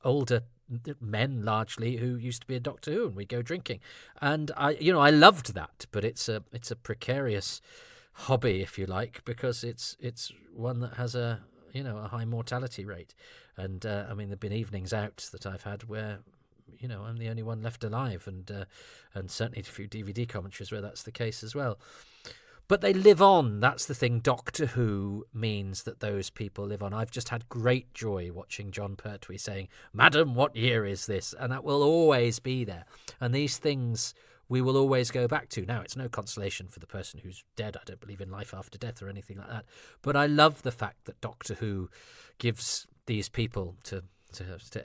older men largely who used to be in Doctor Who, and we'd go drinking, and I loved that. But it's a precarious hobby, if you like, because it's one that has a high mortality rate. And there've been evenings out that I've had where I'm the only one left alive, and certainly a few DVD commentaries where that's the case as well. But they live on. That's the thing. Doctor Who means that those people live on. I've just had great joy watching John Pertwee saying, "Madam, what year is this?" And that will always be there. And these things we will always go back to. Now, it's no consolation for the person who's dead. I don't believe in life after death or anything like that. But I love the fact that Doctor Who gives these people, to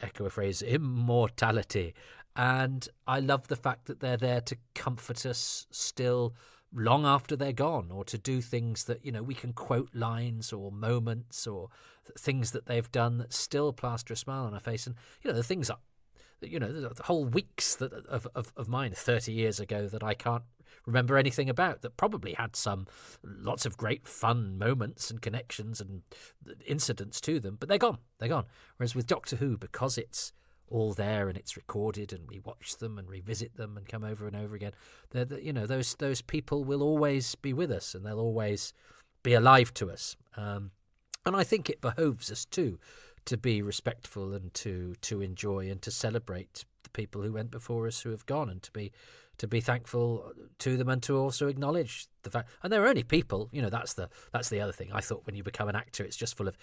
echo a phrase, immortality. And I love the fact that they're there to comfort us still long after they're gone, or to do things that, we can quote lines or moments or things that they've done that still plaster a smile on our face. And, the things that, the whole weeks that of mine 30 years ago that I can't remember anything about, that probably had lots of great fun moments and connections and incidents to them, but they're gone. Whereas with Doctor Who, because it's all there and it's recorded and we watch them and revisit them and come over and over again, those people will always be with us, and they'll always be alive to us. And I think it behoves us too to be respectful and to enjoy and to celebrate the people who went before us, who have gone, and to be thankful to them, and to also acknowledge the fact. And they're only people, that's the other thing. I thought when you become an actor, it's just full of,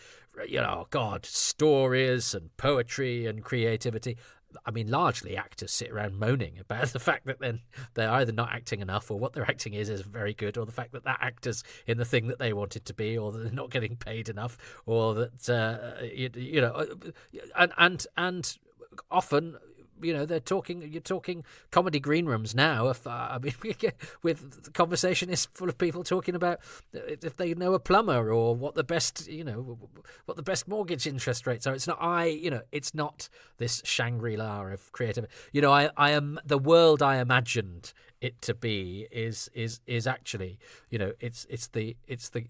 stories and poetry and creativity. Largely actors sit around moaning about the fact that then they're either not acting enough, or what they're acting is very good, or the fact that actor's in the thing that they wanted to be, or that they're not getting paid enough, or that, and often, you're talking comedy green rooms now. With the conversation is full of people talking about if they know a plumber, or what the best mortgage interest rates are. It's not it's not this Shangri-La of creativity. I am the world I imagined it to be is actually, it's the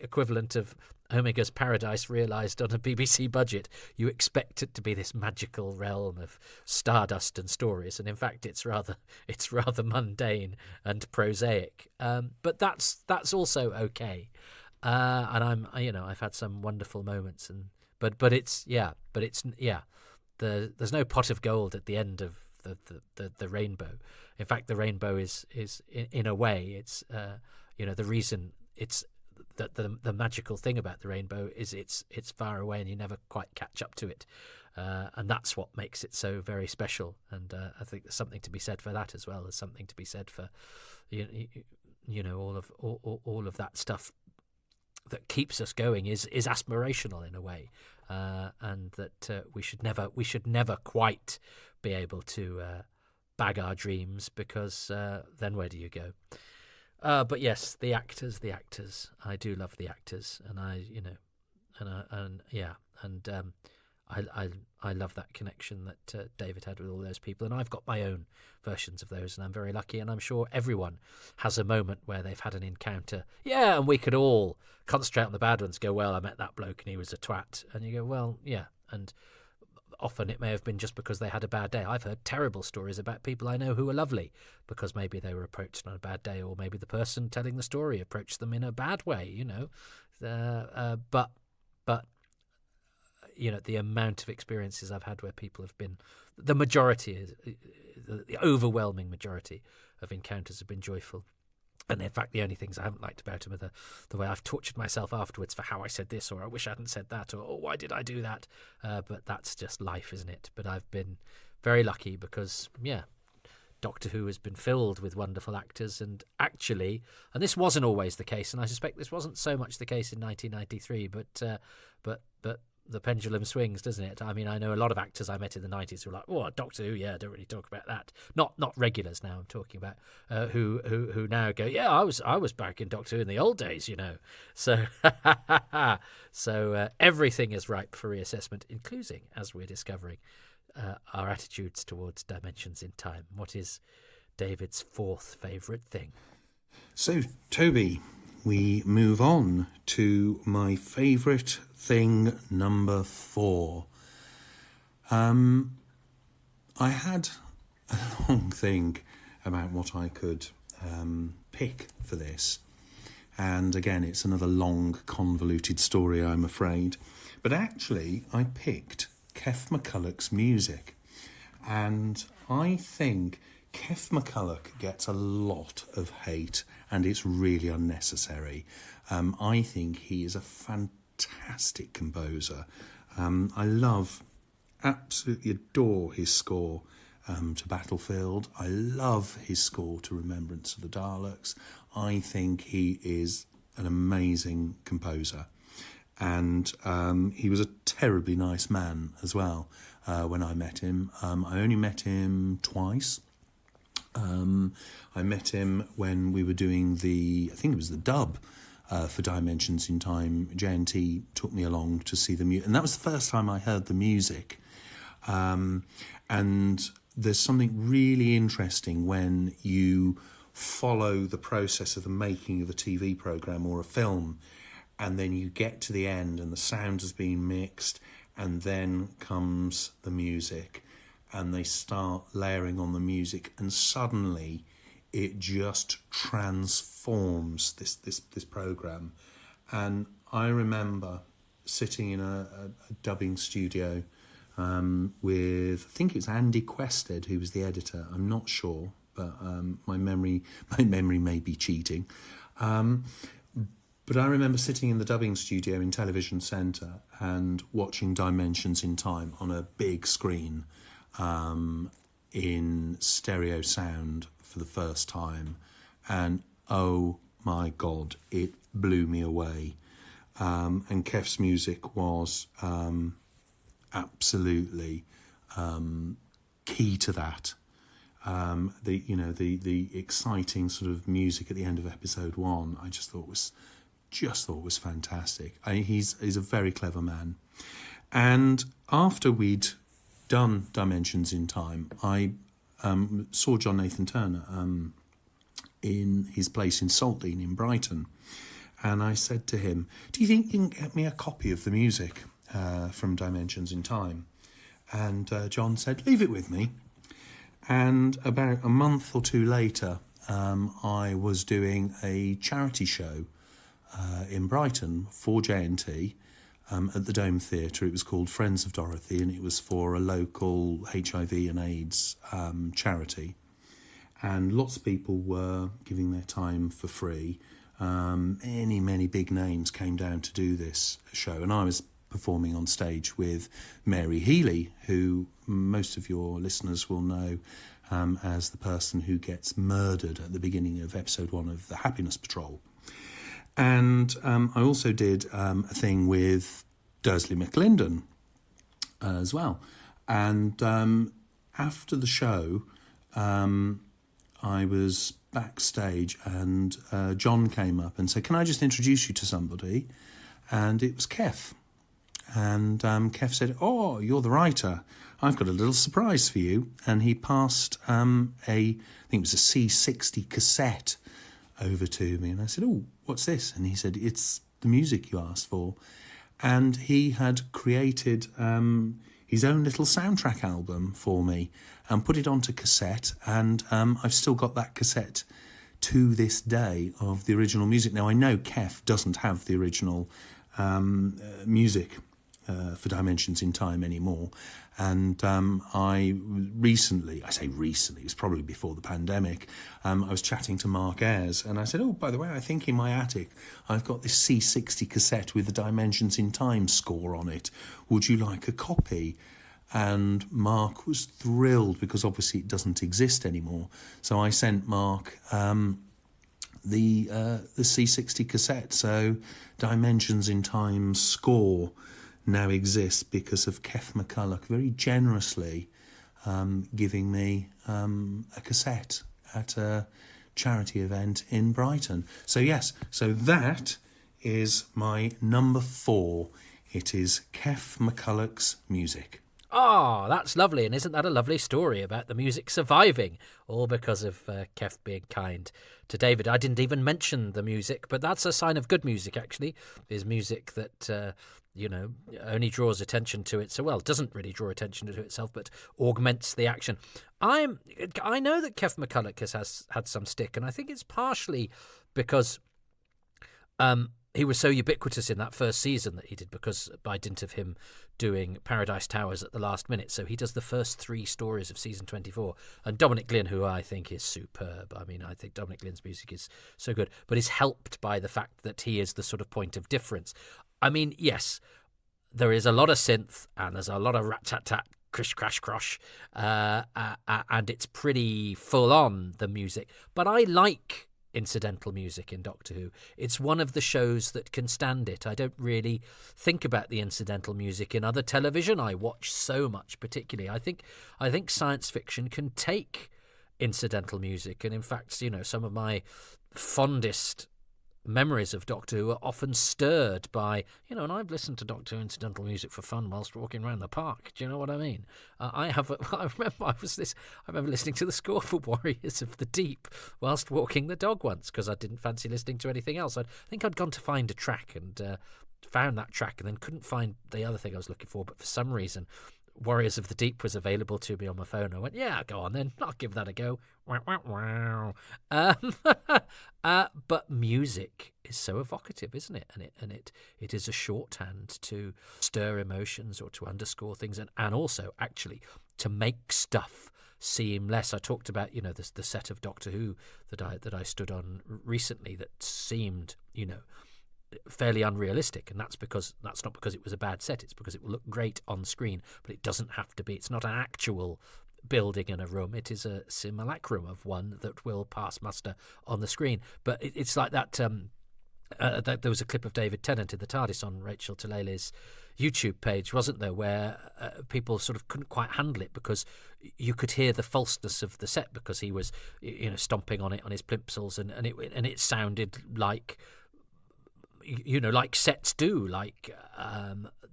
equivalent of Omega's Paradise realised on a BBC budget, you expect it to be this magical realm of stardust and stories, and in fact, it's rather mundane and prosaic. But that's also okay. And I've had some wonderful moments, there's no pot of gold at the end of the rainbow. In fact, the rainbow is in a way, it's the reason it's that the magical thing about the rainbow is it's far away and you never quite catch up to it, and that's what makes it so very special. And I think there's something to be said for that as well. There's something to be said for all of that stuff that keeps us going is aspirational in a way, and that we should never quite be able to bag our dreams, because then where do you go? But yes, the actors. I do love the actors, and I love that connection that David had with all those people, and I've got my own versions of those, and I'm very lucky, and I'm sure everyone has a moment where they've had an encounter. Yeah, and we could all concentrate on the bad ones, go, well, I met that bloke and he was a twat, and you go, well, yeah, and often it may have been just because they had a bad day. I've heard terrible stories about people I know who were lovely because maybe they were approached on a bad day, or maybe the person telling the story approached them in a bad way, but the amount of experiences I've had where people have been, the overwhelming majority of encounters have been joyful. And in fact, the only things I haven't liked about them are the way I've tortured myself afterwards for how I said this, or I wish I hadn't said that, or why did I do that? But that's just life, isn't it? But I've been very lucky because, Doctor Who has been filled with wonderful actors, and actually, and this wasn't always the case, and I suspect this wasn't so much the case in 1993, but the pendulum swings, doesn't it? I mean, I know a lot of actors I met in the 90s who were like, oh, Doctor Who, yeah, don't really talk about that. Not regulars now, I'm talking about, who now go, yeah, I was back in Doctor Who in the old days, So, everything is ripe for reassessment, including, as we're discovering, our attitudes towards dimensions in time. What is David's fourth favourite thing? So, Toby, we move on to my favourite thing number 4. I had a long think about what I could pick for this. And again, it's another long, convoluted story, I'm afraid. But actually, I picked Keith McCulloch's music. And I think Keith McCulloch gets a lot of hate, and it's really unnecessary. I think he is a fantastic composer. I absolutely adore his score to Battlefield. I love his score to Remembrance of the Daleks. I think he is an amazing composer. And he was a terribly nice man as well when I met him. I only met him twice. I met him when we were doing I think it was the dub for Dimensions in Time. JNT took me along to see the music, and that was the first time I heard the music. And there's something really interesting when you follow the process of the making of a TV programme or a film, and then you get to the end and the sound has been mixed, and then comes the music, and they start layering on the music, and suddenly it just transforms this programme. And I remember sitting in a dubbing studio with, I think it was Andy Quested, who was the editor. I'm not sure, but my memory may be cheating. But I remember sitting in the dubbing studio in Television Centre and watching Dimensions in Time on a big screen in stereo sound for the first time, and oh my God, it blew me away. And Kef's music was absolutely key to that. The exciting sort of music at the end of episode 1, I just thought was fantastic. He's a very clever man. And after we'd done Dimensions in Time, I saw John Nathan Turner in his place in Saltdean in Brighton, and I said to him, "Do you think you can get me a copy of the music from Dimensions in Time?" And John said, "Leave it with me." And about a month or two later, I was doing a charity show in Brighton for JNT at the Dome Theatre. It was called Friends of Dorothy, and it was for a local HIV and AIDS charity. And lots of people were giving their time for free. Many big names came down to do this show, and I was performing on stage with Mary Healy, who most of your listeners will know as the person who gets murdered at the beginning of episode 1 of The Happiness Patrol. And I also did a thing with Dursley McLinden as well. And after the show, I was backstage, and John came up and said, "Can I just introduce you to somebody?" And it was Kev. And Kev said, "Oh, you're the writer. I've got a little surprise for you." And he passed I think it was a C60 cassette over to me. And I said, "Oh, what's this?" And he said, "It's the music you asked for." And he had created his own little soundtrack album for me and put it onto cassette. And I've still got that cassette to this day of the original music. Now, I know Kev doesn't have the original music for Dimensions in Time anymore. And I say recently, it was probably before the pandemic, I was chatting to Mark Ayres, and I said, "Oh, by the way, I think in my attic I've got this C60 cassette with the Dimensions in Time score on it. Would you like a copy?" And Mark was thrilled, because obviously it doesn't exist anymore. So I sent Mark the C60 cassette. So Dimensions in Time score now exists because of Kev McCulloch very generously giving me a cassette at a charity event in Brighton. So yes, so that is my number 4. It is Kev McCulloch's music. Oh, that's lovely. And isn't that a lovely story about the music surviving, all because of Kev being kind to David? I didn't even mention the music, but that's a sign of good music, actually, is music that, only draws attention to it. So, well, doesn't really draw attention to itself, but augments the action. I know that Kev McCulloch has had some stick, and I think it's partially because he was so ubiquitous in that first season that he did, because by dint of him doing Paradise Towers at the last minute. So he does the first 3 stories of season 24. And Dominic Glynn, who I think is superb. I mean, I think Dominic Glynn's music is so good, but is helped by the fact that he is the sort of point of difference. I mean, yes, there is a lot of synth and there's a lot of rat-tat-tat, crish crash crosh, and it's pretty full on, the music. But I like incidental music in Doctor Who. It's one of the shows that can stand it. I don't really think about the incidental music in other television. I watch so much, particularly. I think science fiction can take incidental music, and in fact, some of my fondest memories of Doctor Who are often stirred by, and I've listened to Doctor Who incidental music for fun whilst walking around the park. Do you know what I mean? I remember listening to the score for Warriors of the Deep whilst walking the dog once, because I didn't fancy listening to anything else. I think I'd gone to find a track and found that track, and then couldn't find the other thing I was looking for, but for some reason Warriors of the Deep was available to me on my phone. I went, yeah, go on then, I'll give that a go. But music is so evocative, isn't it? And it is a shorthand to stir emotions or to underscore things, and also actually to make stuff seem less. I talked about the set of Doctor Who that I stood on recently that seemed fairly unrealistic, and that's not because it was a bad set. It's because it will look great on screen, but it doesn't have to be. It's not an actual building in a room. It is a simulacrum of one that will pass muster on the screen. But it's like that. There was a clip of David Tennant in the TARDIS on Rachel Talele's YouTube page, wasn't there, where people sort of couldn't quite handle it because you could hear the falseness of the set, because he was stomping on it on his plimsolls, and it sounded like like sets do, like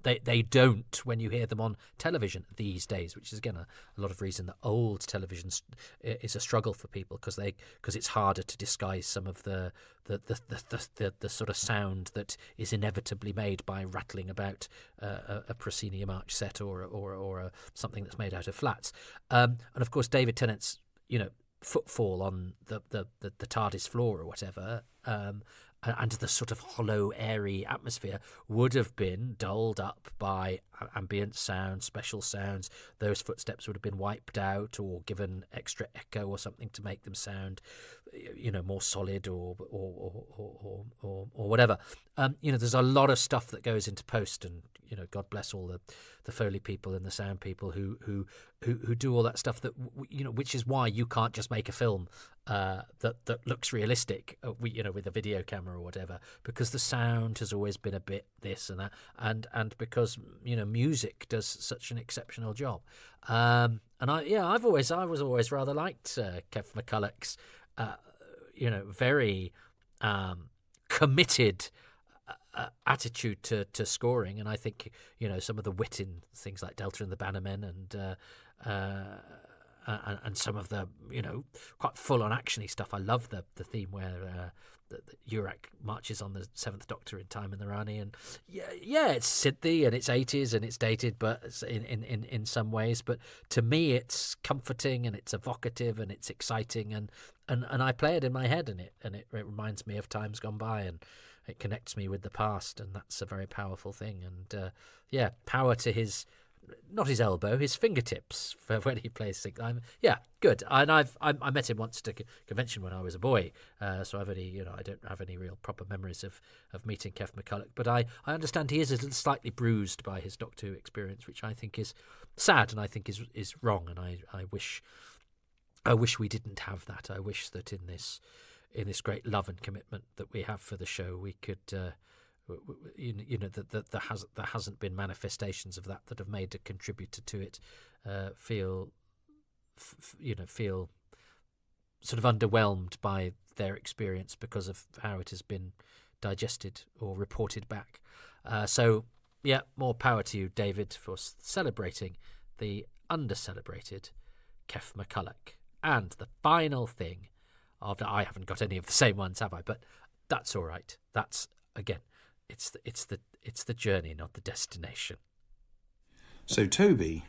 they don't when you hear them on television these days, which is again a lot of reason that old television is a struggle for people because it's harder to disguise some of the sort of sound that is inevitably made by rattling about a proscenium arch set or something that's made out of flats. And of course, David Tennant's footfall on the TARDIS floor or whatever, and the sort of hollow, airy atmosphere would have been dulled up by ambient sound, special sounds. Those footsteps would have been wiped out or given extra echo or something to make them sound, more solid or whatever. There's a lot of stuff that goes into post, and God bless all the Foley people and the sound people who do all that stuff. That which is why you can't just make a film that looks realistic, with a video camera or whatever, because the sound has always been a bit this and that, and because music does such an exceptional job. And I was always rather liked Kev McCulloch's very committed attitude to scoring, and I think some of the wit in things like Delta and the Bannermen and some of the quite full on actiony stuff. I love the theme where the Urak marches on the Seventh Doctor in Time in the Rani, and it's synthy and it's 80s and it's dated, but it's in some ways. But to me, it's comforting and it's evocative and it's exciting, and I play it in my head, and it reminds me of times gone by, and it connects me with the past, and that's a very powerful thing. And power to his. Not his elbow, his fingertips for when he plays things. Good. And I met him once at a convention when I was a boy, so I've only I don't have any real proper memories of meeting Kev McCulloch. But I understand he is a little slightly bruised by his Doctor Who experience, which I think is sad and I think is wrong. And I wish we didn't have that. I wish that in this great love and commitment that we have for the show, we could. That there hasn't been manifestations of that have made a contributor to it feel sort of underwhelmed by their experience because of how it has been digested or reported back. More power to you, David, for celebrating the under-celebrated Kev McCulloch. And the final thing, I haven't got any of the same ones, have I? But that's all right. That's again. It's the journey, not the destination. So, Toby,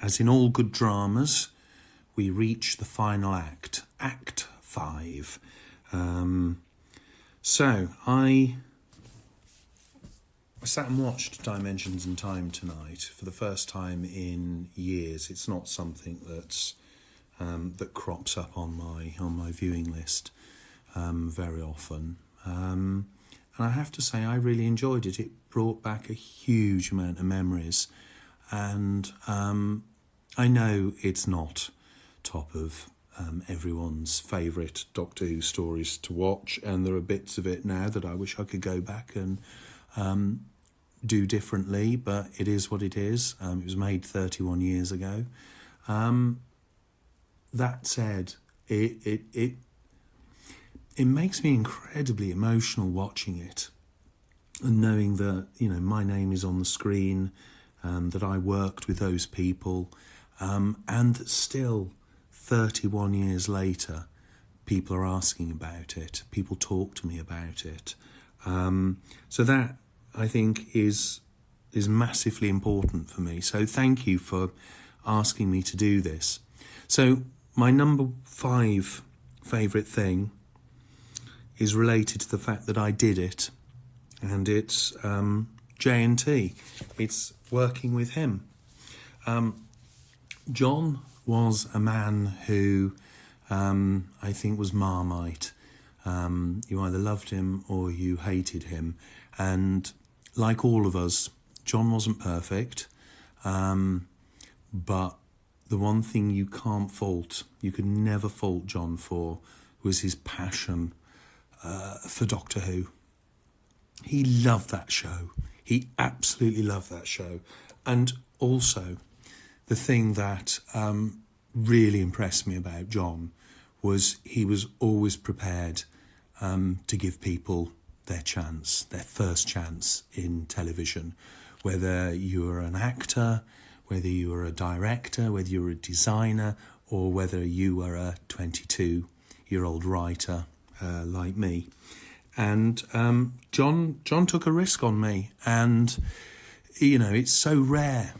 as in all good dramas, we reach the final act, Act 5. So I sat and watched Dimensions in Time tonight for the first time in years. It's not something that's that crops up on my viewing list very often. And I have to say, I really enjoyed it. It brought back a huge amount of memories. And I know it's not top of everyone's favourite Doctor Who stories to watch. And there are bits of it now that I wish I could go back and do differently. But it is what it is. It was made 31 years ago. That said, it makes me incredibly emotional watching it and knowing that, my name is on the screen, that I worked with those people, and that still 31 years later, people are asking about it. People talk to me about it. So that, I think, is massively important for me. So thank you for asking me to do this. So my number 5 favourite thing is related to the fact that I did it, and it's J&T. It's working with him. John was a man who I think was Marmite. You either loved him or you hated him, and like all of us, John wasn't perfect, but the one thing you could never fault John for, was his passion for Doctor Who. He loved that show. He absolutely loved that show. And also, the thing that really impressed me about John was he was always prepared to give people their chance, their first chance in television, whether you're an actor, whether you're a director, whether you're a designer, or whether you were a 22-year-old writer like me. And John took a risk on me, and it's so rare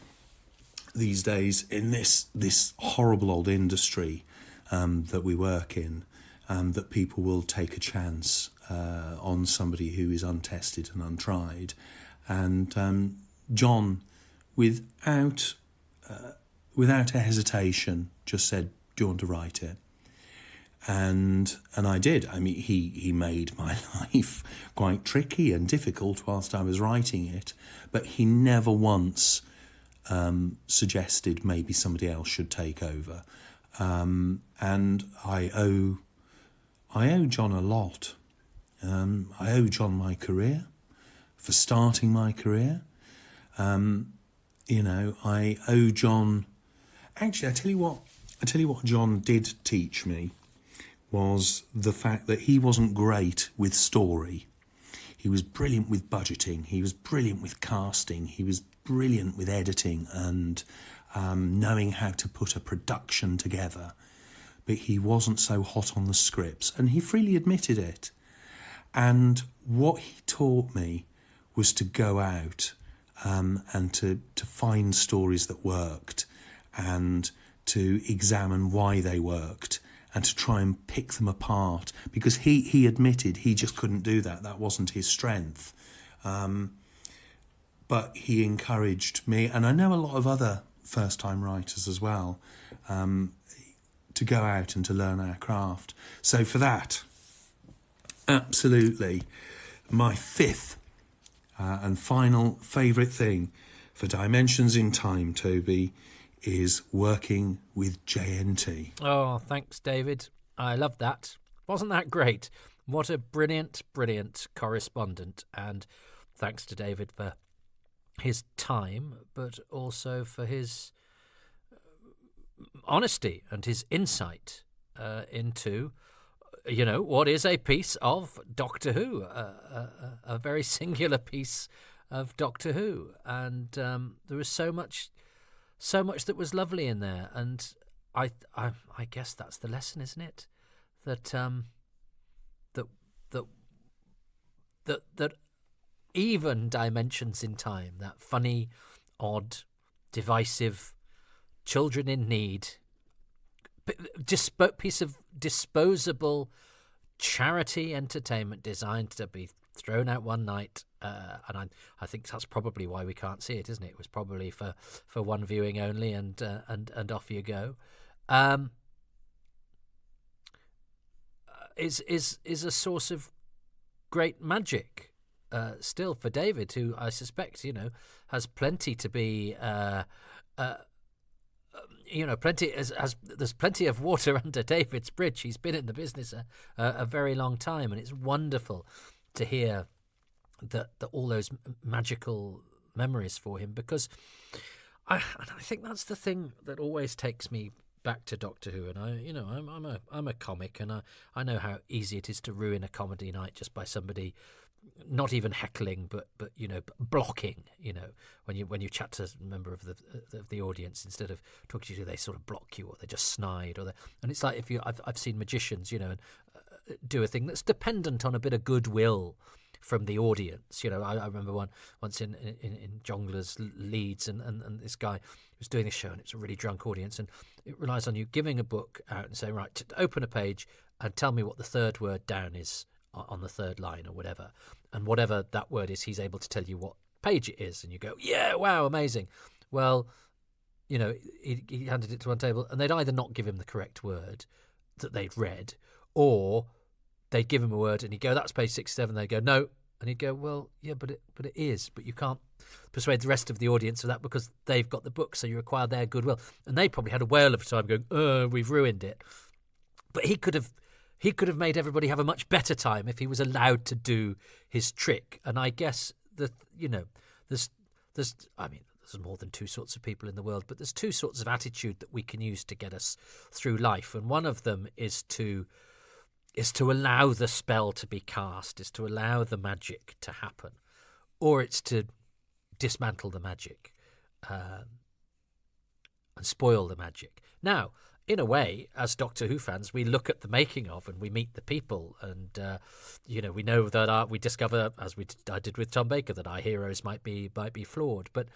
these days in this horrible old industry that we work in, that people will take a chance on somebody who is untested and untried. And John, without a hesitation, just said, "Do you want to write it?" And I did. I mean, he made my life quite tricky and difficult whilst I was writing it, but he never once suggested maybe somebody else should take over. And I owe John a lot. I owe John my career, for starting my career. I owe John. Actually, I tell you what John did teach me was the fact that he wasn't great with story. He was brilliant with budgeting. He was brilliant with casting. He was brilliant with editing and knowing how to put a production together. But he wasn't so hot on the scripts, and he freely admitted it. And what he taught me was to go out and to find stories that worked, and to examine why they worked, and to try and pick them apart, because he admitted he just couldn't do that. That wasn't his strength. But he encouraged me, and I know a lot of other first-time writers as well, to go out and to learn our craft. So for that, absolutely, my fifth and final favourite thing for Dimensions in Time, Toby, is working with JNT. Oh, thanks, David. I love that. Wasn't that great? What a brilliant, brilliant correspondent. And thanks to David for his time, but also for his honesty and his insight into, what is a piece of Doctor Who, a very singular piece of Doctor Who. And there was so much that was lovely in there, and I guess that's the lesson, isn't it? That even Dimensions in Time, that funny, odd, divisive, children in need, piece of disposable charity entertainment designed to be thrown out one night, and I think that's probably why we can't see it, isn't it? It was probably for one viewing only, and off you go. Is a source of great magic still for David, who I suspect has plenty to be. There's plenty of water under David's bridge. He's been in the business a very long time, and it's wonderful to hear that all those magical memories for him, because I think that's the thing that always takes me back to Doctor Who. And I'm a comic, and I know how easy it is to ruin a comedy night just by somebody not even heckling, but blocking. When you chat to a member of the audience, instead of talking to you, they sort of block you, or they just snide, and it's like I've seen magicians, and do a thing that's dependent on a bit of goodwill from the audience. I remember once in Jongleurs Leeds, and this guy was doing a show, and it's a really drunk audience, and it relies on you giving a book out and saying, right, open a page and tell me what the third word down is on the third line or whatever, and whatever that word is, he's able to tell you what page it is, and you go, yeah, wow, amazing. Well, he handed it to one table, and they'd either not give him the correct word that they'd read, or they'd give him a word and he'd go, that's page 67. They'd go, no. And he'd go, well, yeah, but it is. But you can't persuade the rest of the audience of that because they've got the book, so you require their goodwill. And they probably had a whale of a time going, we've ruined it. But he could have made everybody have a much better time if he was allowed to do his trick. And I guess that, there's more than two sorts of people in the world, but there's two sorts of attitude that we can use to get us through life. And one of them is to allow the spell to be cast, is to allow the magic to happen, or it's to dismantle the magic and spoil the magic. Now, in a way, as Doctor Who fans, we look at the making of and we meet the people, and we know that we discover, as I did with Tom Baker, that our heroes might be flawed. But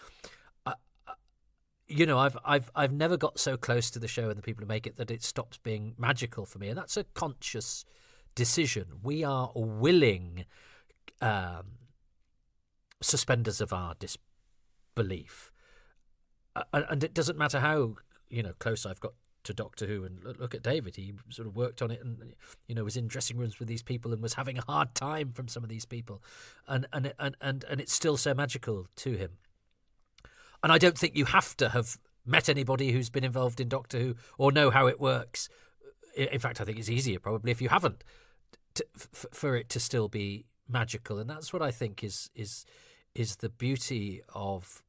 I've never got so close to the show and the people who make it that it stops being magical for me, and that's a conscious decision. We are willing suspenders of our disbelief, and it doesn't matter how close I've got to Doctor Who. And look at David; he sort of worked on it, and was in dressing rooms with these people and was having a hard time from some of these people, and it's still so magical to him. And I don't think you have to have met anybody who's been involved in Doctor Who or know how it works. In fact, I think it's easier probably if you haven't for it to still be magical. And that's what I think is the beauty of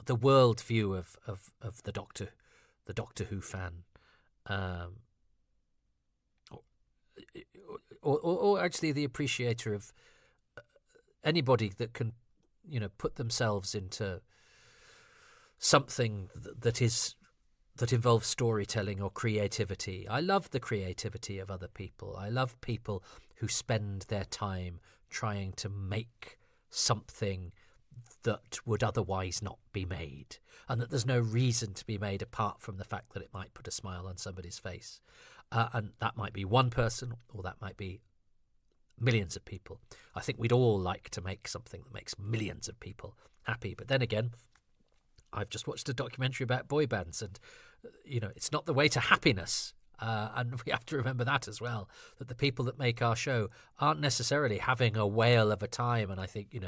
the worldview of the Doctor Who fan, or actually the appreciator of anybody that can put themselves into something that involves storytelling or creativity. I love the creativity of other people. I love people who spend their time trying to make something that would otherwise not be made, and that there's no reason to be made apart from the fact that it might put a smile on somebody's face. And that might be one person, or that might be millions of people. I think we'd all like to make something that makes millions of people happy. But then again, I've just watched a documentary about boy bands, and it's not the way to happiness. And we have to remember that as well, that the people that make our show aren't necessarily having a whale of a time. And I think,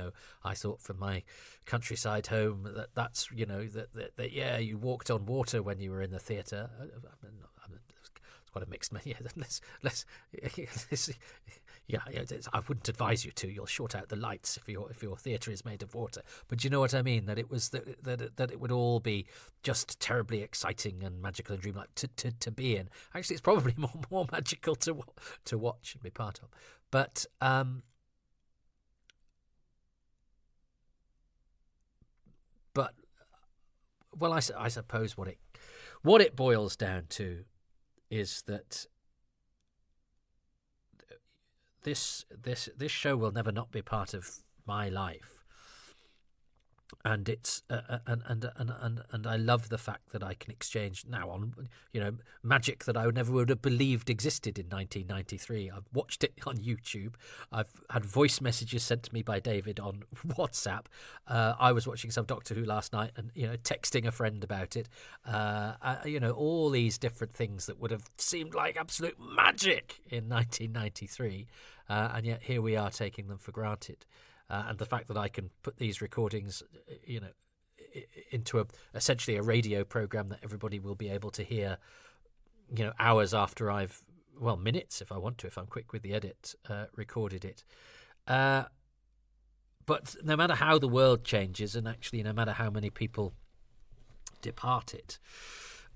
I thought from my countryside home that's, that yeah, you walked on water when you were in the theatre. It's quite a mixed menu. I wouldn't advise you to. You'll short out the lights if your theatre is made of water. But you know what I mean? That it was that it would all be just terribly exciting and magical and dreamlike to be in. Actually, it's probably more magical to watch and be part of. But well, I suppose what it boils down to is that this show will never not be part of my life, and it's and I love the fact that I can exchange now on magic that I never would have believed existed in 1993. I've watched it on YouTube. I've had voice messages sent to me by David on WhatsApp. I was watching some Doctor Who last night and texting a friend about it. All these different things that would have seemed like absolute magic in 1993, and yet here we are taking them for granted. And the fact that I can put these recordings, into essentially a radio program that everybody will be able to hear, hours after minutes if I want to, if I'm quick with the edit, recorded it. But no matter how the world changes, and actually no matter how many people depart it,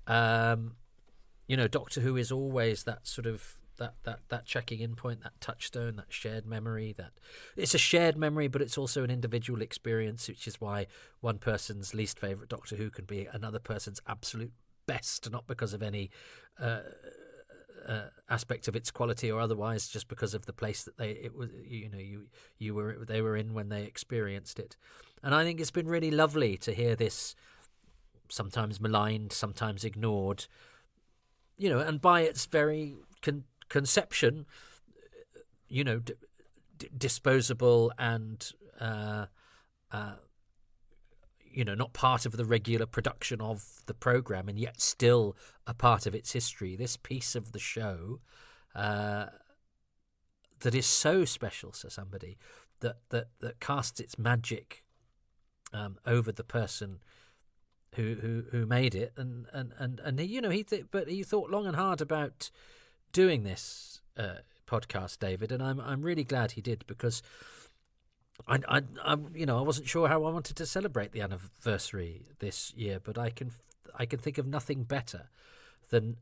Doctor Who is always that sort of that checking in point, that touchstone, that shared memory. That it's a shared memory, but it's also an individual experience, which is why one person's least favourite Doctor Who can be another person's absolute best, not because of any aspect of its quality or otherwise, just because of the place that they were in when they experienced it. And I think it's been really lovely to hear this, sometimes maligned, sometimes ignored, and by its very conception, disposable and not part of the regular production of the programme, and yet still a part of its history. This piece of the show that is so special to somebody that casts its magic over the person who made it, and he thought long and hard about doing this podcast, David, and I'm really glad he did, because I wasn't sure how I wanted to celebrate the anniversary this year, but I can think of nothing better than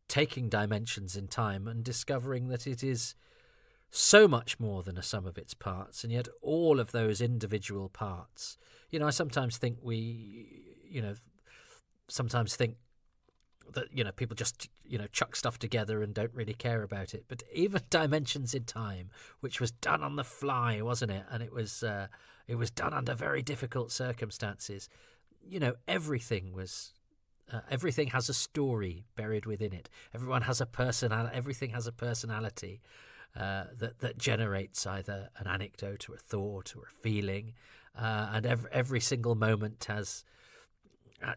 taking dimensions in time and discovering that it is so much more than a sum of its parts, and yet all of those individual parts, I sometimes think that people just chuck stuff together and don't really care about it. But even Dimensions in Time, which was done on the fly, wasn't it? And it was done under very difficult circumstances. Everything was. Everything has a story buried within it. Everything has a personality that generates either an anecdote or a thought or a feeling, and every single moment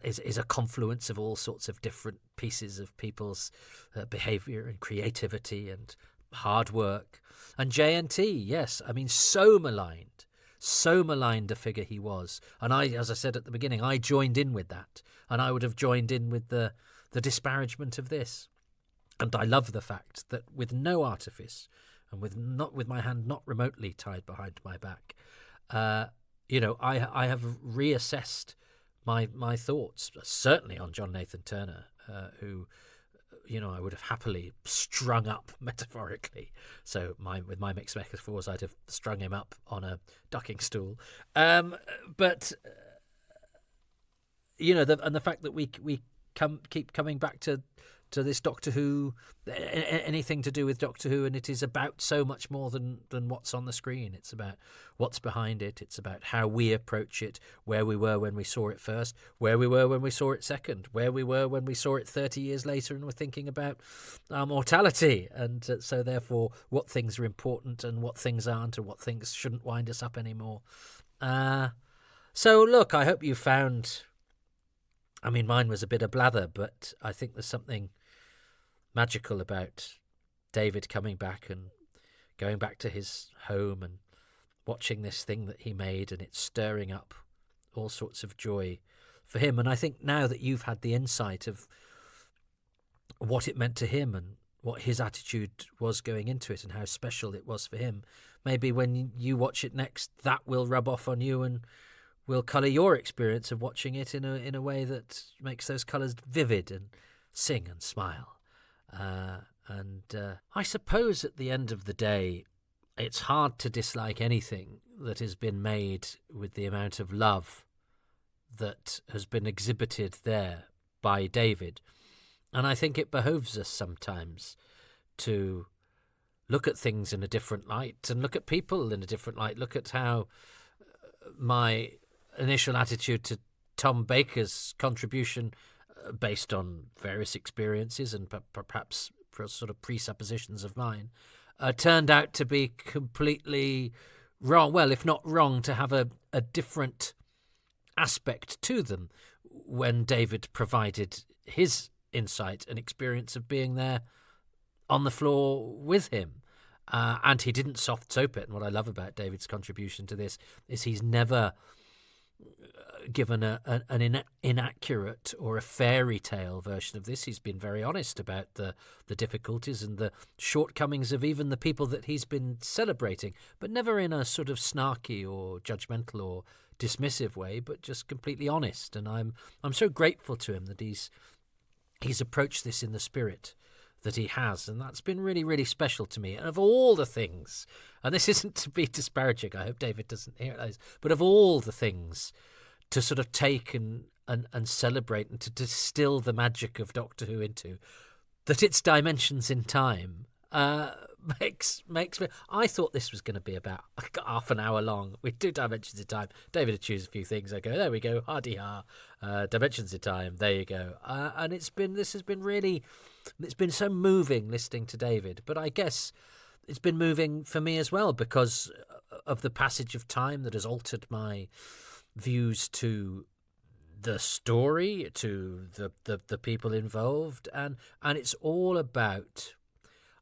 is a confluence of all sorts of different pieces of people's behaviour and creativity and hard work. And JNT, yes, I mean, so maligned a figure he was. And as I said at the beginning, I joined in with that, and I would have joined in with the disparagement of this. And I love the fact that with no artifice, and with my hand not remotely tied behind my back, I have reassessed my thoughts, certainly on John Nathan Turner, who I would have happily strung up metaphorically. So with my mixed metaphors, I'd have strung him up on a ducking stool. But the fact that we keep coming back to this Doctor Who, anything to do with Doctor Who, and it is about so much more than what's on the screen. It's about what's behind it. It's about how we approach it, where we were when we saw it first, where we were when we saw it second, where we were when we saw it 30 years later and were thinking about our mortality. And so therefore what things are important and what things aren't, and what things shouldn't wind us up anymore. So look, I hope you found... I mean, mine was a bit of blather, but I think there's something magical about David coming back and going back to his home and watching this thing that he made, and it's stirring up all sorts of joy for him. And I think now that you've had the insight of what it meant to him and what his attitude was going into it and how special it was for him, maybe when you watch it next, that will rub off on you and will colour your experience of watching it in a way that makes those colours vivid and sing and smile. I suppose at the end of the day, it's hard to dislike anything that has been made with the amount of love that has been exhibited there by David. And I think it behoves us sometimes to look at things in a different light and look at people in a different light. Look at how my initial attitude to Tom Baker's contribution, based on various experiences and perhaps sort of presuppositions of mine, turned out to be completely wrong. Well, if not wrong, to have a different aspect to them when David provided his insight and experience of being there on the floor with him. And he didn't soft soap it. And what I love about David's contribution to this is he's never given an inaccurate or a fairy tale version of this. He's been very honest about the difficulties and the shortcomings of even the people that he's been celebrating, but never in a sort of snarky or judgmental or dismissive way, but just completely honest. And I'm so grateful to him that he's approached this in the spirit that he has, and that's been really, really special to me. And of all the things, and this isn't to be disparaging, I hope David doesn't hear it, but of all the things to sort of take and celebrate and to distill the magic of Doctor Who into, that it's Dimensions in Time makes me... I thought this was going to be about half an hour long. We do Dimensions in Time. David would choose a few things. I go, there we go, hardy-ha. Dimensions in Time, there you go. And it's been so moving listening to David. But I guess it's been moving for me as well because of the passage of time that has altered my views to the story, to the people involved, and it's all about,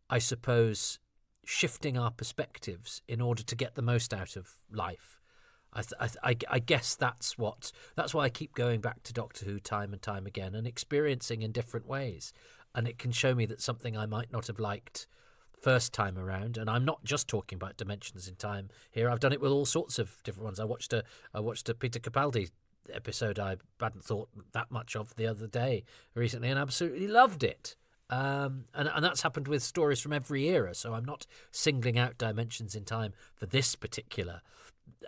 I suppose, shifting our perspectives in order to get the most out of life. I guess that's why I keep going back to Doctor Who time and time again and experiencing in different ways. And it can show me that something I might not have liked first time around, and I'm not just talking about Dimensions in Time here. I've done it with all sorts of different ones. I watched a Peter Capaldi episode I hadn't thought that much of the other day recently and absolutely loved it. And that's happened with stories from every era. So I'm not singling out Dimensions in Time for this particular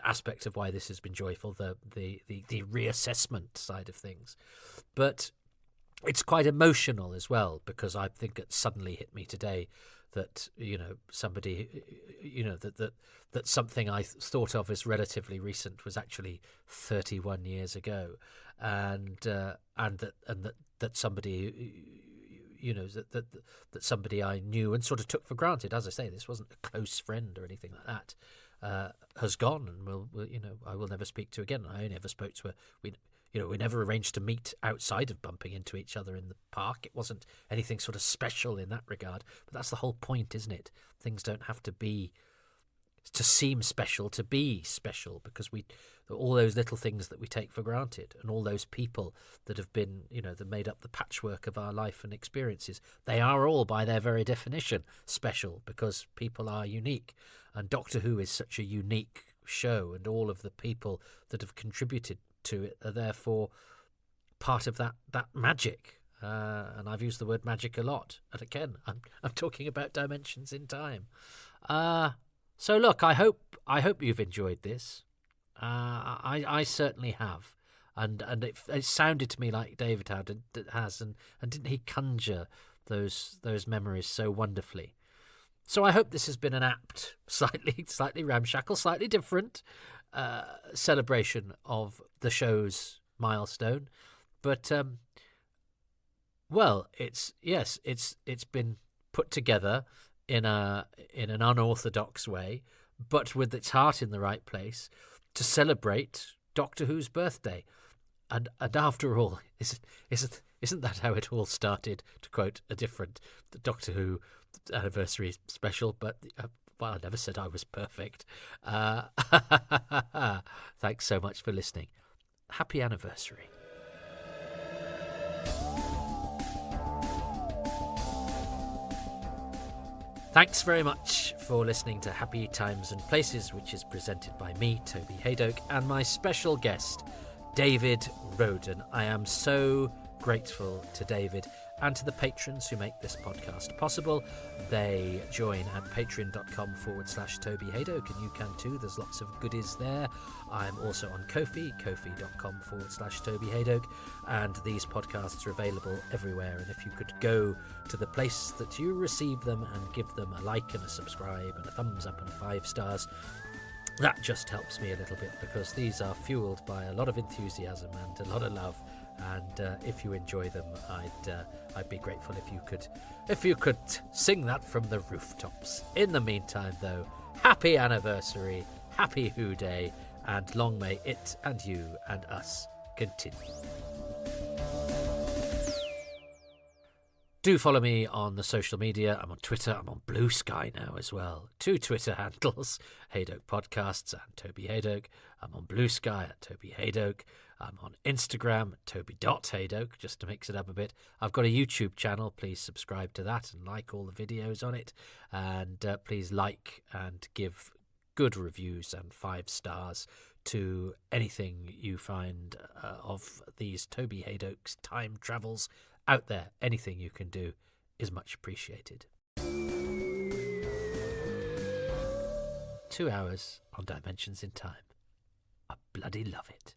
aspect of why this has been joyful, the reassessment side of things. But it's quite emotional as well, because I think it suddenly hit me today that, somebody, that something I thought of as relatively recent was actually 31 years ago, and that somebody, that somebody I knew and sort of took for granted. As I say, this wasn't a close friend or anything like that. Has gone, and I will never speak to again. I only ever spoke to her. We never arranged to meet outside of bumping into each other in the park. It wasn't anything sort of special in that regard. But that's the whole point, isn't it? Things don't have to seem special to be special, because all those little things that we take for granted, and all those people that have been, that made up the patchwork of our life and experiences, they are all by their very definition special, because people are unique. And Doctor Who is such a unique show, and all of the people that have contributed to it are therefore part of that magic. And I've used the word magic a lot. And again, I'm talking about Dimensions in Time. So look, I hope you've enjoyed this. I certainly have, and it sounded to me like David has, and didn't he conjure those memories so wonderfully? So I hope this has been an apt, slightly ramshackle, slightly different celebration of the show's milestone, but it's been put together in an unorthodox way, but with its heart in the right place, to celebrate Doctor Who's birthday. And after all, isn't that how it all started? To quote a different Doctor Who anniversary special, but I never said I was perfect. Thanks so much for listening. Happy anniversary. Thanks very much for listening to Happy Times and Places, which is presented by me, Toby Haydoke, and my special guest, David Roden. I am so grateful to David and to the patrons who make this podcast possible. They join at patreon.com/Toby Haydoke, and you can too. There's lots of goodies there. I'm also on Ko-fi, kofi.com/Toby Haydoke, and these podcasts are available everywhere. And if you could go to the place that you receive them and give them a like and a subscribe and a thumbs up and 5 stars, that just helps me a little bit, because these are fueled by a lot of enthusiasm and a lot of love. And if you enjoy them, I'd be grateful if you could sing that from the rooftops. In the meantime, though, happy anniversary, happy Who Day, and long may it and you and us continue. Do follow me on the social media. I'm on Twitter. I'm on Blue Sky now as well. 2 Twitter handles, Haydoke Podcasts and Toby Haydoke. I'm on Blue Sky at Toby Haydoke. I'm on Instagram at toby.haydoke, just to mix it up a bit. I've got a YouTube channel. Please subscribe to that and like all the videos on it. And please like and give good reviews and 5 stars to anything you find of these Toby Haydoke's time travels out there. Anything you can do is much appreciated. 2 hours on Dimensions in Time. I bloody love it.